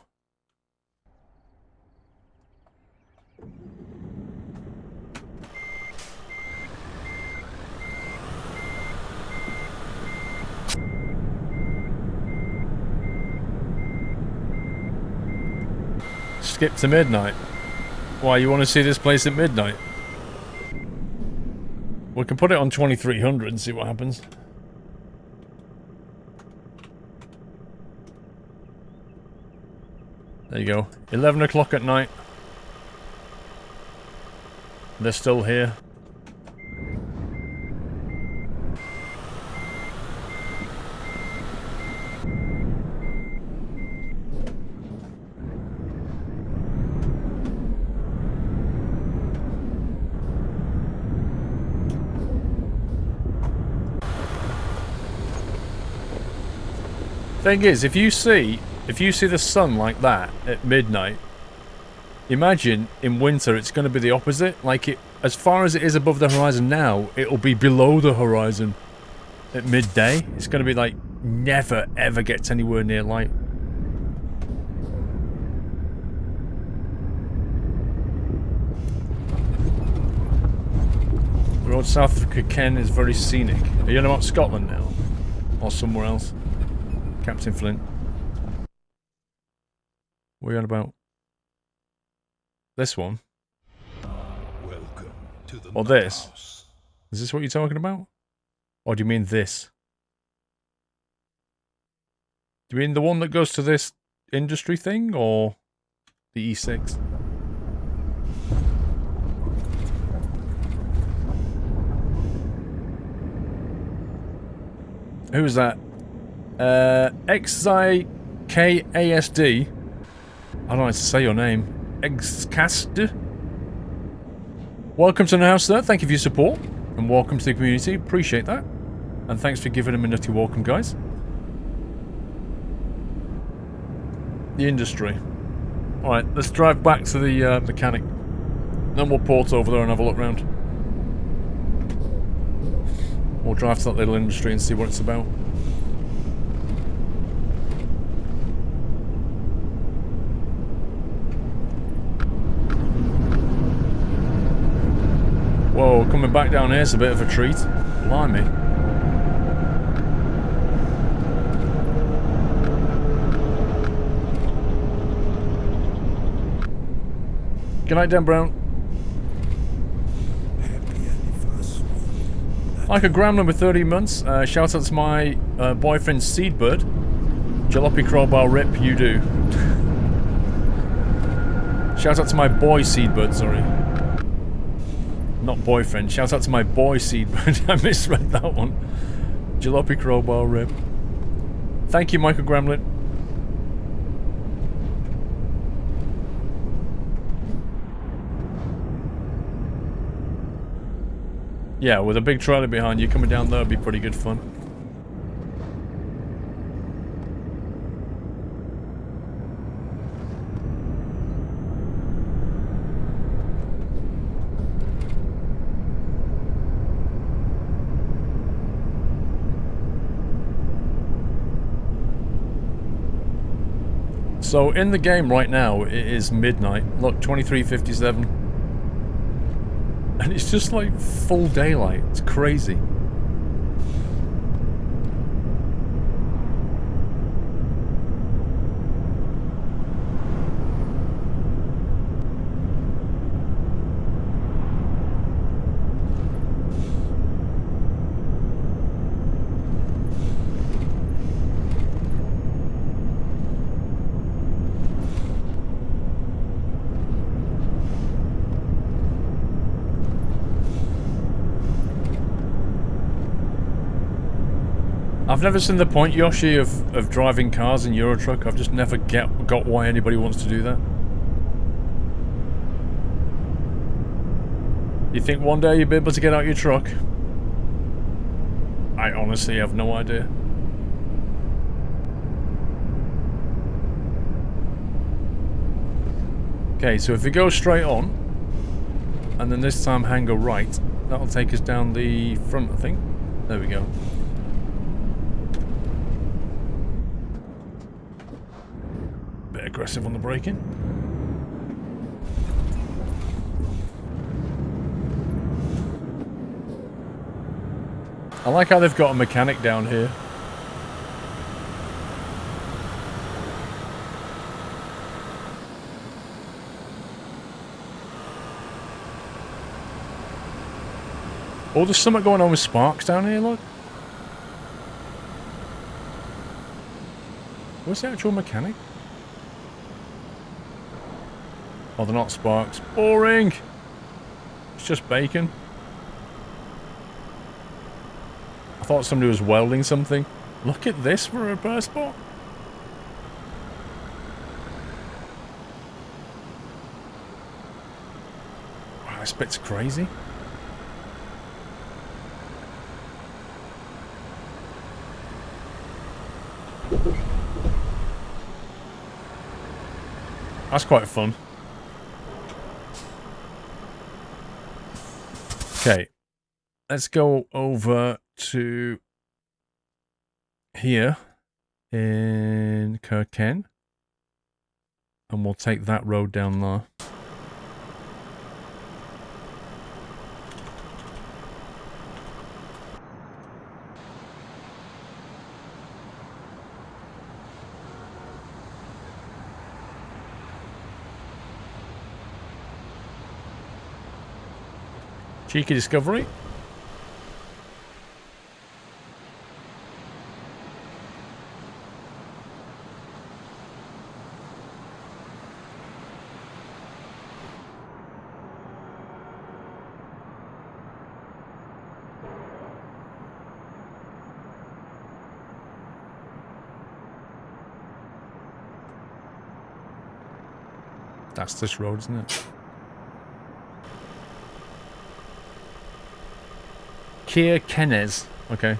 Skip to midnight. Why, you want to see this place at midnight? We can put it on 2300 and see what happens. There you go. 11 o'clock at night. They're still here. Thing is, if you see the sun like that at midnight, Imagine in winter it's going to be the opposite. Like, it, as far as it is above the horizon now, it'll be below the horizon at midday. It's going to be like, never ever gets anywhere near light. The road south of Kilkenny is very scenic. Are you on about Scotland now? Or somewhere else? Captain Flint. What are you on about? This one? Welcome to the Or this? house. Is this what you're talking about? Or do you mean this? Do you mean the one that goes to this industry thing, or the E6? Who's that? XIKASD. I don't know how to say your name. Xcast. Welcome to the house, sir. Thank you for your support. And welcome to the community. Appreciate that. And thanks for giving him a nutty welcome, guys. The industry. Alright, let's drive back to the mechanic. Then we'll port over there and have a look round. We'll drive to that little industry and see what it's about. Whoa, coming back down here is a bit of a treat. Blimey. Good night, Dan Brown. Happy anniversary. Like a gram number 30 months. Shout out to my boyfriend Seedbird. Jalopy Crowbar Rip, you do. Shout out to my boy Seedbird, sorry. Not boyfriend. Shout out to my boy Seedbird. I misread that one. Jalopy Crowbar Rip. Thank you, Michael Gramlin. Yeah, with a big trailer behind you coming down there would be pretty good fun. So in the game right now, it is midnight. Look, 23:57. And it's just like full daylight. It's crazy. I've never seen the point, Yoshi, of driving cars in Eurotruck. I've just never got why anybody wants to do that. You think one day you'll be able to get out your truck? I honestly have no idea. Okay, so if we go straight on, and then this time hang a right, that'll take us down the front, I think. There we go. Bit aggressive on the braking. I like how they've got a mechanic down here. Oh, there's something going on with sparks down here, look. Where's the actual mechanic? Oh, they're not sparks. Boring! It's just bacon. I thought somebody was welding something. Look at this for a repair spot. Wow, this bit's crazy. That's quite fun. Okay. Let's go over to here in Kirken. And we'll take that road down there. Cheeky discovery. That's this road, isn't it? Kia Kennes. Okay.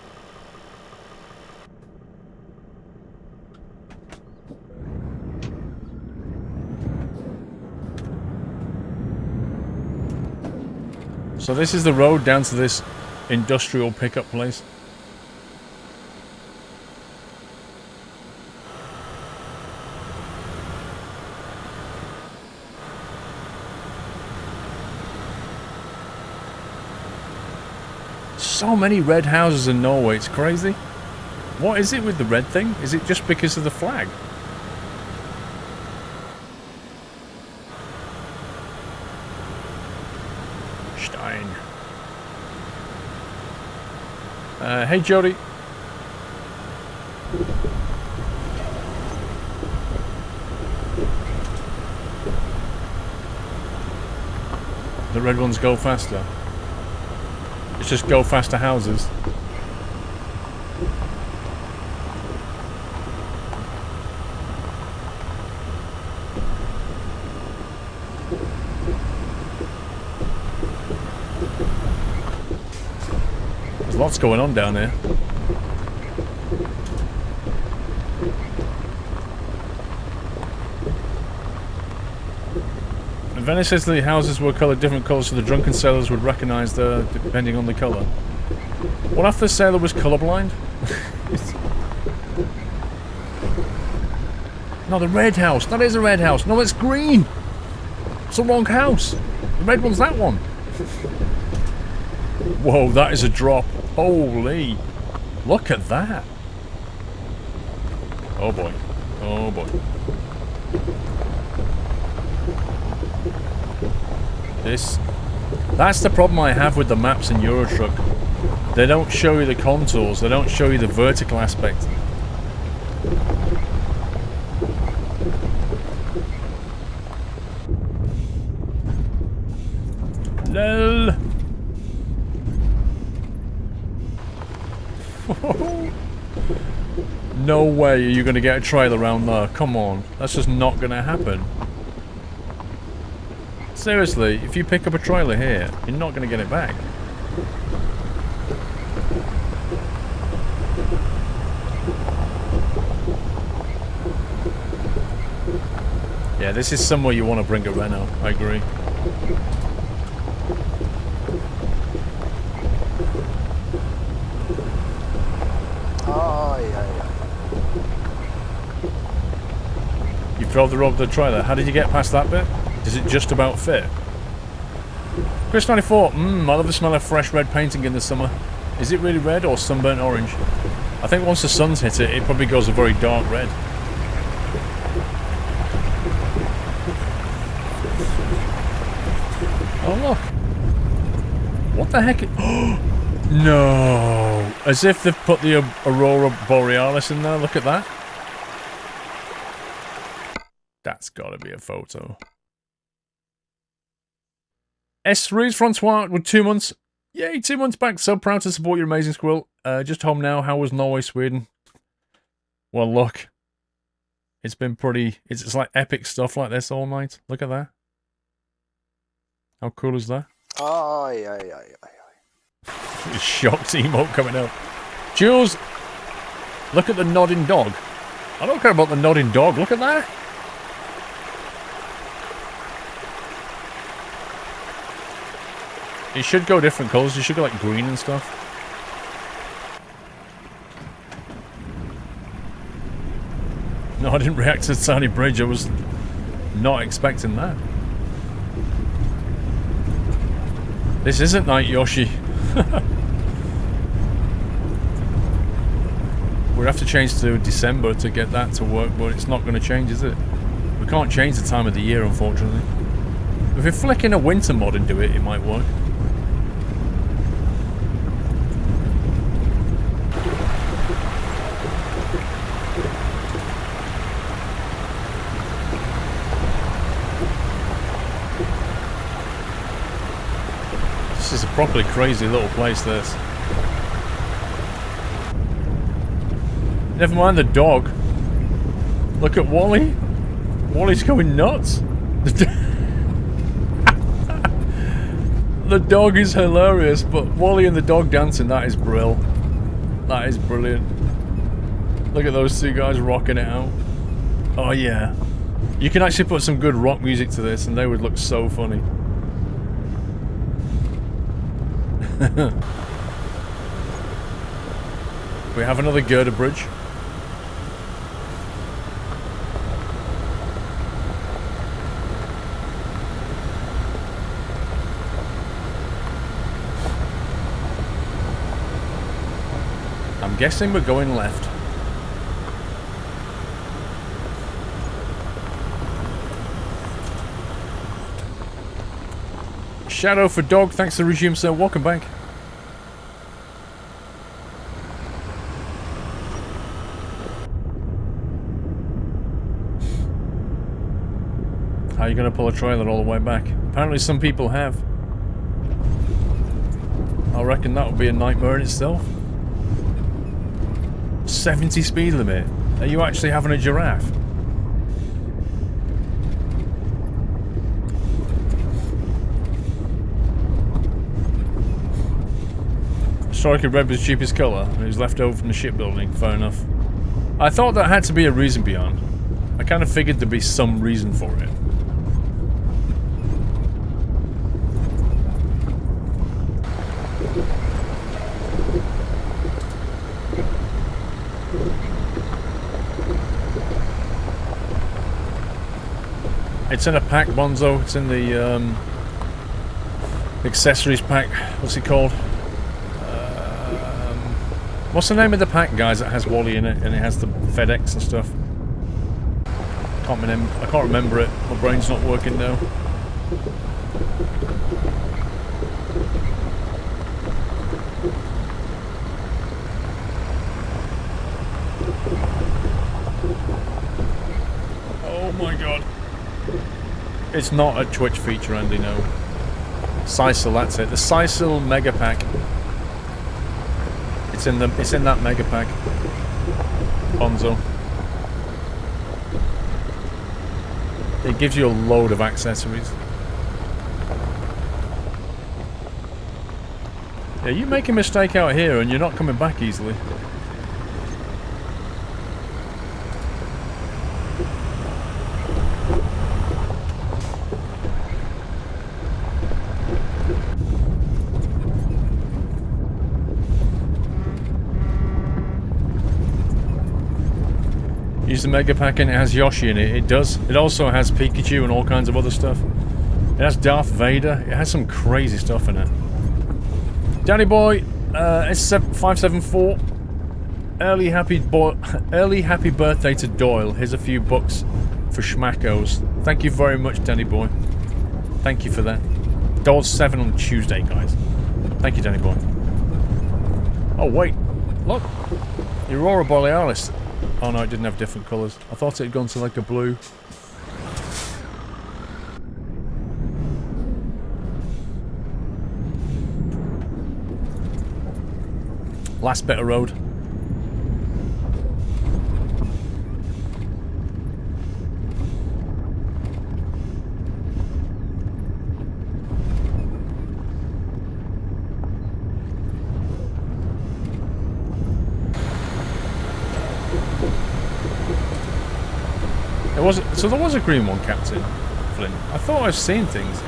So this is the road down to this industrial pickup place. So many red houses in Norway, it's crazy. What is it with the red thing? Is it just because of the flag? Stein. Hey Jody. The red ones go faster. It's just go faster houses. There's lots going on down here. Venice says the houses were coloured different colours so the drunken sailors would recognise the depending on the colour. What if the sailor was colourblind? No, the red house. That is a red house. No, it's green. It's the wrong house. The red one's that one. Whoa, that is a drop. Holy. Look at that. Oh boy. Oh boy. That's the problem I have with the maps in Eurotruck. They don't show you the contours, they don't show you the vertical aspect. LOL. No way are you going to get a trailer around there. Come on, that's just not going to happen. Seriously, if you pick up a trailer here, you're not going to get it back. Yeah, this is somewhere you want to bring a Renault, I agree. Oh, yeah. You drove the road with the trailer. How did you get past that bit? Does it just about fit? Chris94, I love the smell of fresh red painting in the summer. Is it really red or sunburnt orange? I think once the sun's hit it, it probably goes a very dark red. Oh look. What the heck? No! As if they've put the Aurora Borealis in there, look at that. That's gotta be a photo. S. Reeves Francois with 2 months. Yay, 2 months back. So proud to support your amazing Squirrel. Just home now. How was Norway, Sweden? Well, look. It's been pretty... It's like epic stuff like this all night. Look at that. How cool is that? Oh, yeah. Shocked emote coming up. Jules, look at the nodding dog. I don't care about the nodding dog. Look at that. It should go different colours. You should go like green and stuff. No, I didn't react to the tiny bridge. I was not expecting that. This isn't Night Yoshi. We'd have to change to December to get that to work, but it's not going to change, is it? We can't change the time of the year, unfortunately. If we flick in a winter mod and do it, it might work. This is a properly crazy little place, this. Never mind the dog. Look at Wally. Wally's going nuts. The dog is hilarious, but Wally and the dog dancing, that is brill. That is brilliant. Look at those two guys rocking it out. Oh yeah. You can actually put some good rock music to this and they would look so funny. We have another girder bridge. I'm guessing we're going left. Shadow for dog, thanks to resume, sir. Welcome back. How are you going to pull a trailer all the way back? Apparently some people have. I reckon that would be a nightmare in itself. 70 speed limit. Are you actually having a giraffe? Striker red was the cheapest colour, and it was left over from the shipbuilding. Fair enough. I thought that had to be a reason beyond. I kind of figured there'd be some reason for it. It's in a pack, Bonzo. It's in the accessories pack. What's it called? What's the name of the pack, guys, that has Wally in it and it has the FedEx and stuff? I can't remember it. My brain's not working now. Oh my god. It's not a Twitch feature, Andy, no. Sisal, that's it. The Sisal Mega Pack. It's in that Mega Pack. Bonzo. It gives you a load of accessories. Yeah, you make a mistake out here and you're not coming back easily. Use the Mega Pack and it has Yoshi in it. It does. It also has Pikachu and all kinds of other stuff. It has Darth Vader. It has some crazy stuff in it. Danny Boy, S574. Early happy birthday to Doyle. Here's a few bucks for schmackos. Thank you very much, Danny Boy. Thank you for that. Doyle's 7 on Tuesday, guys. Thank you, Danny Boy. Oh wait, look, Aurora Borealis. Oh no, it didn't have different colours. I thought it had gone to like a blue. Last bit of road. So there was a green one, Captain Flynn. I thought I was seeing things.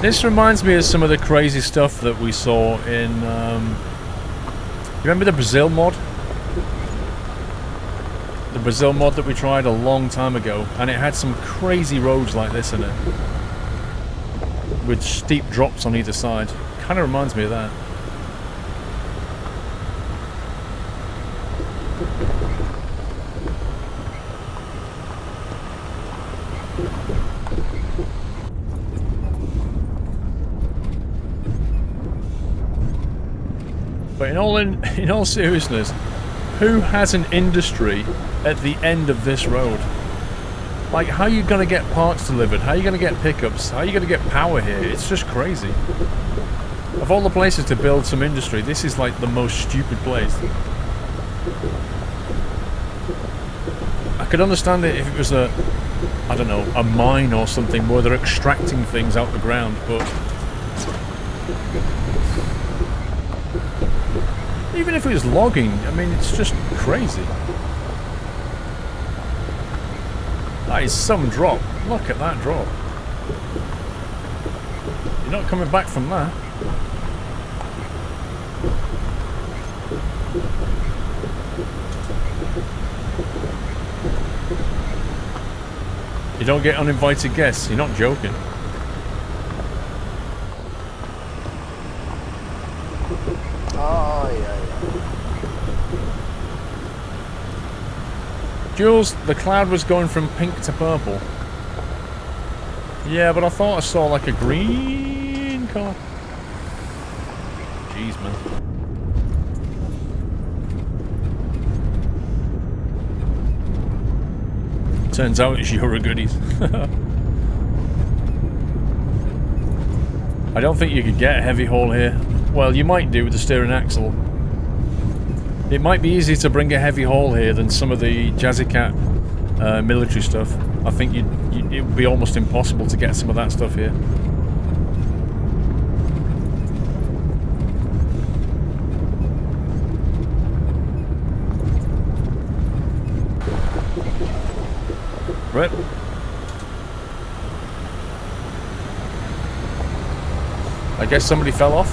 This reminds me of some of the crazy stuff that we saw in, you remember the Brazil mod? The Brazil mod that we tried a long time ago, and it had some crazy roads like this in it. With steep drops on either side. Kind of reminds me of that. But in all seriousness, who has an industry at the end of this road? Like, how are you going to get parts delivered? How are you going to get pickups? How are you going to get power here? It's just crazy. Of all the places to build some industry, this is like the most stupid place. I could understand it if it was a, I don't know, a mine or something where they're extracting things out the ground, but even if it was logging, I mean, it's just crazy. That is some drop. Look at that drop. You're not coming back from that. You don't get uninvited guests. You're not joking. Oh, yeah. Jules, the cloud was going from pink to purple. Yeah, but I thought I saw like a green car. Jeez, man. Turns out it's your goodies. I don't think you could get a heavy haul here. Well, you might do with the steering axle. It might be easier to bring a heavy haul here than some of the Jazzy Cat military stuff. I think it would be almost impossible to get some of that stuff here. Right. I guess somebody fell off.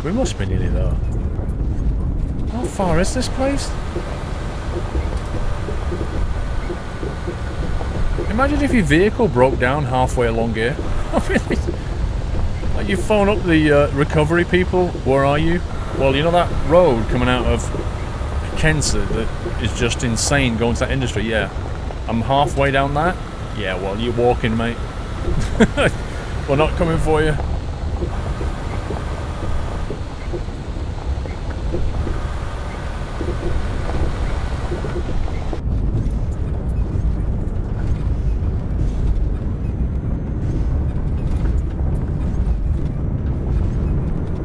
We must be nearly there. How far is this place? Imagine if your vehicle broke down halfway along here. Like you phone up the recovery people, where are you? Well, you know that road coming out of Kensa that is just insane going to that industry? Yeah. I'm halfway down that? Yeah, well, you're walking, mate. We're not coming for you.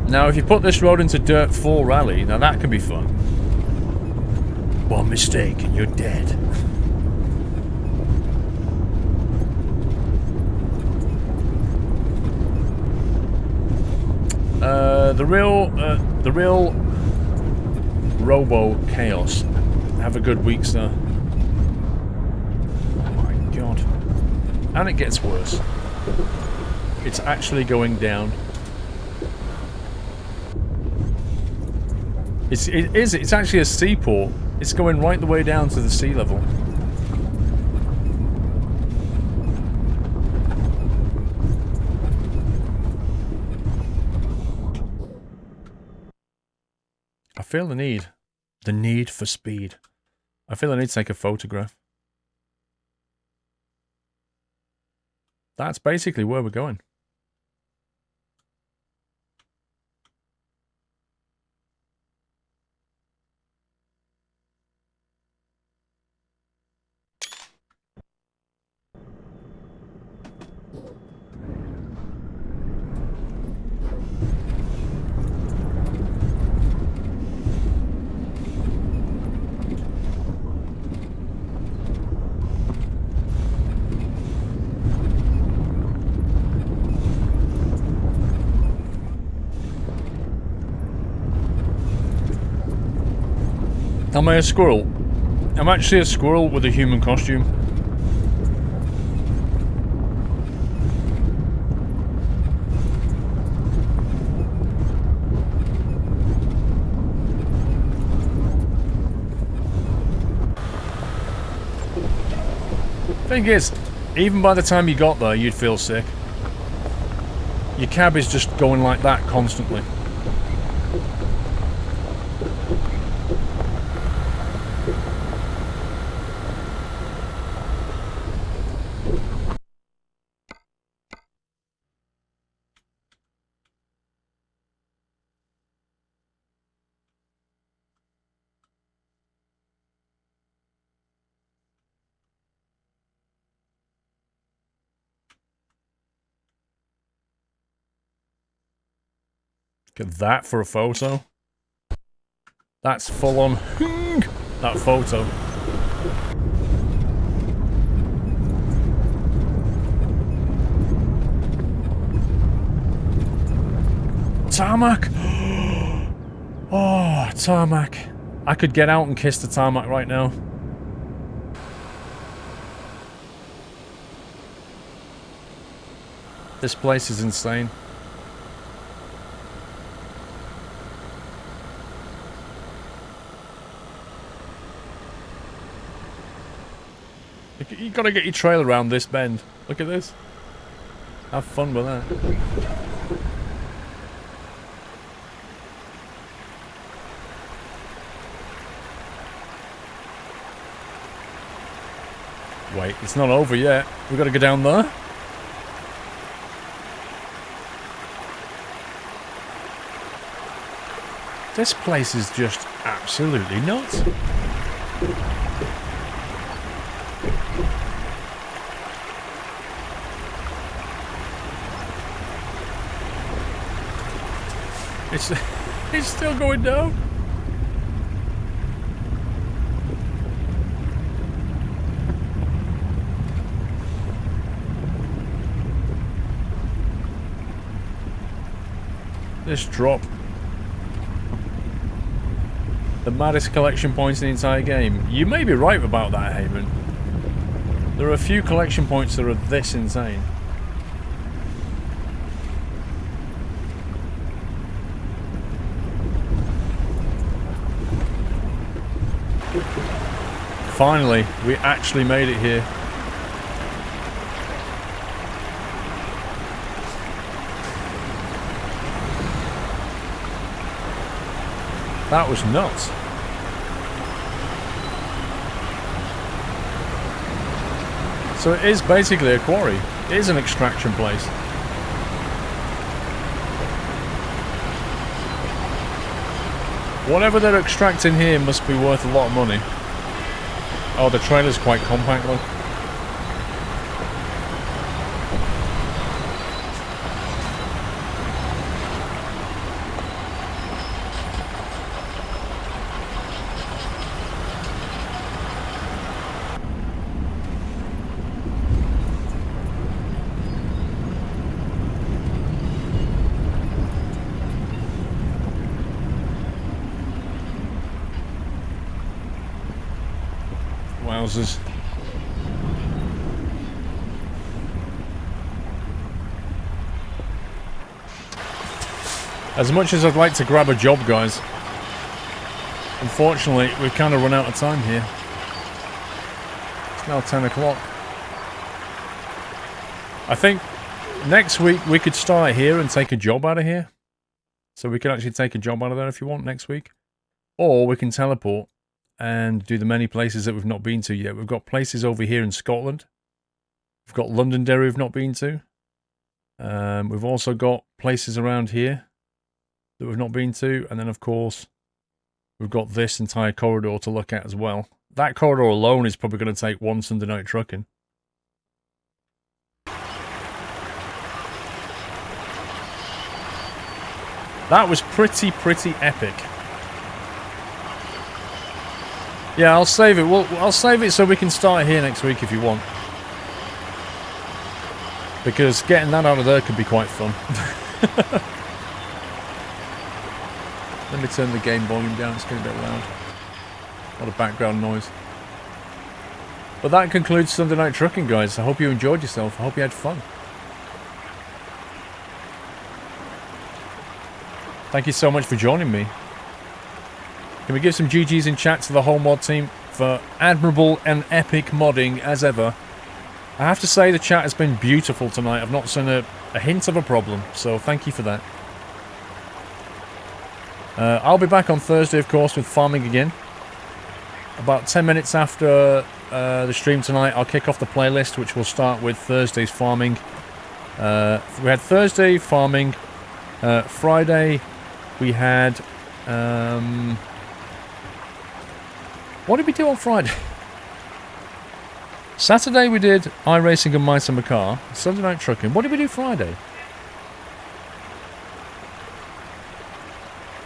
Now, if you put this road into Dirt 4 Rally, now that can be fun. One mistake and you're dead. The real Robo Chaos. Have a good week, sir. Oh my god. And it gets worse. It's actually going down. It's actually a seaport. It's going right the way down to the sea level. I feel the need for speed. I feel I need to take a photograph. That's basically where we're going. Am I a squirrel? I'm actually a squirrel with a human costume. Thing is, even by the time you got there, you'd feel sick. Your cab is just going like that constantly. Look at that for a photo. That's full on that photo. Tarmac! Oh, tarmac. I could get out and kiss the tarmac right now. This place is insane. You gotta get your trail around this bend. Look at this. Have fun with that. Wait, it's not over yet. We gotta go down there. This place is just absolutely nuts. It's still going down. This drop. The maddest collection points in the entire game. You may be right about that, Heyman. There are a few collection points that are this insane. Finally, we actually made it here. That was nuts. So it is basically a quarry. It is an extraction place. Whatever they're extracting here must be worth a lot of money. Oh, the trailer's quite compact though. Wowzers. As much as I'd like to grab a job, guys, unfortunately, we've kind of run out of time here. It's now 10 o'clock. I think next week we could start here and take a job out of here. So we can actually take a job out of there if you want next week. Or we can teleport and do the many places that we've not been to yet. We've got places over here in Scotland. We've got Londonderry we've not been to. We've also got places around here that we've not been to. And then, of course, we've got this entire corridor to look at as well. That corridor alone is probably going to take one Sunday night trucking. That was pretty epic. Yeah, I'll save it. Well, I'll save it so we can start here next week if you want. Because getting that out of there could be quite fun. Let me turn the game volume down, it's getting a bit loud. lot of background noise. But that concludes Sunday Night Trucking, guys. I hope you enjoyed yourself. I hope you had fun. Thank you so much for joining me. Can we give some GGs in chat to the whole mod team for admirable and epic modding as ever? I have to say the chat has been beautiful tonight. I've not seen a hint of a problem, so thank you for that. I'll be back on Thursday, of course, with farming again. About 10 minutes after the stream tonight, I'll kick off the playlist, which will start with Thursday's farming. We had Thursday farming. Friday, we had... what did we do on Friday? Saturday we did iRacing and Mice and Macar. Sunday Night Trucking. What did we do Friday?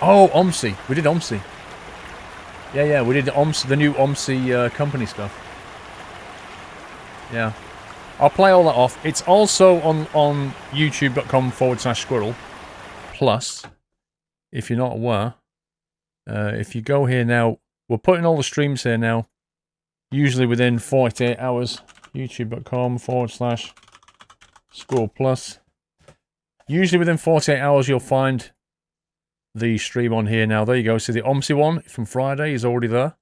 Oh, OMSI. We did OMSI. Yeah, we did the new OMSI company stuff. Yeah. I'll play all that off. It's also on youtube.com/SquirrelPlus. If you're not aware. If you go here now, we're putting all the streams here now. Usually within 48 hours. youtube.com/SquirrelPlus. Usually within 48 hours you'll find the stream on here now. There you go. See, the OMSI one from Friday is already there.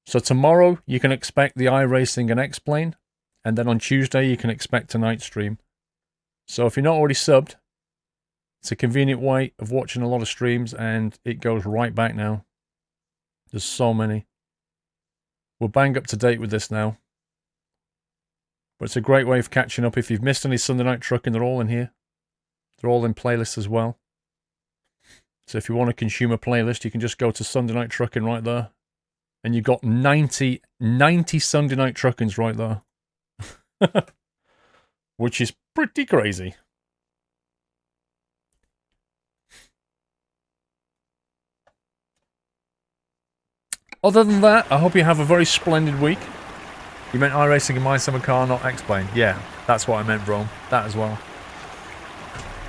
So tomorrow you can expect the iRacing and X-Plane. And then on Tuesday you can expect tonight's stream. So if you're not already subbed, it's a convenient way of watching a lot of streams, and it goes right back now. There's so many. We'll bang up to date with this now. But it's a great way of catching up. If you've missed any Sunday Night Trucking, they're all in here. They're all in playlists as well. So if you want to consume a playlist, you can just go to Sunday Night Trucking right there. And you've got 90 Sunday Night Truckings right there. Which is pretty crazy. Other than that, I hope you have a very splendid week. You meant iRacing in my summer car, not X-Plane. Yeah, that's what I meant, bro. That as well.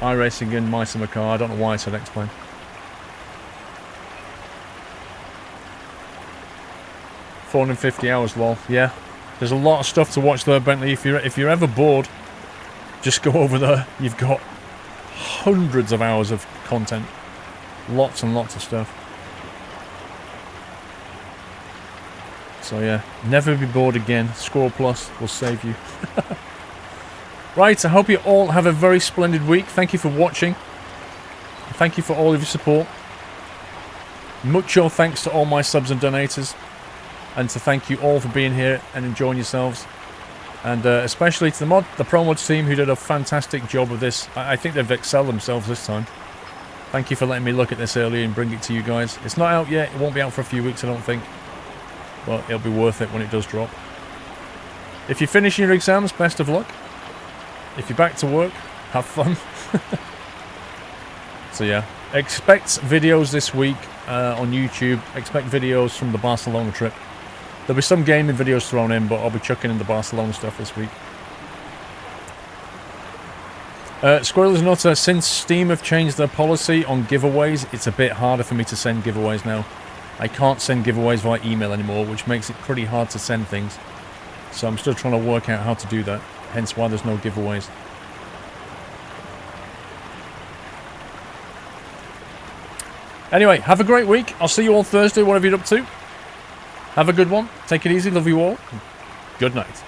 iRacing in my summer car. I don't know why I said X-Plane. $450 hours, lol. Yeah, there's a lot of stuff to watch there, Bentley. If you're ever bored, just go over there. You've got hundreds of hours of content, lots and lots of stuff. So yeah, never be bored again. SquirrelPlus will save you. Right, I hope you all have a very splendid week. Thank you for watching. Thank you for all of your support. Mucho thanks to all my subs and donators. And to thank you all for being here and enjoying yourselves. And especially to the Promods team who did a fantastic job of this. I think they've excelled themselves this time. Thank you for letting me look at this early and bring it to you guys. It's not out yet. It won't be out for a few weeks, I don't think. But it'll be worth it when it does drop. If you're finishing your exams, best of luck. If you're back to work, have fun. So yeah, expect videos this week on YouTube. Expect videos from the Barcelona trip. There'll be some gaming videos thrown in, but I'll be chucking in the Barcelona stuff this week. Squirrel is not since Steam have changed their policy on giveaways, it's a bit harder for me to send giveaways now. I can't send giveaways via email anymore, which makes it pretty hard to send things. So I'm still trying to work out how to do that, hence why there's no giveaways. Anyway, have a great week. I'll see you all Thursday, whatever you're up to. Have a good one. Take it easy. Love you all. Good night.